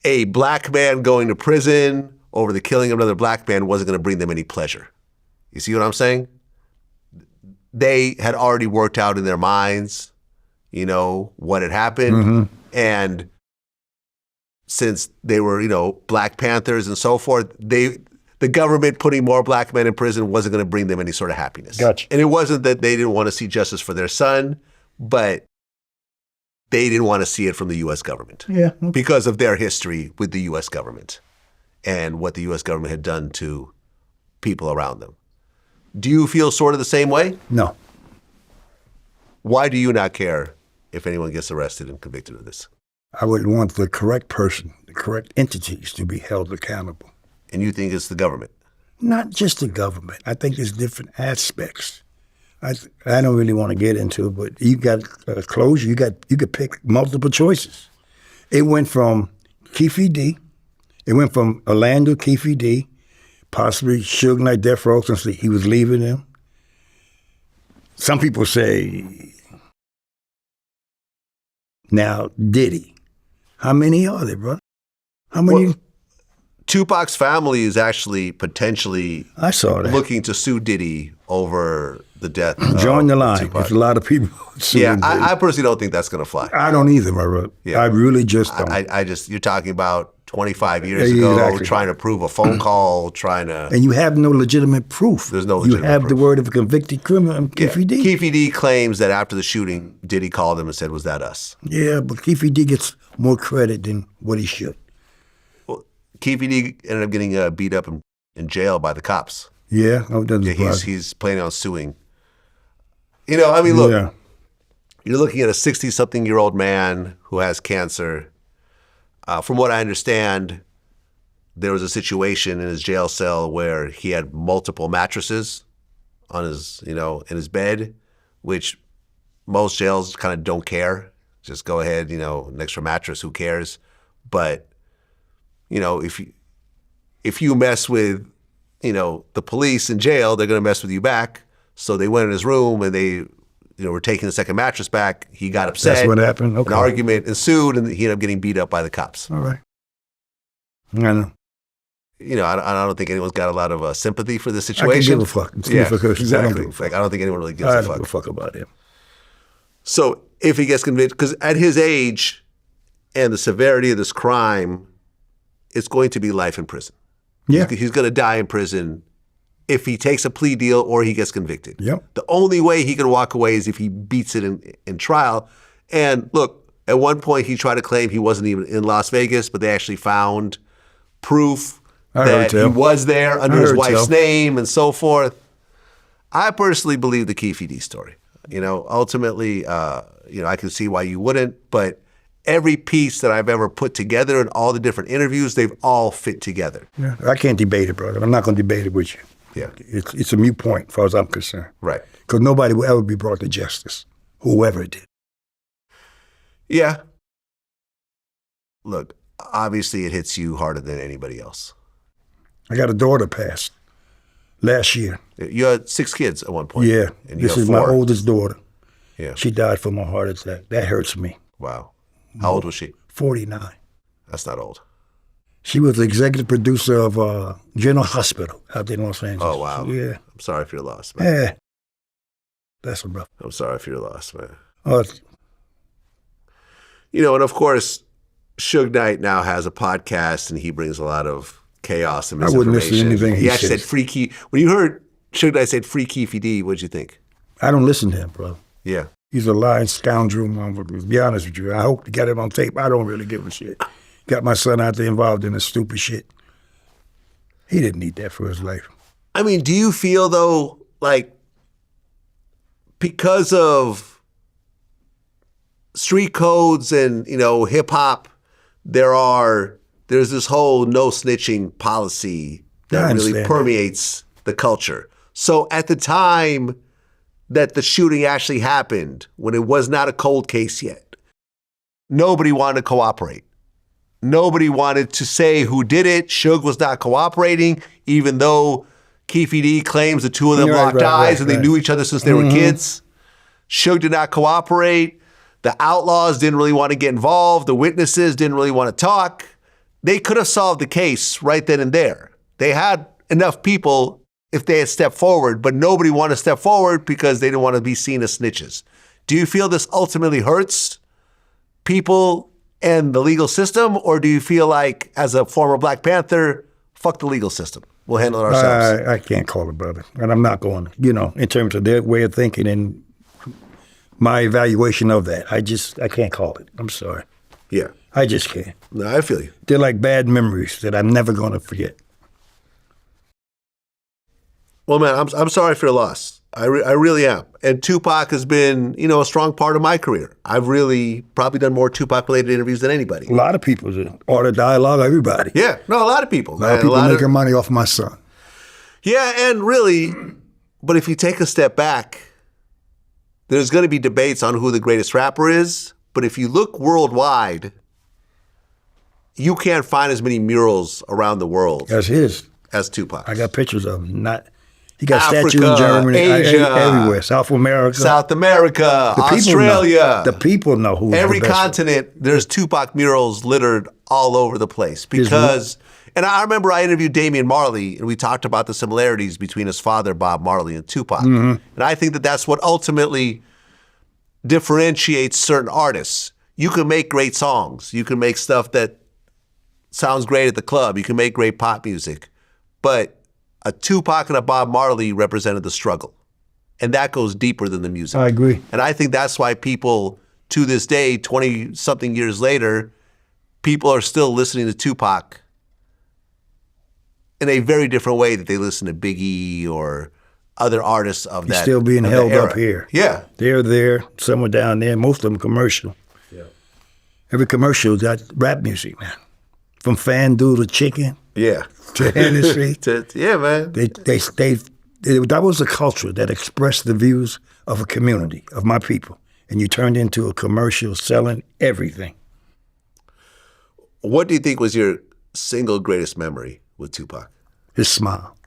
a black man going to prison over the killing of another black man wasn't going to bring them any pleasure. You see what I'm saying? They had already worked out in their minds, what had happened. And since they were, Black Panthers and so forth, the government putting more black men in prison wasn't going to bring them any sort of happiness. Gotcha. And it wasn't that they didn't want to see justice for their son, but they didn't want to see it from the U.S. government. Yeah. Because of their history with the U.S. government and what the U.S. government had done to people around them. Do you feel sort of the same way? No. Why do you not care if anyone gets arrested and convicted of this? I would want the correct person, the correct entities to be held accountable. And you think it's the government? Not just the government. I think there's different aspects. I don't really want to get into it, but you got closure. You could pick multiple choices. It went from Keffe D. It went from Orlando Keffe D, possibly Suge Knight, Death Row, since he was leaving them. Some people say, now Diddy. How many are there, bro? How many? Well, Tupac's family is actually potentially looking to sue Diddy over the death Join the line. Tupac. There's a lot of people suing Yeah, Diddy. I personally don't think that's going to fly. I don't either, my brother. Yeah. I really just don't. I just, you're talking about 25 years Yeah, ago, exactly. trying to prove a phone call, trying to. And you have no legitimate proof. There's no You legitimate have proof. the word of a convicted criminal, Keffe D. Keffe D claims that after the shooting, Diddy called him and said, "Was that us?" Yeah, but Keffe D gets more credit than what he should. Well, Keffe D ended up getting beat up in jail by the cops. Yeah, no, it doesn't Yeah, surprise me. he's planning on suing. You know, I mean, look, Yeah. you're looking at a 60-something-year-old man who has cancer. From what I understand, there was a situation in his jail cell where he had multiple mattresses on his, in his bed, which most jails kind of don't care. Just go ahead, an extra mattress, who cares? But, if you mess with, the police in jail, they're going to mess with you back. So they went in his room and they, were taking the second mattress back. He got upset. That's what happened? Okay. An argument ensued and he ended up getting beat up by the cops. All right. I know. I don't think anyone's got a lot of sympathy for this I can situation. give a fuck. Yeah, I don't exactly. give a fuck. I don't think anyone really gives I a don't fuck. give a fuck about him. So if he gets convicted, because at his age and the severity of this crime, it's going to be life in prison. Yeah. He's going to die in prison if he takes a plea deal or he gets convicted. Yep. The only way he can walk away is if he beats it in trial. And look, at one point he tried to claim he wasn't even in Las Vegas, but they actually found proof that he was there under his wife's name and so forth. I personally believe the Keffe D story. Ultimately, I can see why you wouldn't, but every piece that I've ever put together and all the different interviews, they've all fit together. Yeah. I can't debate it, brother. I'm not going to debate it with you. Yeah. It's a moot point as far as I'm concerned. Right. Because nobody will ever be brought to justice, whoever did. Yeah. Look, obviously it hits you harder than anybody else. I got a daughter passed last year. You had 6 kids at one point. Yeah. And you This have is 4. my oldest daughter. Yeah. She died from a heart attack. That hurts me. Wow. How old was she? 49. That's not old. She was the executive producer of General Hospital out there in Los Angeles. Oh, wow. Yeah. I'm sorry for your loss, man. Yeah. That's a rough. I'm sorry for your loss, man. Oh, And of course, Suge Knight now has a podcast and he brings a lot of chaos and I misinformation. wouldn't listen to anything he actually says. said free key. When you heard Suge Knight said free Keffe D, what'd you think? I don't listen to him, bro. Yeah. He's a lying scoundrel, motherfucker. To be honest with you, I hope to get it on tape. I don't really give a shit. Got my son out there involved in this stupid shit. He didn't need that for his life. I mean, do you feel though, like, because of street codes and, hip hop, there's this whole no snitching policy I that really understand permeates the culture. So at the time that the shooting actually happened, when it was not a cold case yet, nobody wanted to cooperate. Nobody wanted to say who did it. Suge was not cooperating, even though Keffe D claims the two of them locked eyes and they knew each other since they were kids. Suge did not cooperate. The outlaws didn't really want to get involved. The witnesses didn't really want to talk. They could have solved the case right then and there. They had enough people if they had stepped forward, but nobody wanted to step forward because they didn't want to be seen as snitches. Do you feel this ultimately hurts people and the legal system, or do you feel like, as a former Black Panther, fuck the legal system, we'll handle it ourselves? I can't call it, brother. And I'm not going, in terms of their way of thinking and my evaluation of that. I can't call it. I'm sorry. Yeah. I just can't. No, I feel you. They're like bad memories that I'm never going to forget. Well, man, I'm sorry for your loss. I really am. And Tupac has been, a strong part of my career. I've really probably done more Tupac-related interviews than anybody. A lot of people do. Art of Dialogue, everybody. Yeah, no, a lot of people. A lot of people making money off my son. Yeah, and really, but if you take a step back, there's going to be debates on who the greatest rapper is. But if you look worldwide, you can't find as many murals around the world That's his. as Tupac. I got pictures of him. He got Africa, statues in Germany, Asia, everywhere. South America. South America, The people Australia. know. The people know who Every the best continent, there's Tupac murals littered all over the place. Because, and I remember I interviewed Damian Marley, and we talked about the similarities between his father, Bob Marley, and Tupac. And I think that that's what ultimately differentiates certain artists. You can make great songs. You can make stuff that sounds great at the club. You can make great pop music. But a Tupac and a Bob Marley represented the struggle. And that goes deeper than the music. I agree. And I think that's why people, to this day, 20-something years later, people are still listening to Tupac in a very different way that they listen to Biggie or other artists of He's that. still being of held that era. up here. Yeah. They're there, some are down there, most of them commercial. Yeah. Every commercial got rap music, man. From FanDuel to Chicken Yeah. to Hennessy. Yeah, man. That was a culture that expressed the views of a community, of my people. And you turned into a commercial selling everything. What do you think was your single greatest memory with Tupac? His smile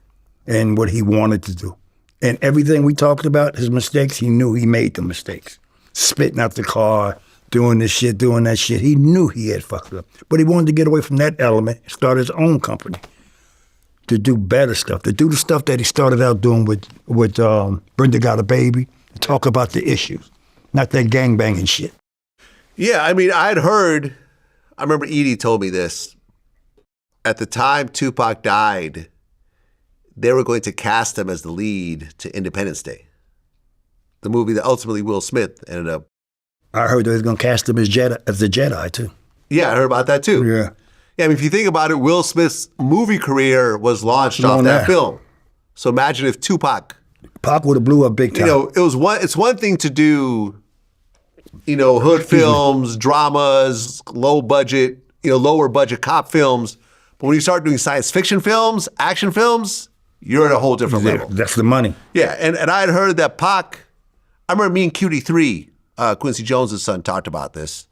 and what he wanted to do. And everything we talked about, his mistakes, he knew he made the mistakes. Spitting out the car, doing this shit, doing that shit. He knew he had fucked up. But he wanted to get away from that element and start his own company to do better stuff, to do the stuff that he started out doing with Brenda Got a Baby, to talk about the issues, not that gangbanging shit. Yeah, I mean, I remember Edie told me this. At the time Tupac died, they were going to cast him as the lead to Independence Day, the movie that ultimately Will Smith ended up. I heard they was going to cast him as the Jedi, too. Yeah, I heard about that too. Yeah. Yeah, I mean, if you think about it, Will Smith's movie career was launched off that film. So imagine if Tupac. Pac would have blew up big time. It's one thing to do, hood films, dramas, lower budget cop films. But when you start doing science fiction films, action films, you're at a whole different level. That's the money. Yeah, and I had heard that Pac, I remember me and QD3, Quincy Jones' son, talked about this.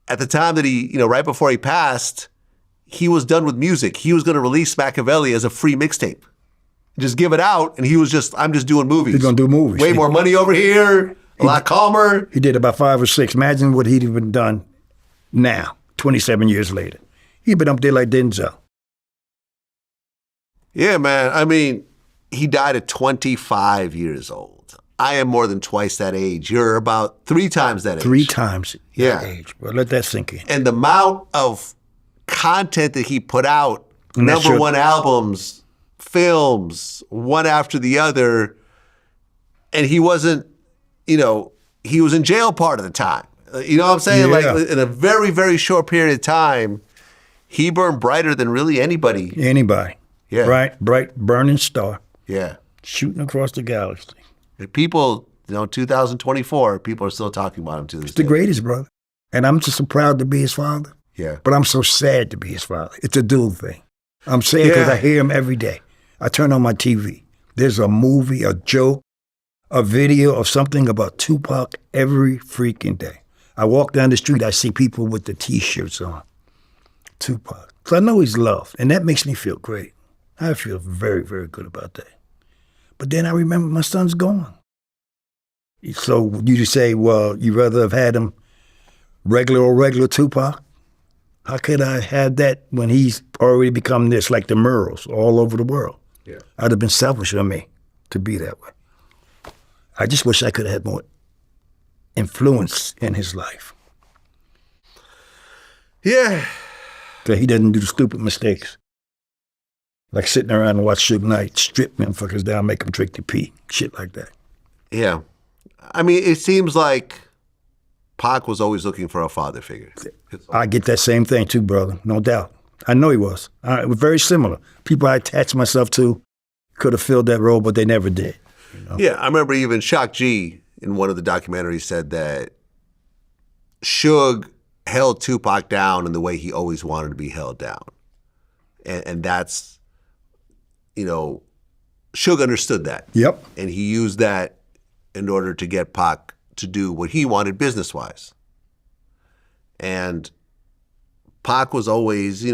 At the time that he, right before he passed, he was done with music. He was going to release Machiavelli as a free mixtape. Just give it out, and he was I'm just doing movies. He's going to do movies. Way more money over here, a lot calmer. He did about 5 or 6. Imagine what he'd even done now, 27 years later. He'd been up there like Denzel. Yeah, man. I mean, he died at 25 years old. I am more than twice that age. You're about 3 times that age. 3 times Yeah. that age. Well, let that sink in. And the amount of content that he put out, And that number one albums, films, one after the other, and he wasn't, he was in jail part of the time. You know what I'm saying? Yeah. Like in a very, very short period of time, he burned brighter than really anybody. Anybody. Yeah. Bright burning star Yeah. shooting across the galaxy. And people, 2024, people are still talking about him to this The day. greatest, brother. And I'm just so proud to be his father. Yeah. But I'm so sad to be his father. It's a dual thing. I'm sad because Yeah. I hear him every day. I turn on my TV. There's a movie, a joke, a video or something about Tupac every freaking day. I walk down the street, I see people with the T-shirts on. Tupac. So I know he's loved, and that makes me feel great. I feel very, very good about that. But then I remember my son's gone. So you just say, well, you'd rather have had him regular Tupac? How could I have that when he's already become this, like the murals all over the world? Yeah. I'd have been selfish of me to be that way. I just wish I could have had more influence in his life. Yeah. That he doesn't do the stupid mistakes. Like sitting around and watch Suge Knight strip motherfuckers down, make them drink the pee. Shit like that. Yeah. I mean, it seems like Pac was always looking for a father figure. I get that same thing too, brother. No doubt. I know he was. It was very similar. People I attached myself to could have filled that role, but they never did. Yeah, I remember even Shock G in one of the documentaries said that Suge held Tupac down in the way he always wanted to be held down. And that's, Suge understood that. Yep. And he used that in order to get Pac to do what he wanted business-wise. And Pac was always,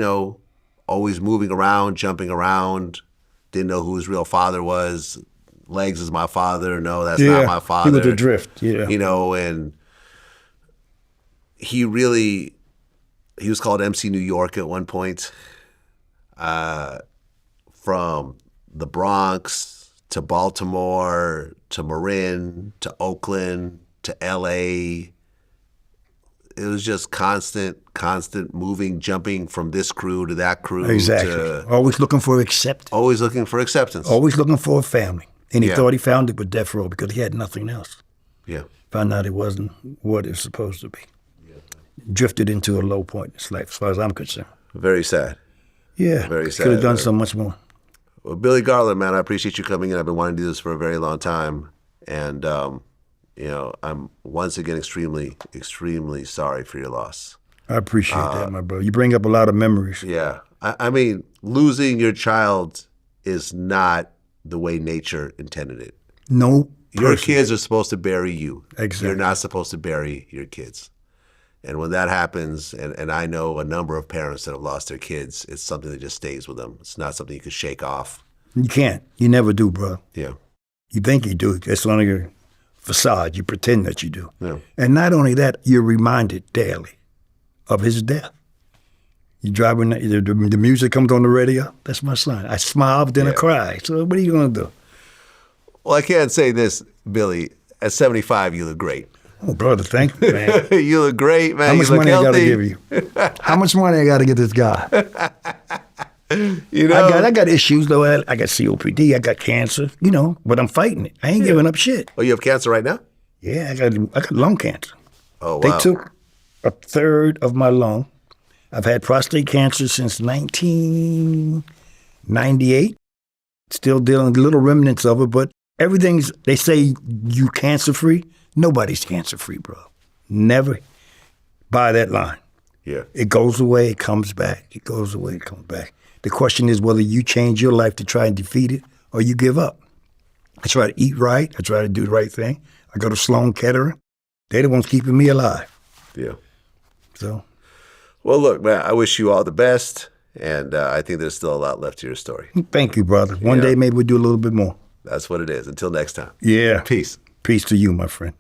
always moving around, jumping around, didn't know who his real father was. Legs is my father. No, that's not my father. He was adrift, yeah. And he was called MC New York at one point. From the Bronx to Baltimore to Marin to Oakland to LA. just constant moving, jumping from this crew to that crew. Exactly. Always looking for acceptance. Always looking for acceptance. Always looking for a family. And he Yeah. thought he found it with Death Row because he had nothing else. Yeah. Found out it wasn't what it was supposed to be. Drifted into a low point in his life, as far as I'm concerned. Very sad. Yeah. Very sad, Could have done man. so much more. Well, Billy Garland, man, I appreciate you coming in. I've been wanting to do this for a very long time. And, I'm once again extremely, extremely sorry for your loss. I appreciate that, my brother. You bring up a lot of memories. Yeah. I mean, losing your child is not the way nature intended it. No Your person. kids are supposed to bury you. Exactly. You're not supposed to bury your kids. And when that happens, and I know a number of parents that have lost their kids, it's something that just stays with them. It's not something you can shake off. You can't. You never do, bro. Yeah. You think you do. That's only your facade. You pretend that you do. Yeah. And not only that, you're reminded daily of his death. You driving, the music comes on the radio. That's my son. I smile, but then I cry. So what are you going to do? Well, I can't say this, Billy. At 75, you look great. Oh, brother, thank you, man. You look great, man. How much you look money I got to healthy. give you? How much money I got to get this guy? You know, I got issues, though. I got COPD. I got cancer, but I'm fighting it. I ain't giving up shit. Oh, you have cancer right now? Yeah, I got lung cancer. Oh, wow. They took a third of my lung. I've had prostate cancer since 1998. Still dealing with little remnants of it, but everything's, they say you cancer-free. Nobody's cancer-free, bro. Never buy that line. Yeah. It goes away, it comes back. It goes away, it comes back. The question is whether you change your life to try and defeat it or you give up. I try to eat right. I try to do the right thing. I go to Sloan Kettering. They're the ones keeping me alive. Yeah. So, Well, look, man, I wish you all the best. And I think there's still a lot left to your story. thank you, brother. One day maybe we'll do a little bit more. That's what it is. Until next time. Yeah. Peace. Peace to you, my friend.